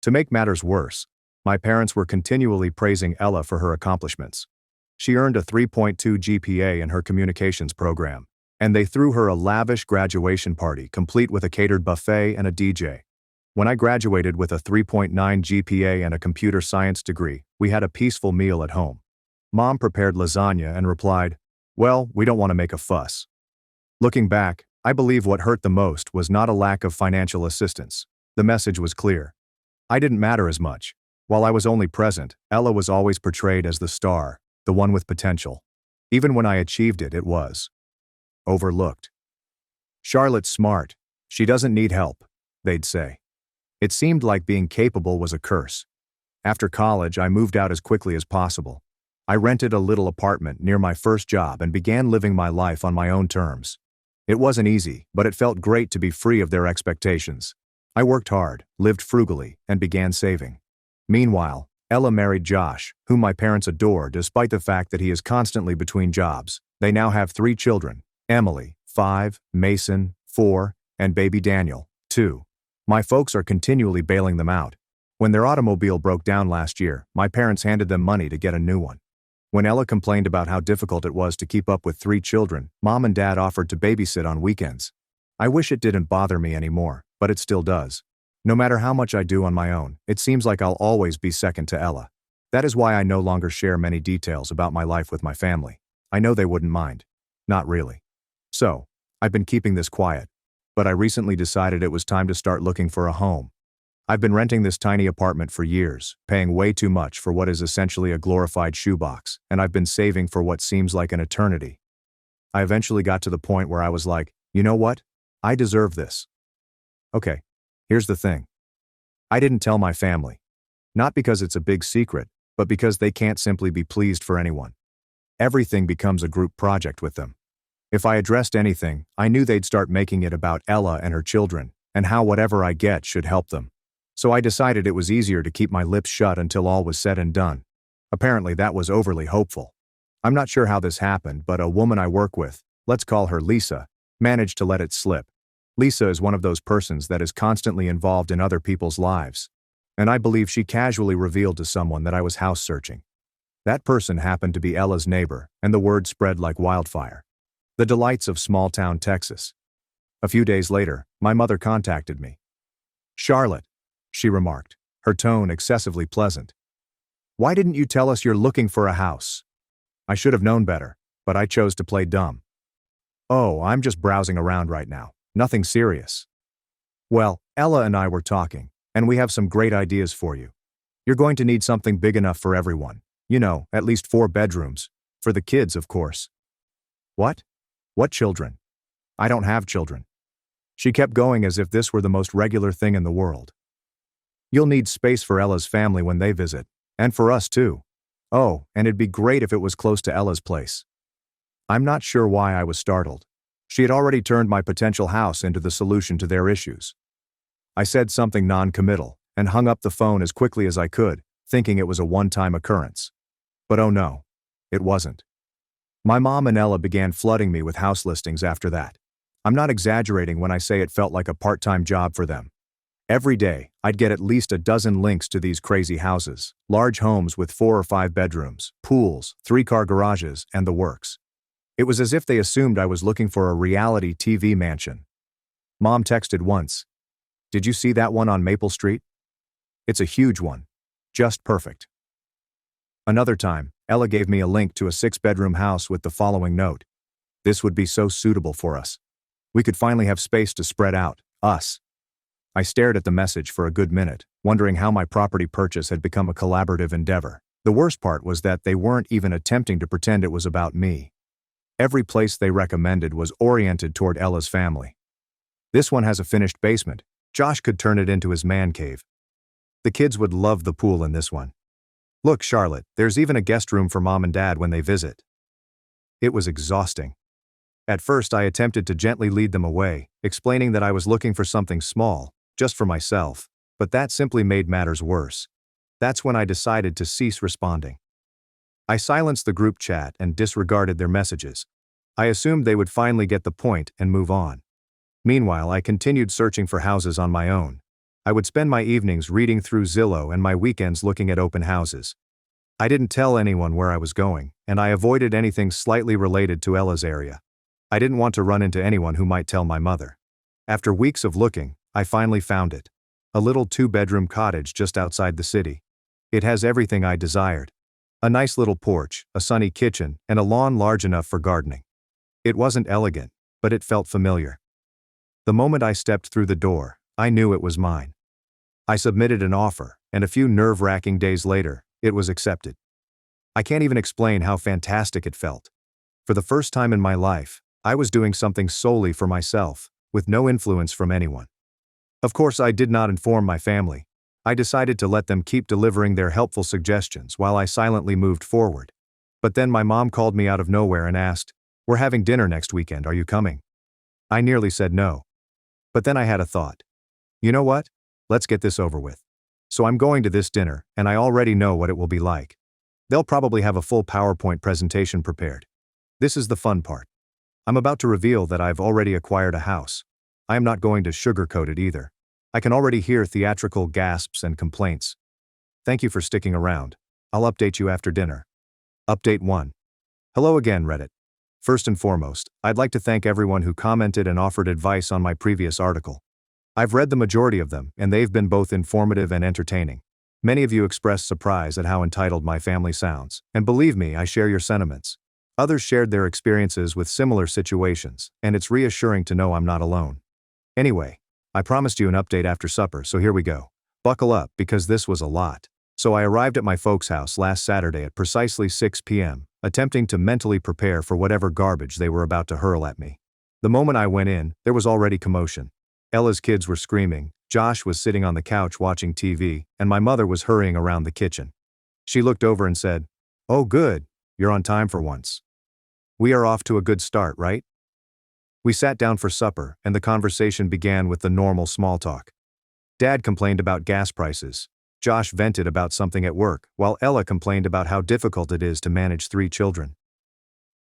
To make matters worse, my parents were continually praising Ella for her accomplishments. She earned a 3.2 GPA in her communications program, and they threw her a lavish graduation party complete with a catered buffet and a DJ. When I graduated with a 3.9 GPA and a computer science degree, we had a peaceful meal at home. Mom prepared lasagna and replied, "Well, we don't want to make a fuss." Looking back, I believe what hurt the most was not a lack of financial assistance. The message was clear. I didn't matter as much. While I was only present, Ella was always portrayed as the star, the one with potential. Even when I achieved it, it was overlooked. "Charlotte's smart. She doesn't need help," they'd say. It seemed like being capable was a curse. After college, I moved out as quickly as possible. I rented a little apartment near my first job and began living my life on my own terms. It wasn't easy, but it felt great to be free of their expectations. I worked hard, lived frugally, and began saving. Meanwhile, Ella married Josh, whom my parents adore despite the fact that he is constantly between jobs. They now have 3 children: Emily, 5, Mason, 4, and baby Daniel, 2. My folks are continually bailing them out. When their automobile broke down last year, my parents handed them money to get a new one. When Ella complained about how difficult it was to keep up with 3 children, Mom and Dad offered to babysit on weekends. I wish it didn't bother me anymore, but it still does. No matter how much I do on my own, it seems like I'll always be second to Ella. That is why I no longer share many details about my life with my family. I know they wouldn't mind. Not really. So, I've been keeping this quiet. But I recently decided it was time to start looking for a home. I've been renting this tiny apartment for years, paying way too much for what is essentially a glorified shoebox, and I've been saving for what seems like an eternity. I eventually got to the point where I was like, you know what? I deserve this. Okay, here's the thing. I didn't tell my family. Not because it's a big secret, but because they can't simply be pleased for anyone. Everything becomes a group project with them. If I addressed anything, I knew they'd start making it about Ella and her children, and how whatever I get should help them. So I decided it was easier to keep my lips shut until all was said and done. Apparently that was overly hopeful. I'm not sure how this happened, but a woman I work with, let's call her Lisa, managed to let it slip. Lisa is one of those persons that is constantly involved in other people's lives. And I believe she casually revealed to someone that I was house searching. That person happened to be Ella's neighbor, and the word spread like wildfire. The delights of small-town Texas. A few days later, my mother contacted me. "Charlotte," she remarked, her tone excessively pleasant. "Why didn't you tell us you're looking for a house?" I should have known better, but I chose to play dumb. "Oh, I'm just browsing around right now. Nothing serious." "Well, Ella and I were talking, and we have some great ideas for you. You're going to need something big enough for everyone. You know, at least 4 bedrooms. For the kids, of course." "What? What children? I don't have children." She kept going as if this were the most regular thing in the world. You'll need space for Ella's family when they visit. And for us too. Oh, and it'd be great if it was close to Ella's place. I'm not sure why I was startled. She had already turned my potential house into the solution to their issues. I said something non-committal and hung up the phone as quickly as I could, thinking it was a one-time occurrence. But oh no, it wasn't. My mom and Ella began flooding me with house listings after that. I'm not exaggerating when I say it felt like a part-time job for them. Every day, I'd get at least a dozen links to these crazy houses, large homes with 4 or 5 bedrooms, pools, 3-car garages, and the works. It was as if they assumed I was looking for a reality TV mansion. Mom texted once, "Did you see that one on Maple Street? It's a huge one. Just perfect." Another time, Ella gave me a link to a 6-bedroom house with the following note. "This would be so suitable for us. We could finally have space to spread out, us." I stared at the message for a good minute, wondering how my property purchase had become a collaborative endeavor. The worst part was that they weren't even attempting to pretend it was about me. Every place they recommended was oriented toward Ella's family. "This one has a finished basement. Josh could turn it into his man cave. The kids would love the pool in this one. Look, Charlotte, there's even a guest room for Mom and Dad when they visit." It was exhausting. At first, I attempted to gently lead them away, explaining that I was looking for something small, just for myself, but that simply made matters worse. That's when I decided to cease responding. I silenced the group chat and disregarded their messages. I assumed they would finally get the point and move on. Meanwhile, I continued searching for houses on my own. I would spend my evenings reading through Zillow and my weekends looking at open houses. I didn't tell anyone where I was going, and I avoided anything slightly related to Ella's area. I didn't want to run into anyone who might tell my mother. After weeks of looking, I finally found it. A little 2-bedroom cottage just outside the city. It has everything I desired. A nice little porch, a sunny kitchen, and a lawn large enough for gardening. It wasn't elegant, but it felt familiar. The moment I stepped through the door, I knew it was mine. I submitted an offer, and a few nerve-wracking days later, it was accepted. I can't even explain how fantastic it felt. For the first time in my life, I was doing something solely for myself, with no influence from anyone. Of course, I did not inform my family. I decided to let them keep delivering their helpful suggestions while I silently moved forward. But then my mom called me out of nowhere and asked, "We're having dinner next weekend, are you coming?" I nearly said no. But then I had a thought. You know what? Let's get this over with. So I'm going to this dinner, and I already know what it will be like. They'll probably have a full PowerPoint presentation prepared. This is the fun part. I'm about to reveal that I've already acquired a house. I am not going to sugarcoat it either. I can already hear theatrical gasps and complaints. Thank you for sticking around. I'll update you after dinner. Update 1. Hello again, Reddit. First and foremost, I'd like to thank everyone who commented and offered advice on my previous article. I've read the majority of them, and they've been both informative and entertaining. Many of you expressed surprise at how entitled my family sounds, and believe me, I share your sentiments. Others shared their experiences with similar situations, and it's reassuring to know I'm not alone. Anyway, I promised you an update after supper, so here we go. Buckle up, because this was a lot. So I arrived at my folks' house last Saturday at precisely 6 p.m., attempting to mentally prepare for whatever garbage they were about to hurl at me. The moment I went in, there was already commotion. Ella's kids were screaming, Josh was sitting on the couch watching TV, and my mother was hurrying around the kitchen. She looked over and said, "Oh good, you're on time for once. We are off to a good start, right?" We sat down for supper, and the conversation began with the normal small talk. Dad complained about gas prices. Josh vented about something at work, while Ella complained about how difficult it is to manage 3 children.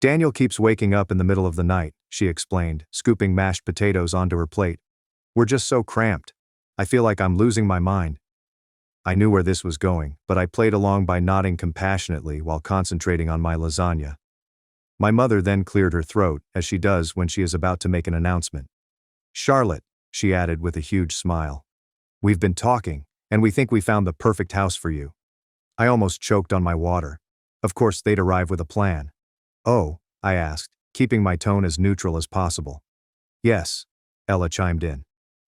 Daniel keeps waking up in the middle of the night, she explained, scooping mashed potatoes onto her plate. We're just so cramped. I feel like I'm losing my mind. I knew where this was going, but I played along by nodding compassionately while concentrating on my lasagna. My mother then cleared her throat, as she does when she is about to make an announcement. "Charlotte," she added with a huge smile. "We've been talking, and we think we found the perfect house for you." I almost choked on my water. Of course, they'd arrive with a plan. "Oh," I asked, keeping my tone as neutral as possible. "Yes," Ella chimed in.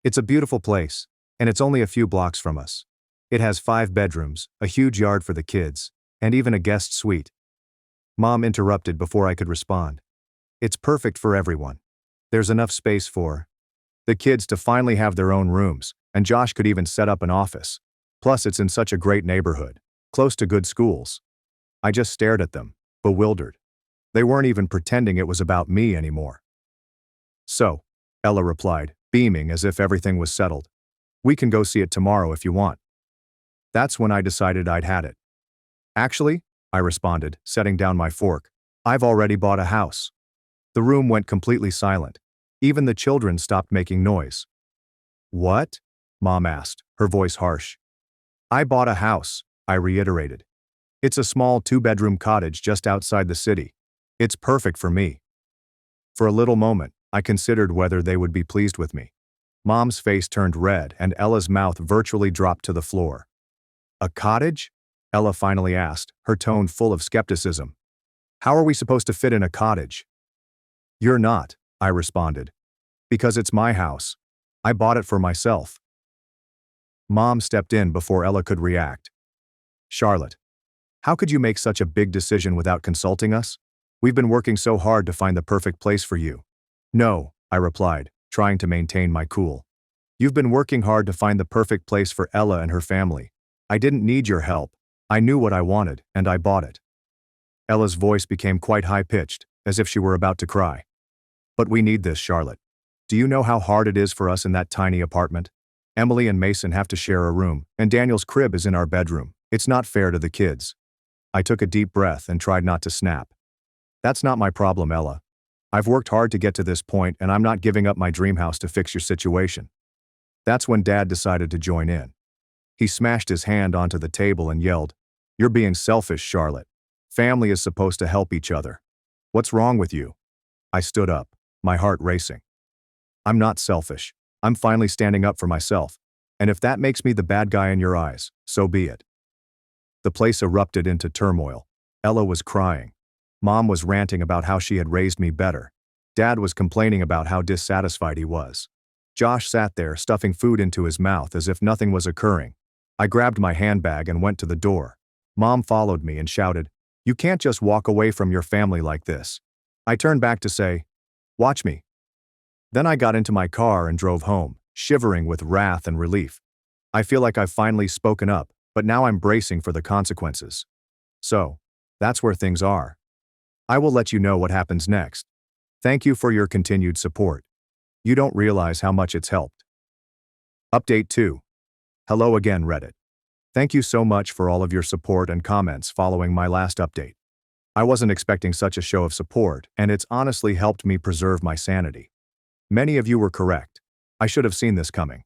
"It's a beautiful place, and it's only a few blocks from us. It has 5 bedrooms, a huge yard for the kids, and even a guest suite." Mom interrupted before I could respond. "It's perfect for everyone. There's enough space for..." the kids to finally have their own rooms, and Josh could even set up an office. Plus, it's in such a great neighborhood, close to good schools. I just stared at them, bewildered. They weren't even pretending it was about me anymore. So, Ella replied, beaming as if everything was settled. We can go see it tomorrow if you want. That's when I decided I'd had it. Actually, I responded, setting down my fork, I've already bought a house. The room went completely silent. Even the children stopped making noise. What? Mom asked, her voice harsh. I bought a house, I reiterated. It's a small 2-bedroom cottage just outside the city. It's perfect for me. For a little moment, I considered whether they would be pleased with me. Mom's face turned red and Ella's mouth virtually dropped to the floor. A cottage? Ella finally asked, her tone full of skepticism. How are we supposed to fit in a cottage? You're not, I responded. Because it's my house. I bought it for myself. Mom stepped in before Ella could react. Charlotte, how could you make such a big decision without consulting us? We've been working so hard to find the perfect place for you. No, I replied, trying to maintain my cool. You've been working hard to find the perfect place for Ella and her family. I didn't need your help. I knew what I wanted, and I bought it. Ella's voice became quite high-pitched, as if she were about to cry. But we need this, Charlotte. Do you know how hard it is for us in that tiny apartment? Emily and Mason have to share a room, and Daniel's crib is in our bedroom. It's not fair to the kids. I took a deep breath and tried not to snap. That's not my problem, Ella. I've worked hard to get to this point, and I'm not giving up my dream house to fix your situation. That's when Dad decided to join in. He smashed his hand onto the table and yelled, You're being selfish, Charlotte. Family is supposed to help each other. What's wrong with you? I stood up, my heart racing. I'm not selfish. I'm finally standing up for myself. And if that makes me the bad guy in your eyes, so be it. The place erupted into turmoil. Ella was crying. Mom was ranting about how she had raised me better. Dad was complaining about how dissatisfied he was. Josh sat there stuffing food into his mouth as if nothing was occurring. I grabbed my handbag and went to the door. Mom followed me and shouted, You can't just walk away from your family like this. I turned back to say, Watch me. Then I got into my car and drove home, shivering with wrath and relief. I feel like I've finally spoken up, but now I'm bracing for the consequences. So, that's where things are. I will let you know what happens next. Thank you for your continued support. You don't realize how much it's helped. Update 2. Hello again, Reddit. Thank you so much for all of your support and comments following my last update. I wasn't expecting such a show of support, and it's honestly helped me preserve my sanity. Many of you were correct. I should have seen this coming.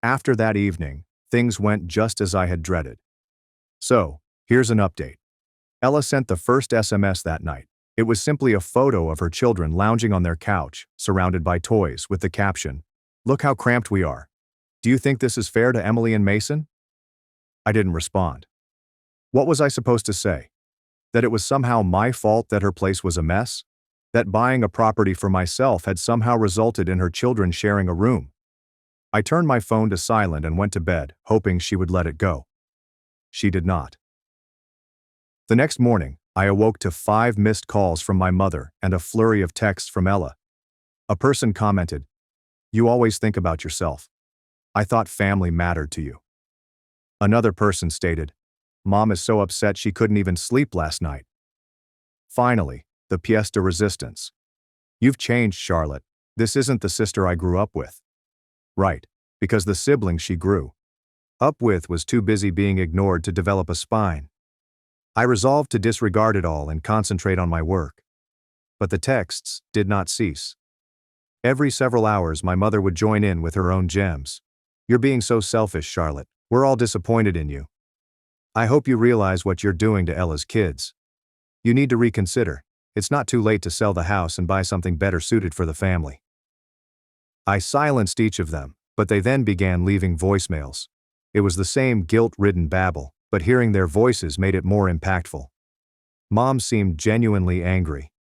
After that evening, things went just as I had dreaded. So, here's an update. Ella sent the first SMS that night. It was simply a photo of her children lounging on their couch, surrounded by toys, with the caption, Look how cramped we are. Do you think this is fair to Emily and Mason? I didn't respond. What was I supposed to say? That it was somehow my fault that her place was a mess? That buying a property for myself had somehow resulted in her children sharing a room? I turned my phone to silent and went to bed, hoping she would let it go. She did not. The next morning, I awoke to 5 missed calls from my mother and a flurry of texts from Ella. A person commented, You always think about yourself. I thought family mattered to you. Another person stated, Mom is so upset she couldn't even sleep last night. Finally, the pièce de résistance. You've changed, Charlotte. This isn't the sister I grew up with. Right, because the sibling she grew up with was too busy being ignored to develop a spine. I resolved to disregard it all and concentrate on my work. But the texts did not cease. Every several hours my mother would join in with her own gems. You're being so selfish, Charlotte. We're all disappointed in you. I hope you realize what you're doing to Ella's kids. You need to reconsider. It's not too late to sell the house and buy something better suited for the family. I silenced each of them, but they then began leaving voicemails. It was the same guilt-ridden babble, but hearing their voices made it more impactful. Mom seemed genuinely angry.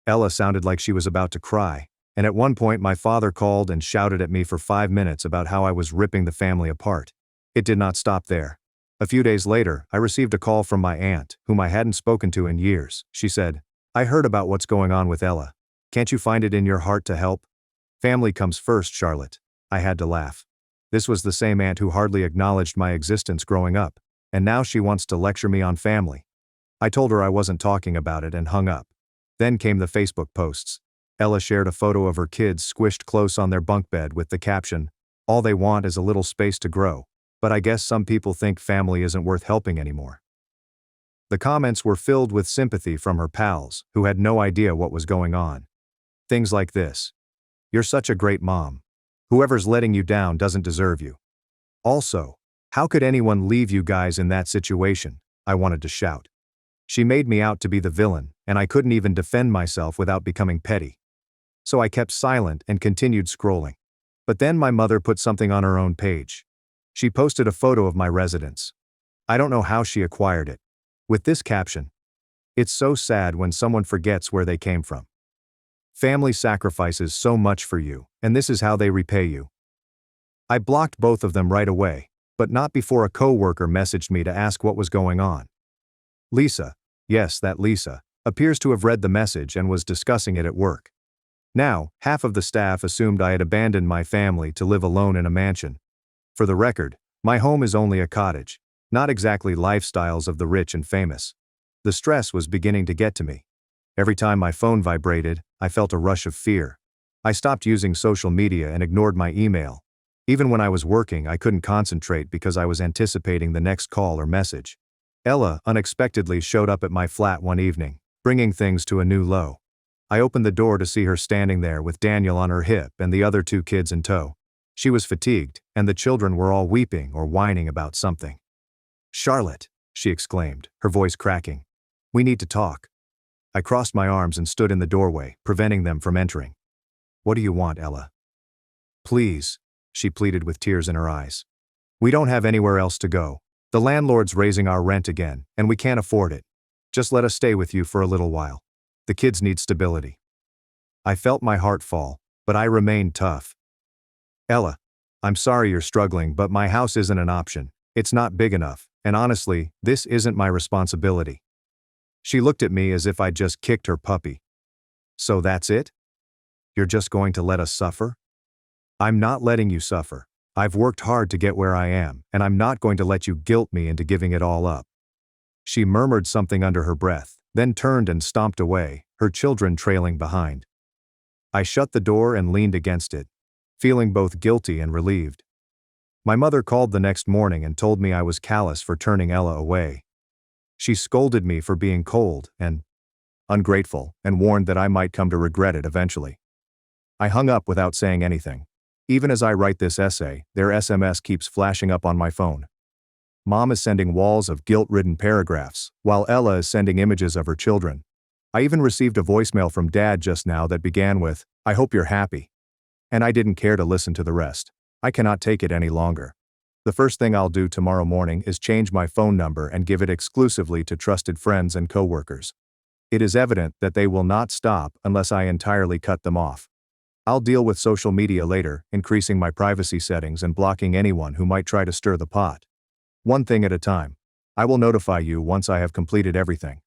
Ella sounded like she was about to cry, and at one point my father called and shouted at me for 5 minutes about how I was ripping the family apart. It did not stop there. A few days later, I received a call from my aunt, whom I hadn't spoken to in years. She said, I heard about what's going on with Ella. Can't you find it in your heart to help? Family comes first, Charlotte. I had to laugh. This was the same aunt who hardly acknowledged my existence growing up, and now she wants to lecture me on family. I told her I wasn't talking about it and hung up. Then came the Facebook posts. Ella shared a photo of her kids squished close on their bunk bed with the caption, "All they want is a little space to grow, but I guess some people think family isn't worth helping anymore." The comments were filled with sympathy from her pals, who had no idea what was going on. Things like this. "You're such a great mom. Whoever's letting you down doesn't deserve you." Also, "How could anyone leave you guys in that situation?" I wanted to shout. She made me out to be the villain, and I couldn't even defend myself without becoming petty. So I kept silent and continued scrolling. But then my mother put something on her own page. She posted a photo of my residence. I don't know how she acquired it. With this caption, "It's so sad when someone forgets where they came from. Family sacrifices so much for you, and this is how they repay you." I blocked both of them right away, but not before a coworker messaged me to ask what was going on. Lisa, yes, that Lisa, appears to have read the message and was discussing it at work. Now, half of the staff assumed I had abandoned my family to live alone in a mansion. For the record, my home is only a cottage, not exactly lifestyles of the rich and famous. The stress was beginning to get to me. Every time my phone vibrated, I felt a rush of fear. I stopped using social media and ignored my email. Even when I was working, I couldn't concentrate because I was anticipating the next call or message. Ella unexpectedly showed up at my flat one evening, bringing things to a new low. I opened the door to see her standing there with Daniel on her hip and the other two kids in tow. She was fatigued, and the children were all weeping or whining about something. "Charlotte," she exclaimed, her voice cracking. "We need to talk." I crossed my arms and stood in the doorway, preventing them from entering. "What do you want, Ella?" "Please," she pleaded with tears in her eyes. "We don't have anywhere else to go. The landlord's raising our rent again, and we can't afford it. Just let us stay with you for a little while. The kids need stability." I felt my heart fall, but I remained tough. "Ella, I'm sorry you're struggling, but my house isn't an option. It's not big enough, and honestly, this isn't my responsibility." She looked at me as if I'd just kicked her puppy. "So that's it? You're just going to let us suffer?" "I'm not letting you suffer. I've worked hard to get where I am, and I'm not going to let you guilt me into giving it all up." She murmured something under her breath, then turned and stomped away, her children trailing behind. I shut the door and leaned against it, feeling both guilty and relieved. My mother called the next morning and told me I was callous for turning Ella away. She scolded me for being cold and ungrateful and warned that I might come to regret it eventually. I hung up without saying anything. Even as I write this essay, their SMS keeps flashing up on my phone. Mom is sending walls of guilt-ridden paragraphs, while Ella is sending images of her children. I even received a voicemail from Dad just now that began with, "I hope you're happy." And I didn't care to listen to the rest. I cannot take it any longer. The first thing I'll do tomorrow morning is change my phone number and give it exclusively to trusted friends and coworkers. It is evident that they will not stop unless I entirely cut them off. I'll deal with social media later, increasing my privacy settings and blocking anyone who might try to stir the pot. One thing at a time. I will notify you once I have completed everything.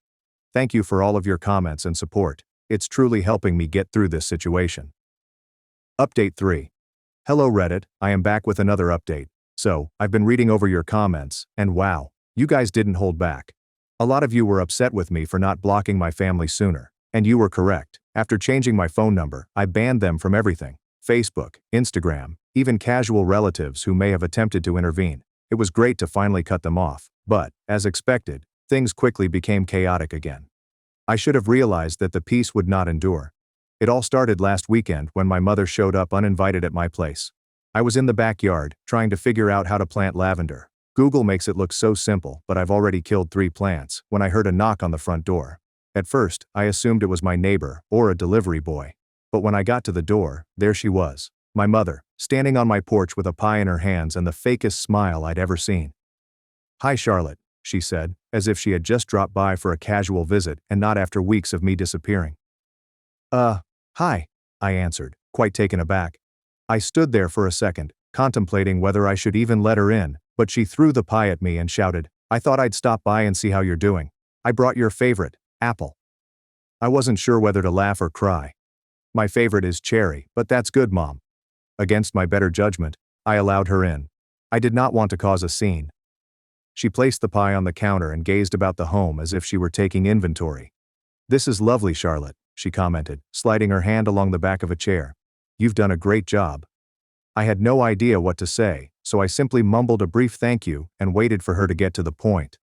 Thank you for all of your comments and support. It's truly helping me get through this situation. Update 3. Hello Reddit, I am back with another update. So, I've been reading over your comments, and wow, you guys didn't hold back. A lot of you were upset with me for not blocking my family sooner, and you were correct. After changing my phone number, I banned them from everything: Facebook, Instagram, even casual relatives who may have attempted to intervene. It was great to finally cut them off, but, as expected, things quickly became chaotic again. I should have realized that the peace would not endure. It all started last weekend when my mother showed up uninvited at my place. I was in the backyard, trying to figure out how to plant lavender. Google makes it look so simple, but I've already killed 3 plants, when I heard a knock on the front door. At first, I assumed it was my neighbor, or a delivery boy. But when I got to the door, there she was, my mother, standing on my porch with a pie in her hands and the fakest smile I'd ever seen. "Hi Charlotte," she said, as if she had just dropped by for a casual visit and not after weeks of me disappearing. Hi," I answered, quite taken aback. I stood there for a second, contemplating whether I should even let her in, but she threw the pie at me and shouted, "I thought I'd stop by and see how you're doing. I brought your favorite, apple." I wasn't sure whether to laugh or cry. My favorite is cherry, but that's good, Mom. Against my better judgment, I allowed her in. I did not want to cause a scene. She placed the pie on the counter and gazed about the home as if she were taking inventory. "This is lovely, Charlotte," she commented, sliding her hand along the back of a chair. "You've done a great job." I had no idea what to say, so I simply mumbled a brief thank you and waited for her to get to the point.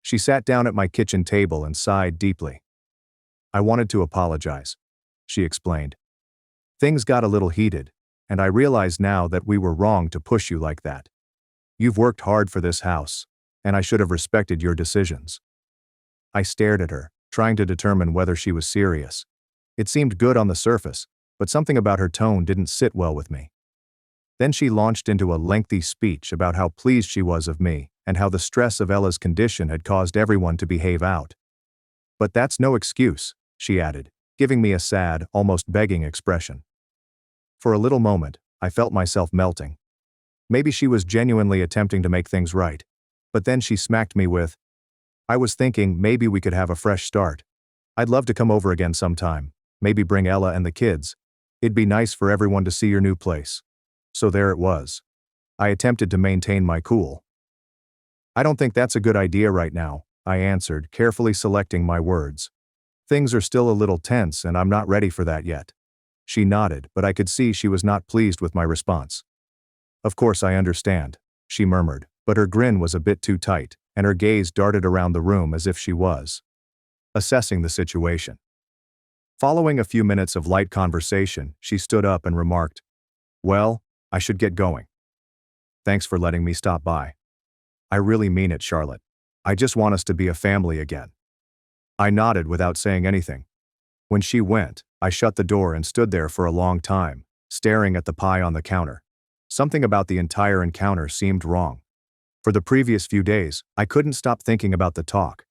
She sat down at my kitchen table and sighed deeply. "I wanted to apologize," she explained. "Things got a little heated, and I realize now that we were wrong to push you like that. You've worked hard for this house, and I should have respected your decisions." I stared at her, trying to determine whether she was serious. It seemed good on the surface, but something about her tone didn't sit well with me. Then she launched into a lengthy speech about how pleased she was of me and how the stress of Ella's condition had caused everyone to behave out. "But that's no excuse," she added, giving me a sad, almost begging expression. For a little moment, I felt myself melting. Maybe she was genuinely attempting to make things right. But then she smacked me with, "I was thinking maybe we could have a fresh start. I'd love to come over again sometime, maybe bring Ella and the kids. It'd be nice for everyone to see your new place." So there it was. I attempted to maintain my cool. "I don't think that's a good idea right now," I answered, carefully selecting my words. "Things are still a little tense and I'm not ready for that yet." She nodded, but I could see she was not pleased with my response. "Of course I understand," she murmured, but her grin was a bit too tight, and her gaze darted around the room as if she was assessing the situation. Following a few minutes of light conversation, she stood up and remarked, "Well, I should get going. Thanks for letting me stop by. I really mean it, Charlotte. I just want us to be a family again." I nodded without saying anything. When she went, I shut the door and stood there for a long time, staring at the pie on the counter. Something about the entire encounter seemed wrong. For the previous few days, I couldn't stop thinking about the talk.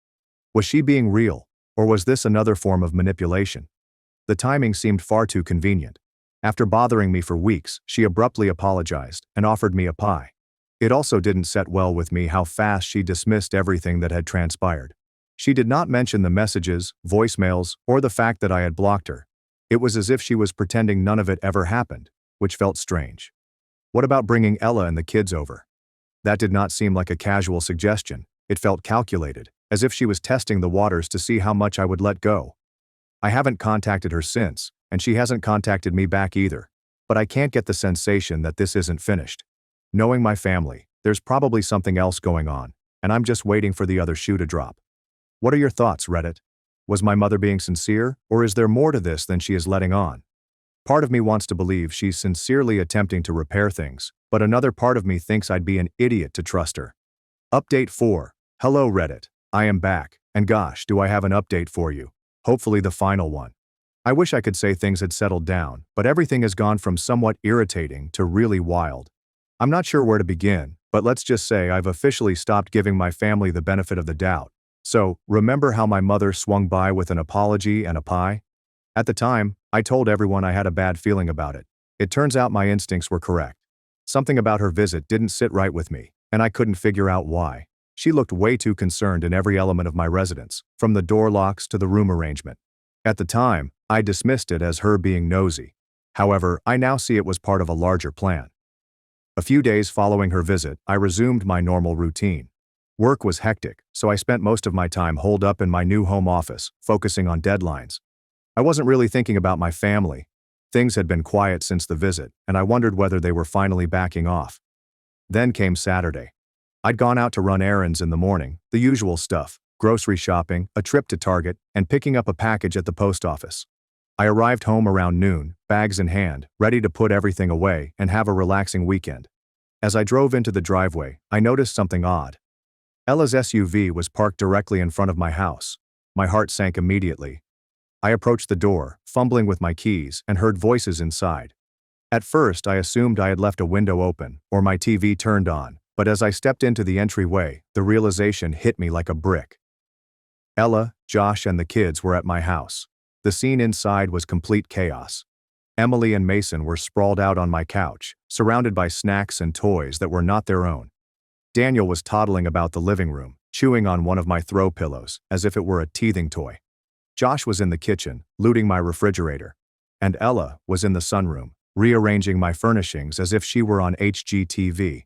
Was she being real, or was this another form of manipulation? The timing seemed far too convenient. After bothering me for weeks, she abruptly apologized and offered me a pie. It also didn't set well with me how fast she dismissed everything that had transpired. She did not mention the messages, voicemails, or the fact that I had blocked her. It was as if she was pretending none of it ever happened, which felt strange. What about bringing Ella and the kids over? That did not seem like a casual suggestion. It felt calculated, as if she was testing the waters to see how much I would let go. I haven't contacted her since, and she hasn't contacted me back either. But I can't get the sensation that this isn't finished. Knowing my family, there's probably something else going on, and I'm just waiting for the other shoe to drop. What are your thoughts, Reddit? Was my mother being sincere, or is there more to this than she is letting on? Part of me wants to believe she's sincerely attempting to repair things, but another part of me thinks I'd be an idiot to trust her. Update 4. Hello Reddit. I am back, and gosh, do I have an update for you. Hopefully the final one. I wish I could say things had settled down, but everything has gone from somewhat irritating to really wild. I'm not sure where to begin, but let's just say I've officially stopped giving my family the benefit of the doubt. So, remember how my mother swung by with an apology and a pie? At the time, I told everyone I had a bad feeling about it. It turns out my instincts were correct. Something about her visit didn't sit right with me, and I couldn't figure out why. She looked way too concerned in every element of my residence, from the door locks to the room arrangement. At the time, I dismissed it as her being nosy. However, I now see it was part of a larger plan. A few days following her visit, I resumed my normal routine. Work was hectic, so I spent most of my time holed up in my new home office, focusing on deadlines. I wasn't really thinking about my family. Things had been quiet since the visit, and I wondered whether they were finally backing off. Then came Saturday. I'd gone out to run errands in the morning, the usual stuff, grocery shopping, a trip to Target, and picking up a package at the post office. I arrived home around noon, bags in hand, ready to put everything away and have a relaxing weekend. As I drove into the driveway, I noticed something odd. Ella's SUV was parked directly in front of my house. My heart sank immediately. I approached the door, fumbling with my keys, and heard voices inside. At first, I assumed I had left a window open or my TV turned on, but as I stepped into the entryway, the realization hit me like a brick. Ella, Josh, and the kids were at my house. The scene inside was complete chaos. Emily and Mason were sprawled out on my couch, surrounded by snacks and toys that were not their own. Daniel was toddling about the living room, chewing on one of my throw pillows, as if it were a teething toy. Josh was in the kitchen, looting my refrigerator. and Ella was in the sunroom, rearranging my furnishings as if she were on HGTV.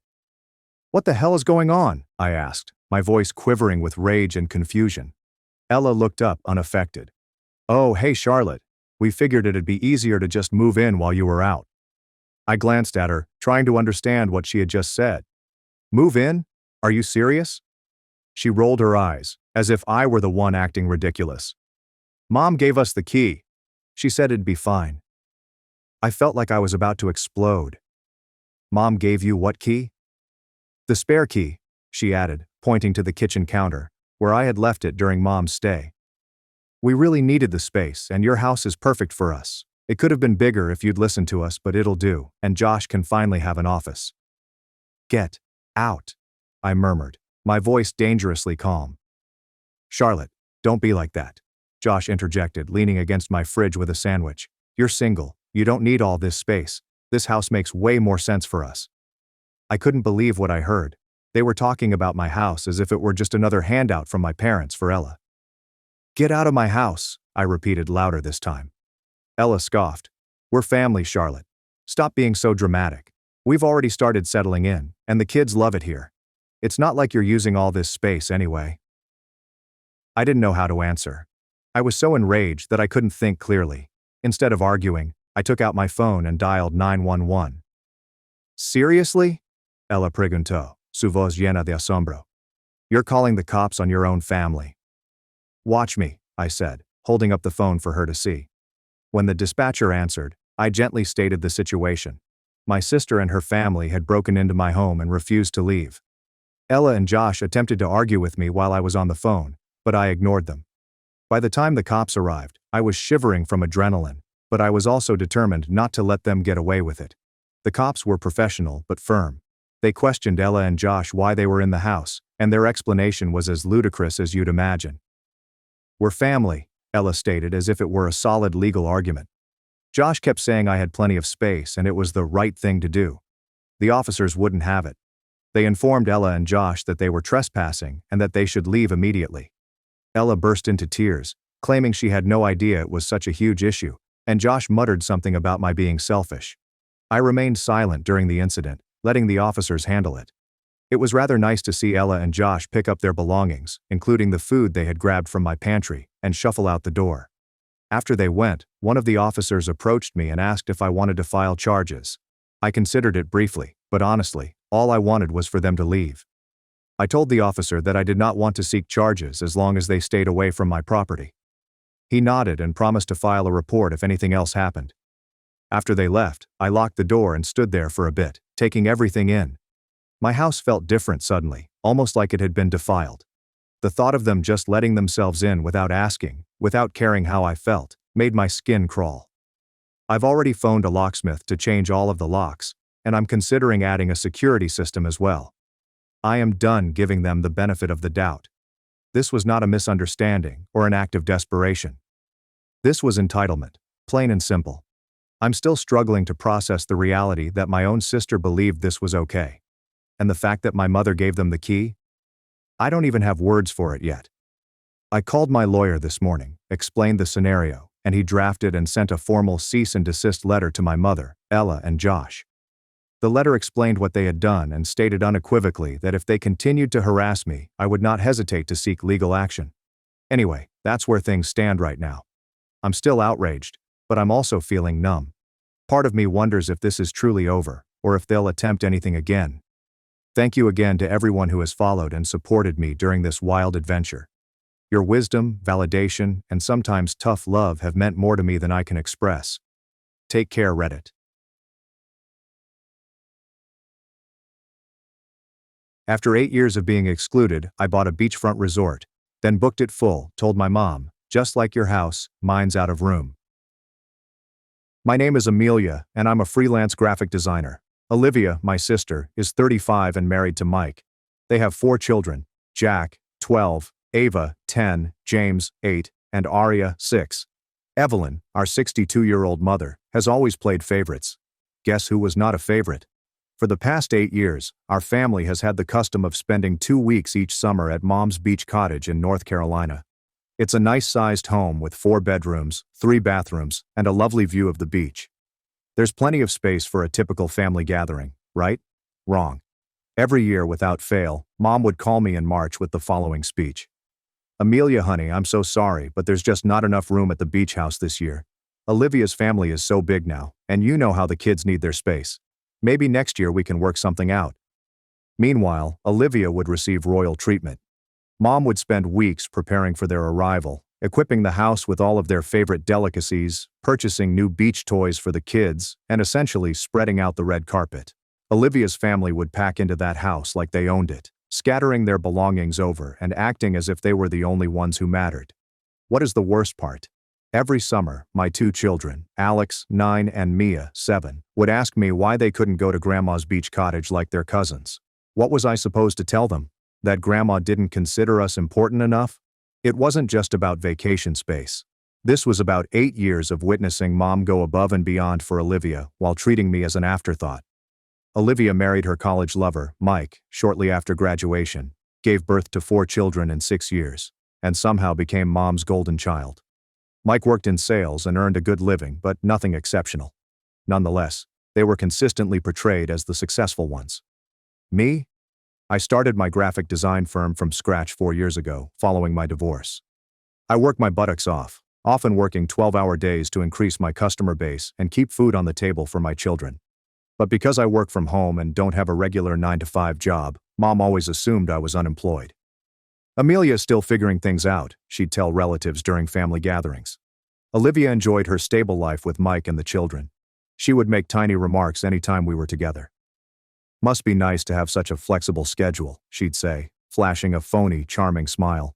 "What the hell is going on?" I asked, my voice quivering with rage and confusion. Ella looked up unaffected. "Oh, hey Charlotte. We figured it'd be easier to just move in while you were out." I glanced at her, trying to understand what she had just said. "Move in? Are you serious?" She rolled her eyes, as if I were the one acting ridiculous. "Mom gave us the key. She said it'd be fine." I felt like I was about to explode. "Mom gave you what key?" "The spare key," she added, pointing to the kitchen counter, where I had left it during Mom's stay. "We really needed the space, and your house is perfect for us. It could have been bigger if you'd listened to us, but it'll do, and Josh can finally have an office." "Get out," I murmured, my voice dangerously calm. "Charlotte, don't be like that," Josh interjected, leaning against my fridge with a sandwich. "You're single, you don't need all this space. This house makes way more sense for us." I couldn't believe what I heard. They were talking about my house as if it were just another handout from my parents for Ella. "Get out of my house," I repeated louder this time. Ella scoffed. "We're family, Charlotte. Stop being so dramatic. We've already started settling in, and the kids love it here. It's not like you're using all this space anyway." I didn't know how to answer. I was so enraged that I couldn't think clearly. Instead of arguing, I took out my phone and dialed 911. "Seriously?" Ella preguntó, su voz llena de asombro. "You're calling the cops on your own family." "Watch me," I said, holding up the phone for her to see. When the dispatcher answered, I gently stated the situation. My sister and her family had broken into my home and refused to leave. Ella and Josh attempted to argue with me while I was on the phone, but I ignored them. By the time the cops arrived, I was shivering from adrenaline, but I was also determined not to let them get away with it. The cops were professional but firm. They questioned Ella and Josh why they were in the house, and their explanation was as ludicrous as you'd imagine. "We're family," Ella stated as if it were a solid legal argument. "Josh kept saying I had plenty of space and it was the right thing to do. The officers wouldn't have it. They informed Ella and Josh that they were trespassing and that they should leave immediately." Ella burst into tears, claiming she had no idea it was such a huge issue, and Josh muttered something about my being selfish. I remained silent during the incident, letting the officers handle it. It was rather nice to see Ella and Josh pick up their belongings, including the food they had grabbed from my pantry, and shuffle out the door. After they went, one of the officers approached me and asked if I wanted to file charges. I considered it briefly, but honestly, all I wanted was for them to leave. I told the officer that I did not want to seek charges as long as they stayed away from my property. He nodded and promised to file a report if anything else happened. After they left, I locked the door and stood there for a bit, taking everything in. My house felt different suddenly, almost like it had been defiled. The thought of them just letting themselves in without asking, without caring how I felt, made my skin crawl. I've already phoned a locksmith to change all of the locks, and I'm considering adding a security system as well. I am done giving them the benefit of the doubt. This was not a misunderstanding or an act of desperation. This was entitlement, plain and simple. I'm still struggling to process the reality that my own sister believed this was okay. And the fact that my mother gave them the key? I don't even have words for it yet. I called my lawyer this morning, explained the scenario, and he drafted and sent a formal cease and desist letter to my mother, Ella, and Josh. The letter explained what they had done and stated unequivocally that if they continued to harass me, I would not hesitate to seek legal action. Anyway, that's where things stand right now. I'm still outraged, but I'm also feeling numb. Part of me wonders if this is truly over, or if they'll attempt anything again. Thank you again to everyone who has followed and supported me during this wild adventure. Your wisdom, validation, and sometimes tough love have meant more to me than I can express. Take care, Reddit. After 8 years of being excluded, I bought a beachfront resort, then booked it full, told my mom, "Just like your house, mine's out of room." My name is Amelia, and I'm a freelance graphic designer. Olivia, my sister, is 35 and married to Mike. They have 4 children, Jack, 12, Ava, 10, James, 8, and Aria, 6. Evelyn, our 62-year-old mother, has always played favorites. Guess who was not a favorite? For the past 8 years, our family has had the custom of spending 2 weeks each summer at Mom's beach cottage in North Carolina. It's a nice-sized home with 4 bedrooms, 3 bathrooms, and a lovely view of the beach. There's plenty of space for a typical family gathering, right? Wrong. Every year, without fail, Mom would call me in March with the following speech. Amelia, honey, I'm so sorry, but there's just not enough room at the beach house this year. Olivia's family is so big now, and you know how the kids need their space. Maybe next year we can work something out. Meanwhile, Olivia would receive royal treatment. Mom would spend weeks preparing for their arrival, equipping the house with all of their favorite delicacies, purchasing new beach toys for the kids, and essentially spreading out the red carpet. Olivia's family would pack into that house like they owned it, scattering their belongings over and acting as if they were the only ones who mattered. What is the worst part? Every summer, my 2 children, Alex, 9, and Mia, 7, would ask me why they couldn't go to Grandma's beach cottage like their cousins. What was I supposed to tell them? That Grandma didn't consider us important enough? It wasn't just about vacation space. This was about 8 years of witnessing Mom go above and beyond for Olivia while treating me as an afterthought. Olivia married her college lover, Mike, shortly after graduation, gave birth to 4 children in 6 years, and somehow became Mom's golden child. Mike worked in sales and earned a good living, but nothing exceptional. Nonetheless, they were consistently portrayed as the successful ones. Me? I started my graphic design firm from scratch 4 years ago, following my divorce. I worked my buttocks off, often working 12-hour days to increase my customer base and keep food on the table for my children. But because I work from home and don't have a regular 9-to-5 job, Mom always assumed I was unemployed. Amelia's still figuring things out, she'd tell relatives during family gatherings. Olivia enjoyed her stable life with Mike and the children. She would make tiny remarks anytime we were together. Must be nice to have such a flexible schedule, she'd say, flashing a phony, charming smile.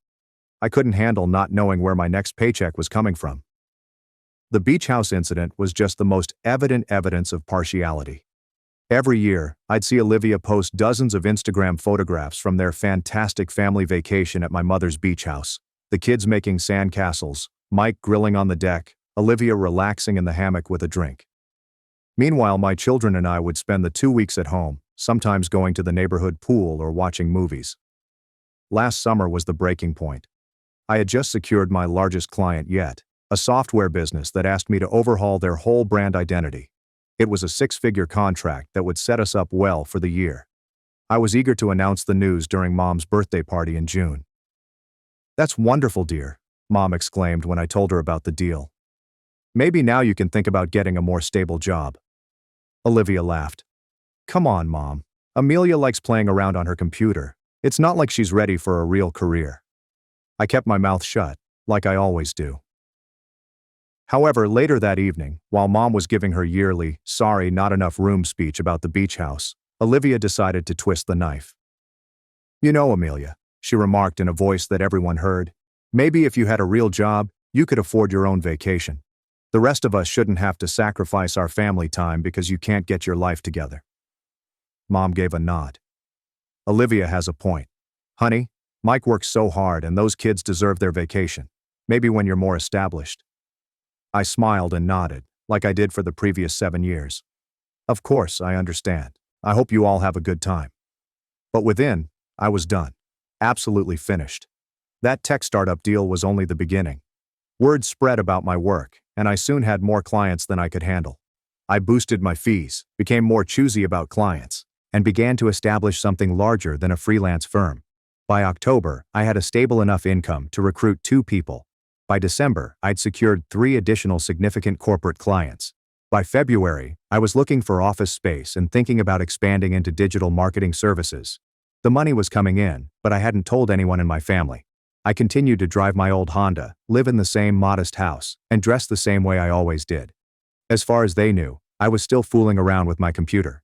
I couldn't handle not knowing where my next paycheck was coming from. The beach house incident was just the most evident evidence of partiality. Every year, I'd see Olivia post dozens of Instagram photographs from their fantastic family vacation at my mother's beach house, the kids making sand castles, Mike grilling on the deck, Olivia relaxing in the hammock with a drink. Meanwhile, my children and I would spend the 2 weeks at home, sometimes going to the neighborhood pool or watching movies. Last summer was the breaking point. I had just secured my largest client yet, a software business that asked me to overhaul their whole brand identity. It was a 6-figure contract that would set us up well for the year. I was eager to announce the news during Mom's birthday party in June. "That's wonderful, dear," Mom exclaimed when I told her about the deal. "Maybe now you can think about getting a more stable job." Olivia laughed. "Come on, Mom. Amelia likes playing around on her computer. It's not like she's ready for a real career." I kept my mouth shut, like I always do. However, later that evening, while Mom was giving her yearly, "sorry, not enough room" speech about the beach house, Olivia decided to twist the knife. "You know, Amelia," she remarked in a voice that everyone heard, "maybe if you had a real job, you could afford your own vacation. The rest of us shouldn't have to sacrifice our family time because you can't get your life together." Mom gave a nod. "Olivia has a point. Honey, Mike works so hard and those kids deserve their vacation. Maybe when you're more established." I smiled and nodded, like I did for the previous 7 years. "Of course, I understand. I hope you all have a good time." But within, I was done. Absolutely finished. That tech startup deal was only the beginning. Word spread about my work, and I soon had more clients than I could handle. I boosted my fees, became more choosy about clients, and began to establish something larger than a freelance firm. By October, I had a stable enough income to recruit 2 people. By December, I'd secured 3 additional significant corporate clients. By February, I was looking for office space and thinking about expanding into digital marketing services. The money was coming in, but I hadn't told anyone in my family. I continued to drive my old Honda, live in the same modest house, and dress the same way I always did. As far as they knew, I was still fooling around with my computer.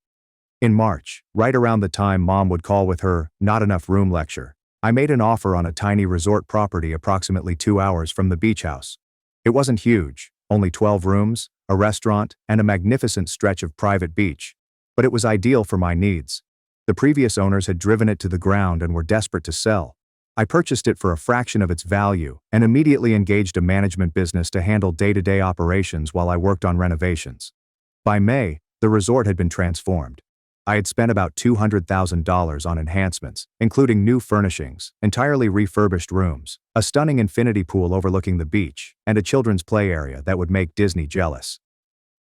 In March, right around the time Mom would call with her "not enough room" lecture, I made an offer on a tiny resort property approximately 2 hours from the beach house. It wasn't huge, only 12 rooms, a restaurant, and a magnificent stretch of private beach, but it was ideal for my needs. The previous owners had driven it to the ground and were desperate to sell. I purchased it for a fraction of its value and immediately engaged a management business to handle day-to-day operations while I worked on renovations. By May, the resort had been transformed. I had spent about $200,000 on enhancements, including new furnishings, entirely refurbished rooms, a stunning infinity pool overlooking the beach, and a children's play area that would make Disney jealous.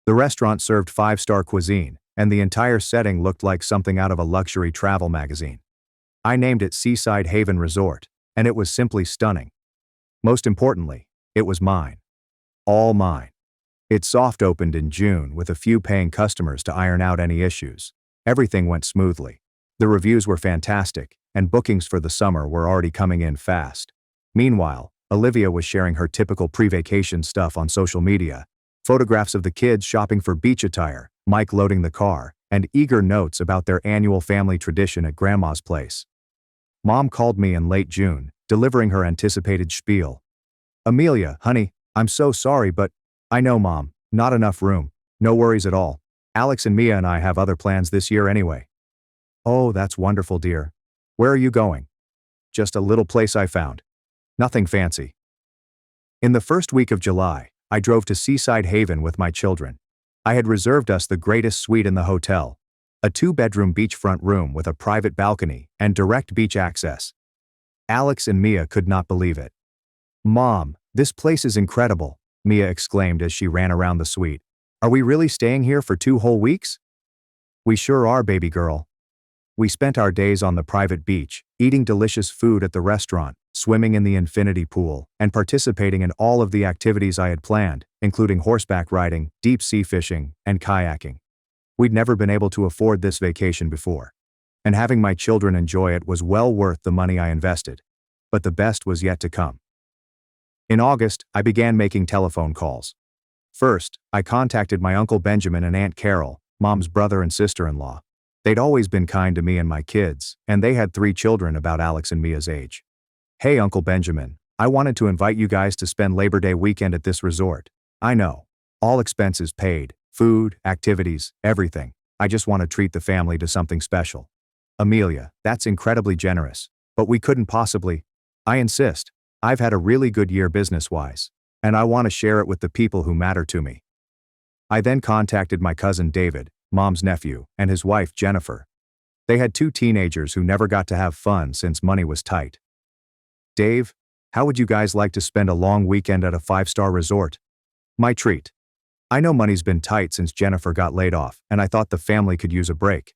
The restaurant served five-star cuisine, and the entire setting looked like something out of a luxury travel magazine. I named it Seaside Haven Resort, and it was simply stunning. Most importantly, it was mine. All mine. It soft opened in June with a few paying customers to iron out any issues. Everything went smoothly. The reviews were fantastic, and bookings for the summer were already coming in fast. Meanwhile, Olivia was sharing her typical pre-vacation stuff on social media. Photographs of the kids shopping for beach attire, Mike loading the car, and eager notes about their annual family tradition at Grandma's place. Mom called me in late June, delivering her anticipated spiel. "Amelia, honey, I'm so sorry, but I know, Mom, not enough room. No worries at all. Alex and Mia and I have other plans this year anyway." "Oh, that's wonderful, dear. Where are you going?" "Just a little place I found. Nothing fancy." In the first week of July, I drove to Seaside Haven with my children. I had reserved us the greatest suite in the hotel, a two-bedroom beachfront room with a private balcony and direct beach access. Alex and Mia could not believe it. "Mom, this place is incredible," Mia exclaimed as she ran around the suite. "Are we really staying here for 2 whole weeks?" "We sure are, baby girl." We spent our days on the private beach, eating delicious food at the restaurant, swimming in the infinity pool, and participating in all of the activities I had planned, including horseback riding, deep sea fishing, and kayaking. We'd never been able to afford this vacation before, and having my children enjoy it was well worth the money I invested. But the best was yet to come. In August, I began making telephone calls. First, I contacted my Uncle Benjamin and Aunt Carol, Mom's brother and sister-in-law. They'd always been kind to me and my kids, and they had 3 children about Alex and Mia's age. "Hey, Uncle Benjamin, I wanted to invite you guys to spend Labor Day weekend at this resort. I know. All expenses paid, food, activities, everything. I just want to treat the family to something special." "Amelia, that's incredibly generous, but we couldn't possibly." "I insist. I've had a really good year business-wise, and I want to share it with the people who matter to me." I then contacted my cousin David, Mom's nephew, and his wife Jennifer. They had 2 teenagers who never got to have fun since money was tight. "Dave, how would you guys like to spend a long weekend at a 5-star resort?" "My treat. I know money's been tight since Jennifer got laid off, and I thought the family could use a break."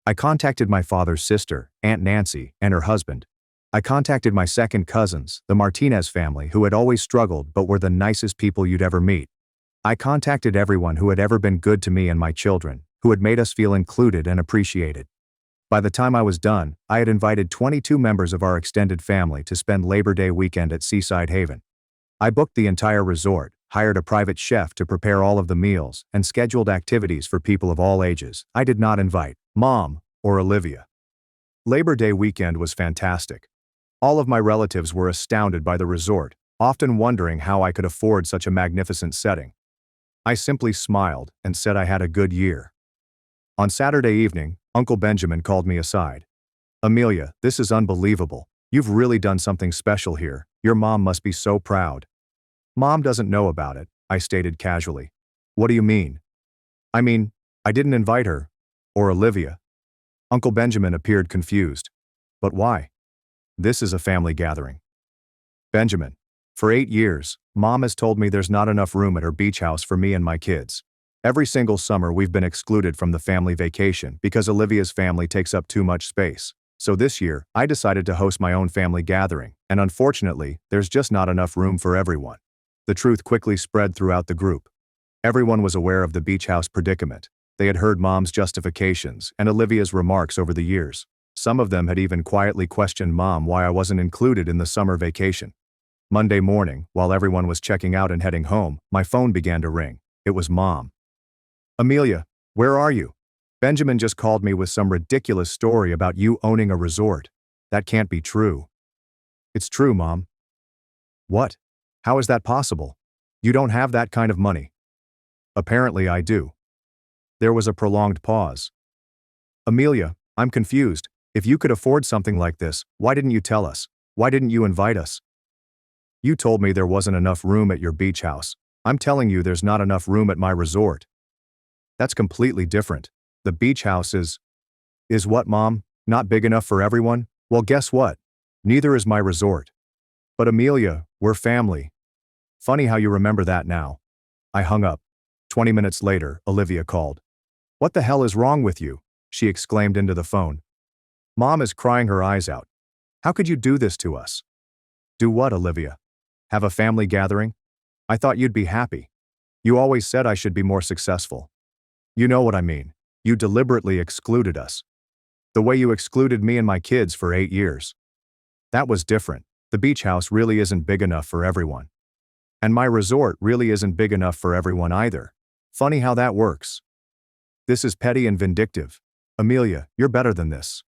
I contacted my father's sister, Aunt Nancy, and her husband. I contacted my second cousins, the Martinez family, who had always struggled but were the nicest people you'd ever meet. I contacted everyone who had ever been good to me and my children, who had made us feel included and appreciated. By the time I was done, I had invited 22 members of our extended family to spend Labor Day weekend at Seaside Haven. I booked the entire resort, hired a private chef to prepare all of the meals, and scheduled activities for people of all ages. I did not invite Mom or Olivia. Labor Day weekend was fantastic. All of my relatives were astounded by the resort, often wondering how I could afford such a magnificent setting. I simply smiled and said I had a good year. On Saturday evening, Uncle Benjamin called me aside. "Amelia, this is unbelievable. You've really done something special here. Your mom must be so proud." "Mom doesn't know about it," I stated casually. "What do you mean?" "I mean, I didn't invite her. Or Olivia." Uncle Benjamin appeared confused. "But why? This is a family gathering." "Benjamin, for 8 years, Mom has told me there's not enough room at her beach house for me and my kids. Every single summer we've been excluded from the family vacation because Olivia's family takes up too much space. So this year, I decided to host my own family gathering, and unfortunately, there's just not enough room for everyone." The truth quickly spread throughout the group. Everyone was aware of the beach house predicament. They had heard Mom's justifications and Olivia's remarks over the years. Some of them had even quietly questioned Mom why I wasn't included in the summer vacation. Monday morning, while everyone was checking out and heading home, my phone began to ring. It was Mom. "Amelia, where are you? Benjamin just called me with some ridiculous story about you owning a resort. That can't be true." "It's true, Mom." "What? How is that possible? You don't have that kind of money." "Apparently I do." There was a prolonged pause. "Amelia, I'm confused. If you could afford something like this, why didn't you tell us? Why didn't you invite us?" "You told me there wasn't enough room at your beach house. I'm telling you there's not enough room at my resort." "That's completely different. The beach house is what, Mom? Not big enough for everyone? Well, guess what? Neither is my resort. But Amelia, we're family. Funny how you remember that now. I hung up. 20 minutes later, Olivia called. What the hell is wrong with you? She exclaimed into the phone. Mom is crying her eyes out. How could you do this to us? Do what, Olivia? Have a family gathering? I thought you'd be happy. You always said I should be more successful. You know what I mean. You deliberately excluded us. The way you excluded me and my kids for 8 years. That was different. The beach house really isn't big enough for everyone. And my resort really isn't big enough for everyone either. Funny how that works. This is petty and vindictive. Amelia, you're better than this.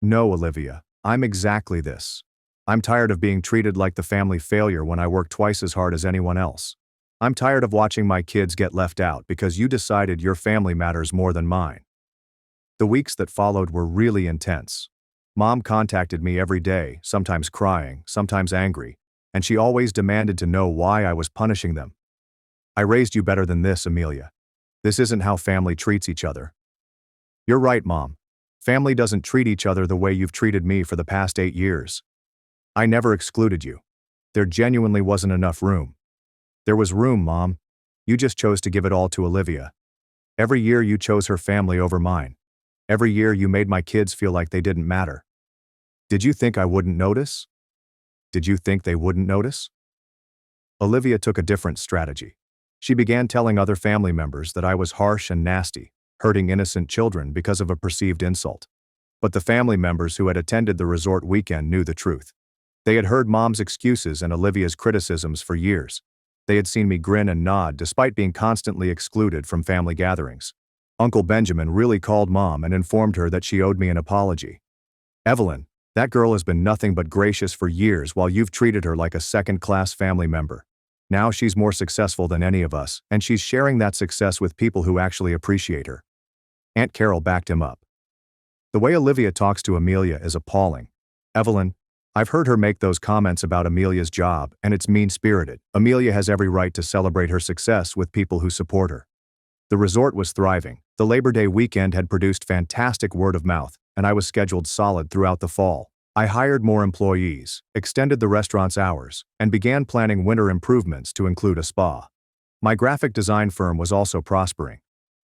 No, Olivia, I'm exactly this. I'm tired of being treated like the family failure when I work twice as hard as anyone else. I'm tired of watching my kids get left out because you decided your family matters more than mine. The weeks that followed were really intense. Mom contacted me every day, sometimes crying, sometimes angry, and she always demanded to know why I was punishing them. I raised you better than this, Amelia. This isn't how family treats each other. You're right, Mom. Family doesn't treat each other the way you've treated me for the past 8 years. I never excluded you. There genuinely wasn't enough room. There was room, Mom. You just chose to give it all to Olivia. Every year you chose her family over mine. Every year you made my kids feel like they didn't matter. Did you think I wouldn't notice? Did you think they wouldn't notice? Olivia took a different strategy. She began telling other family members that I was harsh and nasty, hurting innocent children because of a perceived insult. But the family members who had attended the resort weekend knew the truth. They had heard Mom's excuses and Olivia's criticisms for years. They had seen me grin and nod despite being constantly excluded from family gatherings. Uncle Benjamin really called Mom and informed her that she owed me an apology. Evelyn, that girl has been nothing but gracious for years while you've treated her like a second-class family member. Now she's more successful than any of us, and she's sharing that success with people who actually appreciate her. Aunt Carol backed him up. The way Olivia talks to Amelia is appalling. Evelyn, I've heard her make those comments about Amelia's job, and it's mean-spirited. Amelia has every right to celebrate her success with people who support her. The resort was thriving. The Labor Day weekend had produced fantastic word of mouth, and I was scheduled solid throughout the fall. I hired more employees, extended the restaurant's hours, and began planning winter improvements to include a spa. My graphic design firm was also prospering.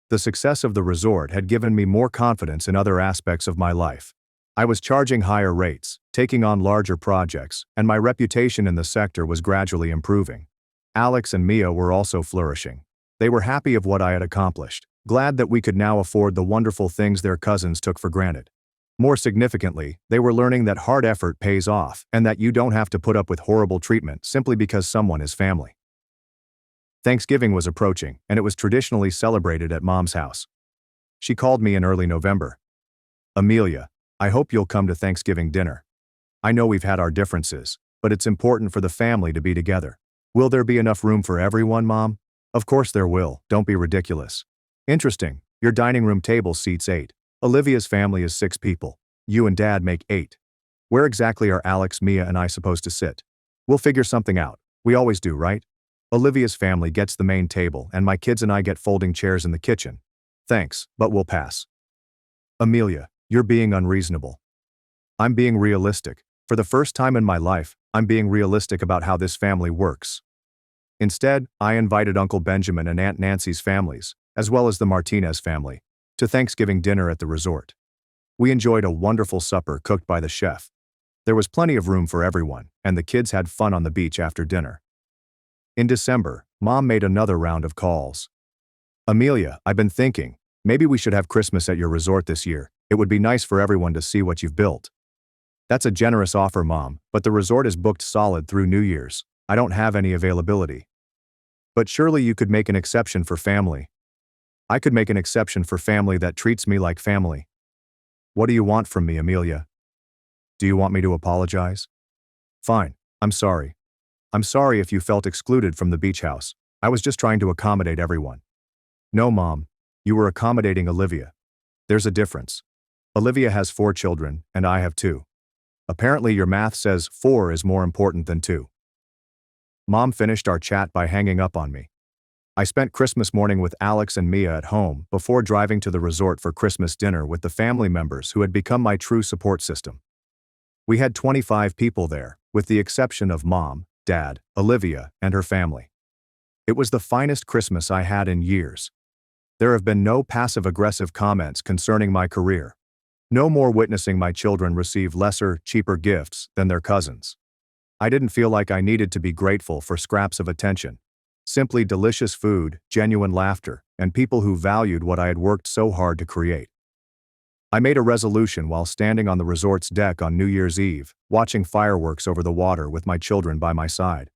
The success of the resort had given me more confidence in other aspects of my life. I was charging higher rates, taking on larger projects, and my reputation in the sector was gradually improving. Alex and Mia were also flourishing. They were happy of what I had accomplished, glad that we could now afford the wonderful things their cousins took for granted. More significantly, they were learning that hard effort pays off and that you don't have to put up with horrible treatment simply because someone is family. Thanksgiving was approaching, and it was traditionally celebrated at Mom's house. She called me in early November. Amelia, I hope you'll come to Thanksgiving dinner. I know we've had our differences, but it's important for the family to be together. Will there be enough room for everyone, Mom? Of course there will, don't be ridiculous. Interesting, your dining room table seats 8. Olivia's family is 6 people. You and Dad make 8. Where exactly are Alex, Mia, and I supposed to sit? We'll figure something out. We always do, right? Olivia's family gets the main table, and my kids and I get folding chairs in the kitchen. Thanks, but we'll pass. Amelia, you're being unreasonable. I'm being realistic. For the first time in my life, I'm being realistic about how this family works. Instead, I invited Uncle Benjamin and Aunt Nancy's families, as well as the Martinez family, to Thanksgiving dinner at the resort. We enjoyed a wonderful supper cooked by the chef. There was plenty of room for everyone, and the kids had fun on the beach after dinner. In December, Mom made another round of calls. Amelia, I've been thinking, maybe we should have Christmas at your resort this year. It would be nice for everyone to see what you've built. That's a generous offer, Mom, but the resort is booked solid through New Year's. I don't have any availability. But surely you could make an exception for family. I could make an exception for family that treats me like family. What do you want from me, Amelia? Do you want me to apologize? Fine, I'm sorry. I'm sorry if you felt excluded from the beach house. I was just trying to accommodate everyone. No, Mom, you were accommodating Olivia. There's a difference. Olivia has 4 children, and I have 2. Apparently your math says 4 is more important than 2. Mom finished our chat by hanging up on me. I spent Christmas morning with Alex and Mia at home before driving to the resort for Christmas dinner with the family members who had become my true support system. We had 25 people there, with the exception of Mom, Dad, Olivia, and her family. It was the finest Christmas I had in years. There have been no passive-aggressive comments concerning my career. No more witnessing my children receive lesser, cheaper gifts than their cousins. I didn't feel like I needed to be grateful for scraps of attention. Simply delicious food, genuine laughter, and people who valued what I had worked so hard to create. I made a resolution while standing on the resort's deck on New Year's Eve, watching fireworks over the water with my children by my side.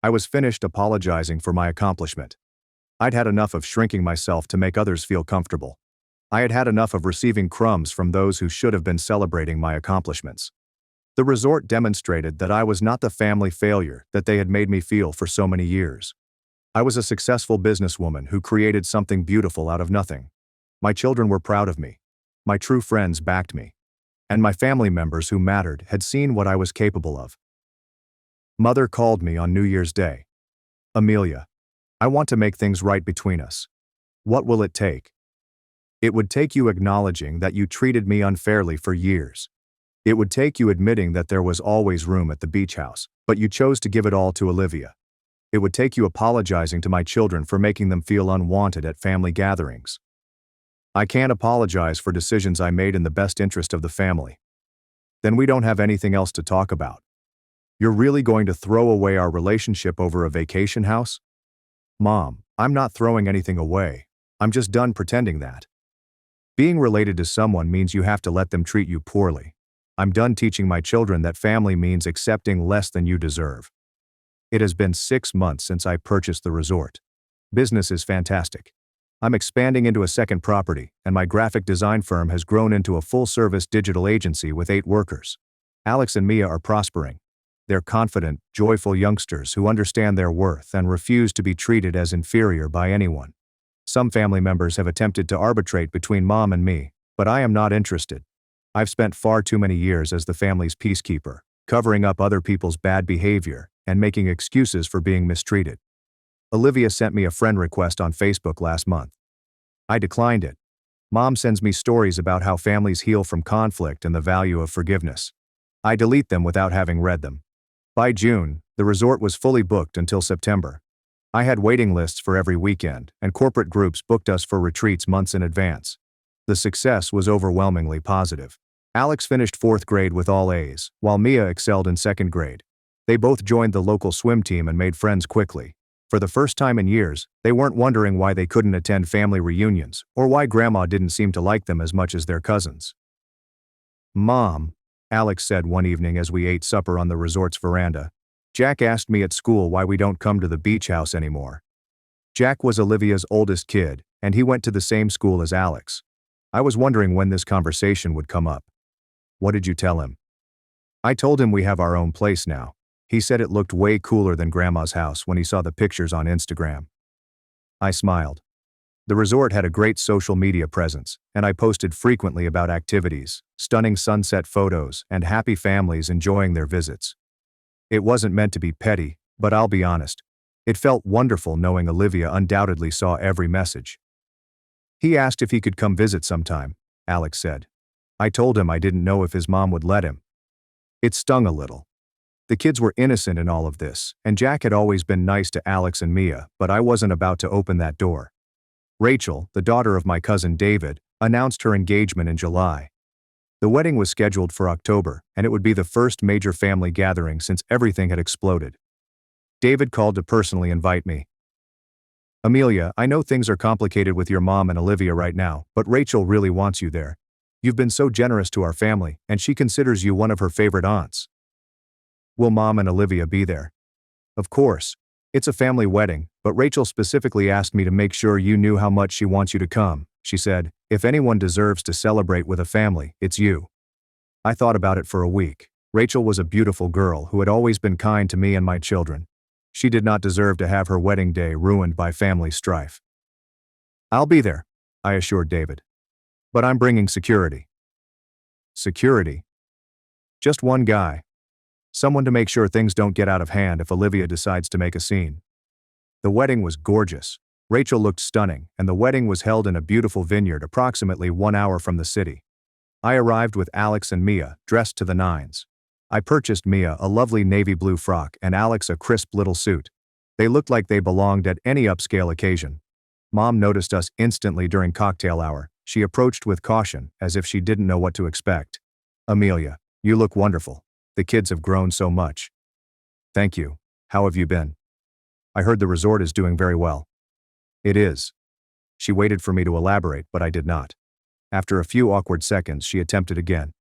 I was finished apologizing for my accomplishment. I'd had enough of shrinking myself to make others feel comfortable. I had had enough of receiving crumbs from those who should have been celebrating my accomplishments. The resort demonstrated that I was not the family failure that they had made me feel for so many years. I was a successful businesswoman who created something beautiful out of nothing. My children were proud of me. My true friends backed me. And my family members who mattered had seen what I was capable of. Mother called me on New Year's Day. "Amelia, I want to make things right between us. What will it take?" "It would take you acknowledging that you treated me unfairly for years. It would take you admitting that there was always room at the beach house, but you chose to give it all to Olivia. It would take you apologizing to my children for making them feel unwanted at family gatherings. I can't apologize for decisions I made in the best interest of the family. Then we don't have anything else to talk about. You're really going to throw away our relationship over a vacation house?" "Mom, I'm not throwing anything away. I'm just done pretending that. Being related to someone means you have to let them treat you poorly. I'm done teaching my children that family means accepting less than you deserve. It has been 6 months since I purchased the resort. Business is fantastic. I'm expanding into a second property, and my graphic design firm has grown into a full-service digital agency with 8 workers. Alex and Mia are prospering. They're confident, joyful youngsters who understand their worth and refuse to be treated as inferior by anyone. Some family members have attempted to arbitrate between Mom and me, but I am not interested. I've spent far too many years as the family's peacekeeper, covering up other people's bad behavior and making excuses for being mistreated. Olivia sent me a friend request on Facebook last month. I declined it. Mom sends me stories about how families heal from conflict and the value of forgiveness. I delete them without having read them. By June, the resort was fully booked until September. I had waiting lists for every weekend, and corporate groups booked us for retreats months in advance. The success was overwhelmingly positive. Alex finished 4th grade with all A's, while Mia excelled in 2nd grade. They both joined the local swim team and made friends quickly. For the first time in years, they weren't wondering why they couldn't attend family reunions, or why Grandma didn't seem to like them as much as their cousins. "Mom," Alex said one evening as we ate supper on the resort's veranda, "Jack asked me at school why we don't come to the beach house anymore." Jack was Olivia's oldest kid, and he went to the same school as Alex. I was wondering when this conversation would come up. "What did you tell him?" "I told him we have our own place now. He said it looked way cooler than Grandma's house when he saw the pictures on Instagram." I smiled. The resort had a great social media presence, and I posted frequently about activities, stunning sunset photos, and happy families enjoying their visits. It wasn't meant to be petty, but I'll be honest. It felt wonderful knowing Olivia undoubtedly saw every message. "He asked if he could come visit sometime," Alex said. I told him I didn't know if his mom would let him. It stung a little. The kids were innocent in all of this, and Jack had always been nice to Alex and Mia, but I wasn't about to open that door. Rachel, the daughter of my cousin David, announced her engagement in July. The wedding was scheduled for October, and it would be the first major family gathering since everything had exploded. David called to personally invite me. "Amelia, I know things are complicated with your mom and Olivia right now, but Rachel really wants you there. You've been so generous to our family, and she considers you one of her favorite aunts." "Will Mom and Olivia be there?" "Of course. It's a family wedding, but Rachel specifically asked me to make sure you knew how much she wants you to come." She said, "If anyone deserves to celebrate with a family, it's you." I thought about it for a week. Rachel was a beautiful girl who had always been kind to me and my children. She did not deserve to have her wedding day ruined by family strife. "I'll be there," I assured David. "But I'm bringing security." "Security?" "Just one guy. Someone to make sure things don't get out of hand if Olivia decides to make a scene." The wedding was gorgeous. Rachel looked stunning, and the wedding was held in a beautiful vineyard approximately 1 hour from the city. I arrived with Alex and Mia, dressed to the nines. I purchased Mia a lovely navy blue frock and Alex a crisp little suit. They looked like they belonged at any upscale occasion. Mom noticed us instantly during cocktail hour. She approached with caution, as if she didn't know what to expect. "Amelia, you look wonderful. The kids have grown so much." "Thank you. How have you been?" "I heard the resort is doing very well." "It is." She waited for me to elaborate, but I did not. After a few awkward seconds, she attempted again.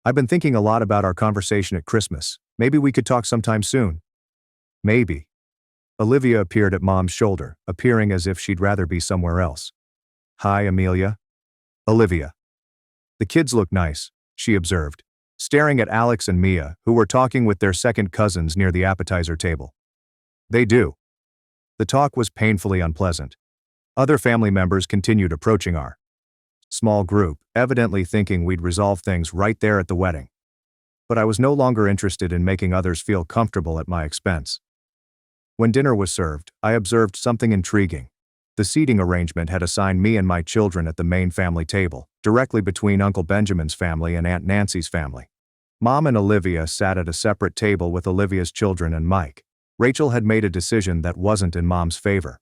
"I've been thinking a lot about our conversation at Christmas. Maybe we could talk sometime soon." "Maybe." Olivia appeared at Mom's shoulder, appearing as if she'd rather be somewhere else. "Hi, Amelia." "Olivia." "The kids look nice," she observed, staring at Alex and Mia, who were talking with their second cousins near the appetizer table. "They do." The talk was painfully unpleasant. Other family members continued approaching our small group, evidently thinking we'd resolve things right there at the wedding. But I was no longer interested in making others feel comfortable at my expense. When dinner was served, I observed something intriguing. The seating arrangement had assigned me and my children at the main family table, directly between Uncle Benjamin's family and Aunt Nancy's family. Mom and Olivia sat at a separate table with Olivia's children and Mike. Rachel had made a decision that wasn't in Mom's favor.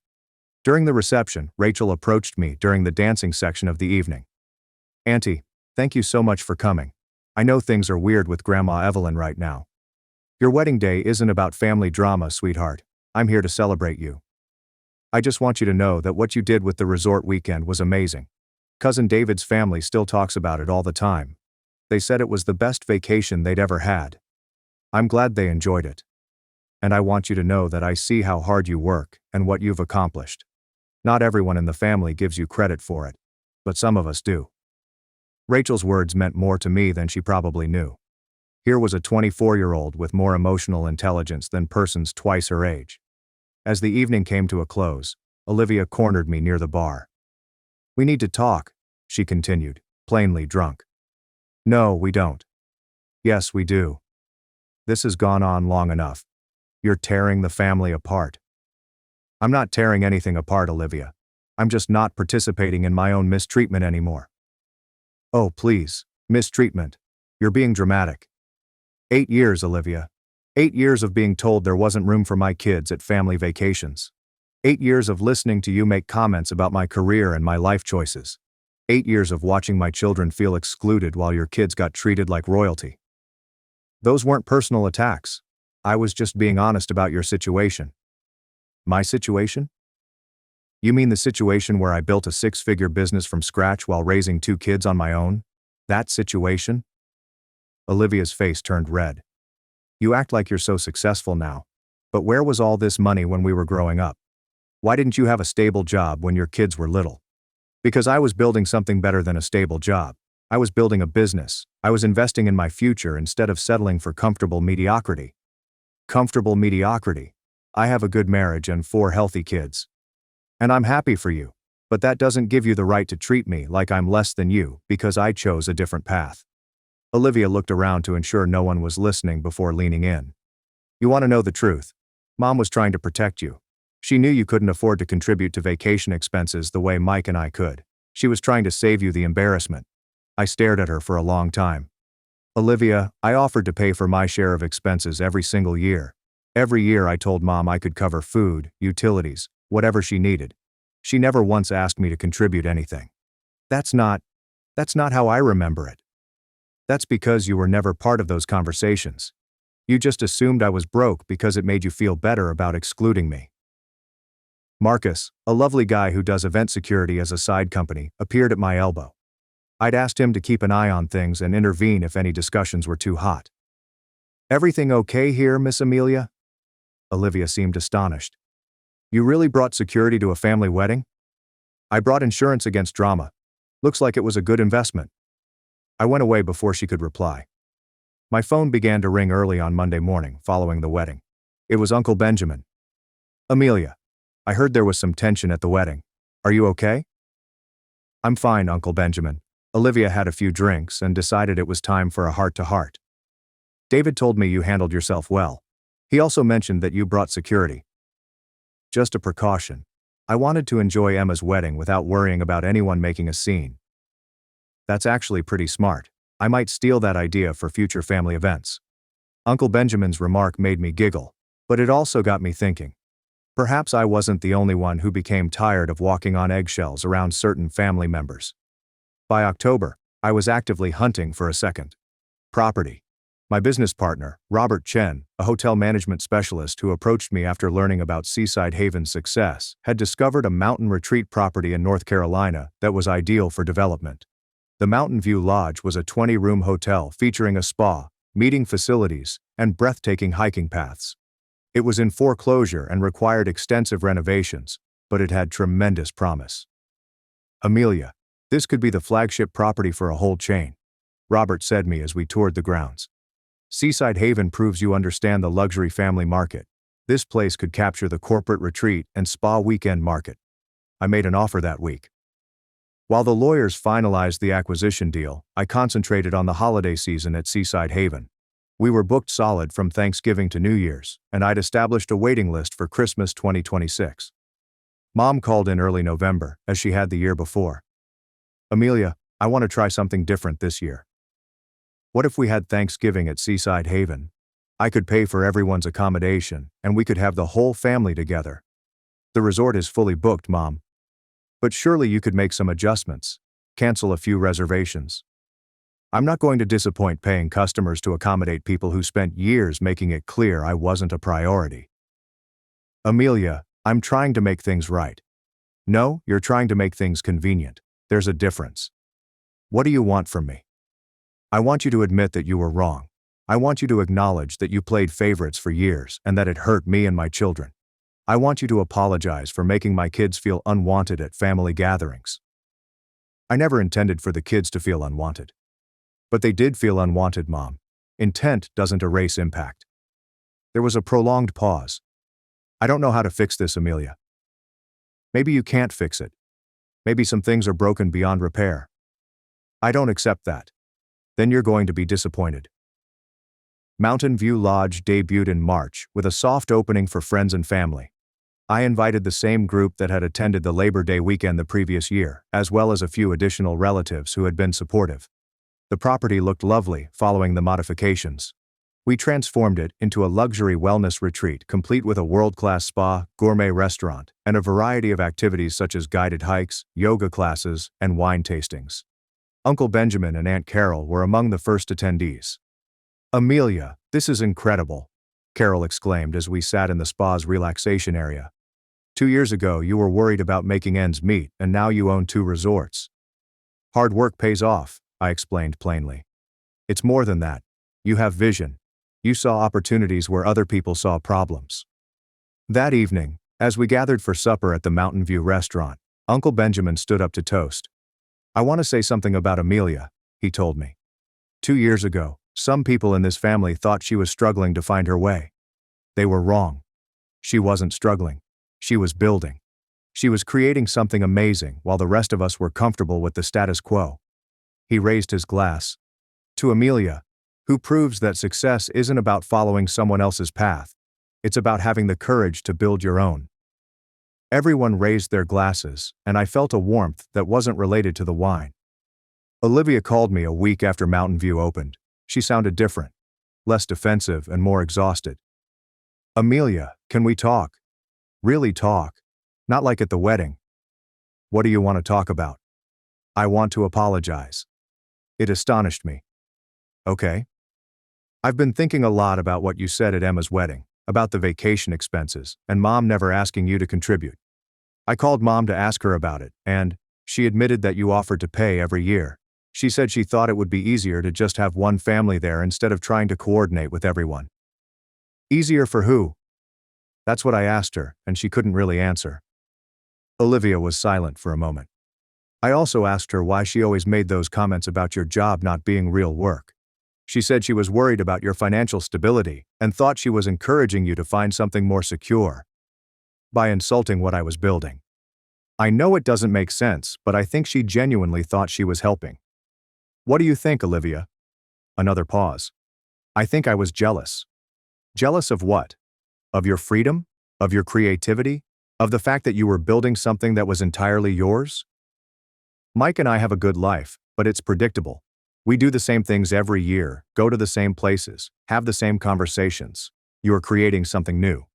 During the reception, Rachel approached me during the dancing section of the evening. "Auntie, thank you so much for coming. I know things are weird with Grandma Evelyn right now. Your wedding day isn't about family drama, sweetheart. I'm here to celebrate you. I just want you to know that what you did with the resort weekend was amazing. Cousin David's family still talks about it all the time. They said it was the best vacation they'd ever had. I'm glad they enjoyed it. And I want you to know that I see how hard you work and what you've accomplished. Not everyone in the family gives you credit for it, but some of us do." Rachel's words meant more to me than she probably knew. Here was a 24-year-old with more emotional intelligence than persons twice her age. As the evening came to a close, Olivia cornered me near the bar. "We need to talk," she continued, plainly drunk. "No, we don't." "Yes, we do. This has gone on long enough. You're tearing the family apart." "I'm not tearing anything apart, Olivia. I'm just not participating in my own mistreatment anymore." "Oh, please, mistreatment. You're being dramatic." 8 years, Olivia. 8 years of being told there wasn't room for my kids at family vacations. 8 years of listening to you make comments about my career and my life choices. 8 years of watching my children feel excluded while your kids got treated like royalty. Those weren't personal attacks. I was just being honest about your situation." "My situation? You mean the situation where I built a 6-figure business from scratch while raising 2 kids on my own? That situation?" Olivia's face turned red. "You act like you're so successful now. But where was all this money when we were growing up? Why didn't you have a stable job when your kids were little?" "Because I was building something better than a stable job. I was building a business. I was investing in my future instead of settling for comfortable mediocrity." "Comfortable mediocrity? I have a good marriage and 4 healthy kids. And I'm happy for you, but that doesn't give you the right to treat me like I'm less than you because I chose a different path." Olivia looked around to ensure no one was listening before leaning in. "You want to know the truth? Mom was trying to protect you. She knew you couldn't afford to contribute to vacation expenses the way Mike and I could. She was trying to save you the embarrassment." I stared at her for a long time. "Olivia, I offered to pay for my share of expenses every single year. Every year I told Mom I could cover food, utilities, whatever she needed. She never once asked me to contribute anything." That's not how I remember it." "That's because you were never part of those conversations. You just assumed I was broke because it made you feel better about excluding me." Marcus, a lovely guy who does event security as a side company, appeared at my elbow. I'd asked him to keep an eye on things and intervene if any discussions were too hot. "Everything okay here, Miss Amelia?" Olivia seemed astonished. "You really brought security to a family wedding?" "I brought insurance against drama. Looks like it was a good investment." I went away before she could reply. My phone began to ring early on Monday morning following the wedding. It was Uncle Benjamin. "Amelia, I heard there was some tension at the wedding. Are you okay?" "I'm fine, Uncle Benjamin. Olivia had a few drinks and decided it was time for a heart-to-heart. David told me you handled yourself well. He also mentioned that you brought security." Just a precaution. I wanted to enjoy Emma's wedding without worrying about anyone making a scene. That's actually pretty smart. I might steal that idea for future family events. Uncle Benjamin's remark made me giggle, but it also got me thinking. Perhaps I wasn't the only one who became tired of walking on eggshells around certain family members. By October, I was actively hunting for a second property. My business partner, Robert Chen, a hotel management specialist who approached me after learning about Seaside Haven's success, had discovered a mountain retreat property in North Carolina that was ideal for development. The Mountain View Lodge was a 20-room hotel featuring a spa, meeting facilities, and breathtaking hiking paths. It was in foreclosure and required extensive renovations, but it had tremendous promise. Amelia, this could be the flagship property for a whole chain, Robert said to me as we toured the grounds. Seaside Haven proves you understand the luxury family market. This place could capture the corporate retreat and spa weekend market. I made an offer that week. While the lawyers finalized the acquisition deal, I concentrated on the holiday season at Seaside Haven. We were booked solid from Thanksgiving to New Year's, and I'd established a waiting list for Christmas 2026. Mom called in early November, as she had the year before. Amelia, I want to try something different this year. What if we had Thanksgiving at Seaside Haven? I could pay for everyone's accommodation, and we could have the whole family together. The resort is fully booked, Mom. But surely you could make some adjustments. Cancel a few reservations. I'm not going to disappoint paying customers to accommodate people who spent years making it clear I wasn't a priority. Amelia, I'm trying to make things right. No, you're trying to make things convenient. There's a difference. What do you want from me? I want you to admit that you were wrong. I want you to acknowledge that you played favorites for years and that it hurt me and my children. I want you to apologize for making my kids feel unwanted at family gatherings. I never intended for the kids to feel unwanted. But they did feel unwanted, Mom. Intent doesn't erase impact. There was a prolonged pause. I don't know how to fix this, Amelia. Maybe you can't fix it. Maybe some things are broken beyond repair. I don't accept that. Then you're going to be disappointed. Mountain View Lodge debuted in March with a soft opening for friends and family. I invited the same group that had attended the Labor Day weekend the previous year, as well as a few additional relatives who had been supportive. The property looked lovely following the modifications. We transformed it into a luxury wellness retreat complete with a world-class spa, gourmet restaurant, and a variety of activities such as guided hikes, yoga classes, and wine tastings. Uncle Benjamin and Aunt Carol were among the first attendees. Amelia, this is incredible, Carol exclaimed as we sat in the spa's relaxation area. 2 years ago, you were worried about making ends meet, and now you own 2 resorts. Hard work pays off, I explained plainly. It's more than that. You have vision. You saw opportunities where other people saw problems. That evening, as we gathered for supper at the Mountain View restaurant, Uncle Benjamin stood up to toast. I want to say something about Amelia, he told me. 2 years ago, some people in this family thought she was struggling to find her way. They were wrong. She wasn't struggling. She was building. She was creating something amazing while the rest of us were comfortable with the status quo. He raised his glass. To Amelia, who proves that success isn't about following someone else's path. It's about having the courage to build your own. Everyone raised their glasses, and I felt a warmth that wasn't related to the wine. Olivia called me a week after Mountain View opened. She sounded different, less defensive and more exhausted. Amelia, can we talk? Really talk. Not like at the wedding. What do you want to talk about? I want to apologize. It astonished me. Okay. I've been thinking a lot about what you said at Emma's wedding, about the vacation expenses, and Mom never asking you to contribute. I called Mom to ask her about it, and she admitted that you offered to pay every year. She said she thought it would be easier to just have one family there instead of trying to coordinate with everyone. Easier for who? That's what I asked her, and she couldn't really answer. Olivia was silent for a moment. I also asked her why she always made those comments about your job not being real work. She said she was worried about your financial stability and thought she was encouraging you to find something more secure by insulting what I was building. I know it doesn't make sense, but I think she genuinely thought she was helping. What do you think, Olivia? Another pause. I think I was jealous. Jealous of what? Of your freedom? Of your creativity? Of the fact that you were building something that was entirely yours? Mike and I have a good life, but it's predictable. We do the same things every year, go to the same places, have the same conversations. You are creating something new.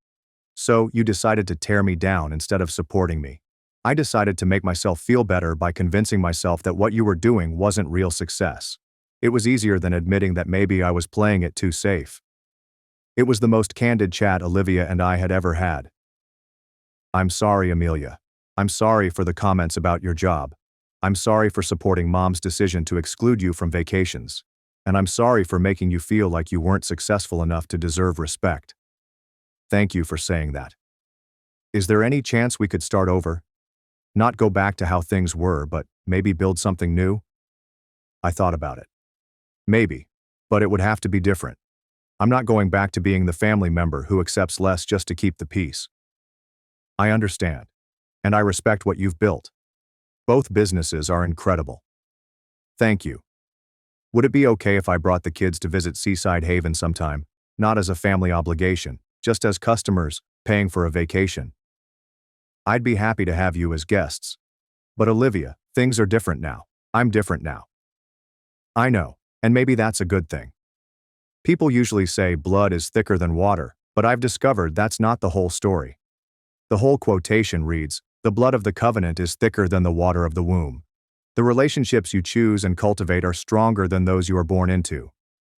So, you decided to tear me down instead of supporting me. I decided to make myself feel better by convincing myself that what you were doing wasn't real success. It was easier than admitting that maybe I was playing it too safe. It was the most candid chat Olivia and I had ever had. I'm sorry, Amelia. I'm sorry for the comments about your job. I'm sorry for supporting Mom's decision to exclude you from vacations. And I'm sorry for making you feel like you weren't successful enough to deserve respect. Thank you for saying that. Is there any chance we could start over? Not go back to how things were, but maybe build something new? I thought about it. Maybe. But it would have to be different. I'm not going back to being the family member who accepts less just to keep the peace. I understand. And I respect what you've built. Both businesses are incredible. Thank you. Would it be okay if I brought the kids to visit Seaside Haven sometime, not as a family obligation, just as customers, paying for a vacation? I'd be happy to have you as guests. But Olivia, things are different now. I'm different now. I know, and maybe that's a good thing. People usually say blood is thicker than water, but I've discovered that's not the whole story. The whole quotation reads, "The blood of the covenant is thicker than the water of the womb." The relationships you choose and cultivate are stronger than those you are born into.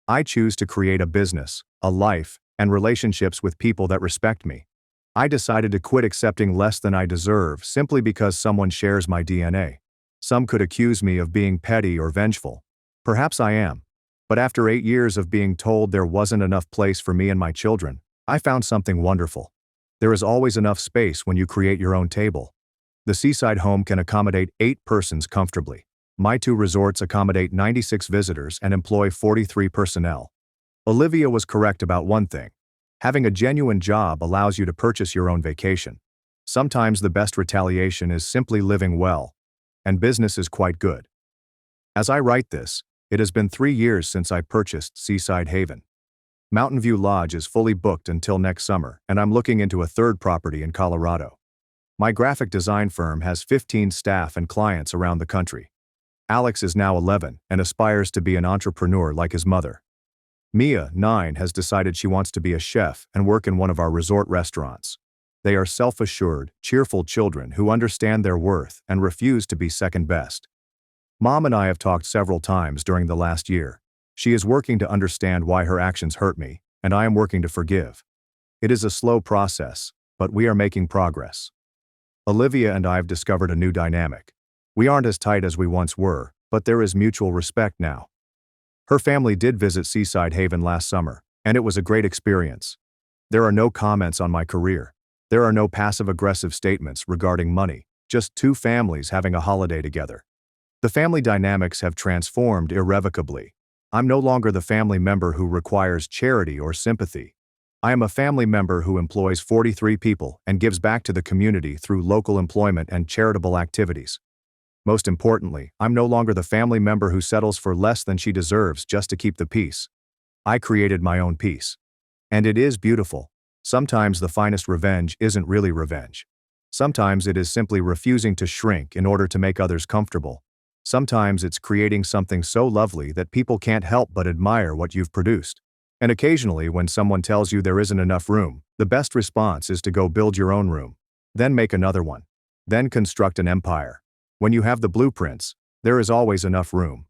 I choose to create a business, a life, and relationships with people that respect me. I decided to quit accepting less than I deserve simply because someone shares my DNA. Some could accuse me of being petty or vengeful. Perhaps I am. But after 8 years of being told there wasn't enough place for me and my children, I found something wonderful. There is always enough space when you create your own table. The seaside home can accommodate 8 persons comfortably. My 2 resorts accommodate 96 visitors and employ 43 personnel. Olivia was correct about one thing. Having a genuine job allows you to purchase your own vacation. Sometimes the best retaliation is simply living well. And business is quite good. As I write this, it has been 3 years since I purchased Seaside Haven. Mountain View Lodge is fully booked until next summer, and I'm looking into a third property in Colorado. My graphic design firm has 15 staff and clients around the country. Alex is now 11 and aspires to be an entrepreneur like his mother. Mia, 9, has decided she wants to be a chef and work in one of our resort restaurants. They are self-assured, cheerful children who understand their worth and refuse to be second best. Mom and I have talked several times during the last year. She is working to understand why her actions hurt me, and I am working to forgive. It is a slow process, but we are making progress. Olivia and I have discovered a new dynamic. We aren't as tight as we once were, but there is mutual respect now. Her family did visit Seaside Haven last summer, and it was a great experience. There are no comments on my career. There are no passive-aggressive statements regarding money, just 2 families having a holiday together. The family dynamics have transformed irrevocably. I'm no longer the family member who requires charity or sympathy. I am a family member who employs 43 people and gives back to the community through local employment and charitable activities. Most importantly, I'm no longer the family member who settles for less than she deserves just to keep the peace. I created my own peace. And it is beautiful. Sometimes the finest revenge isn't really revenge. Sometimes it is simply refusing to shrink in order to make others comfortable. Sometimes it's creating something so lovely that people can't help but admire what you've produced. And occasionally, when someone tells you there isn't enough room, the best response is to go build your own room. Then make another one. Then construct an empire. When you have the blueprints, there is always enough room.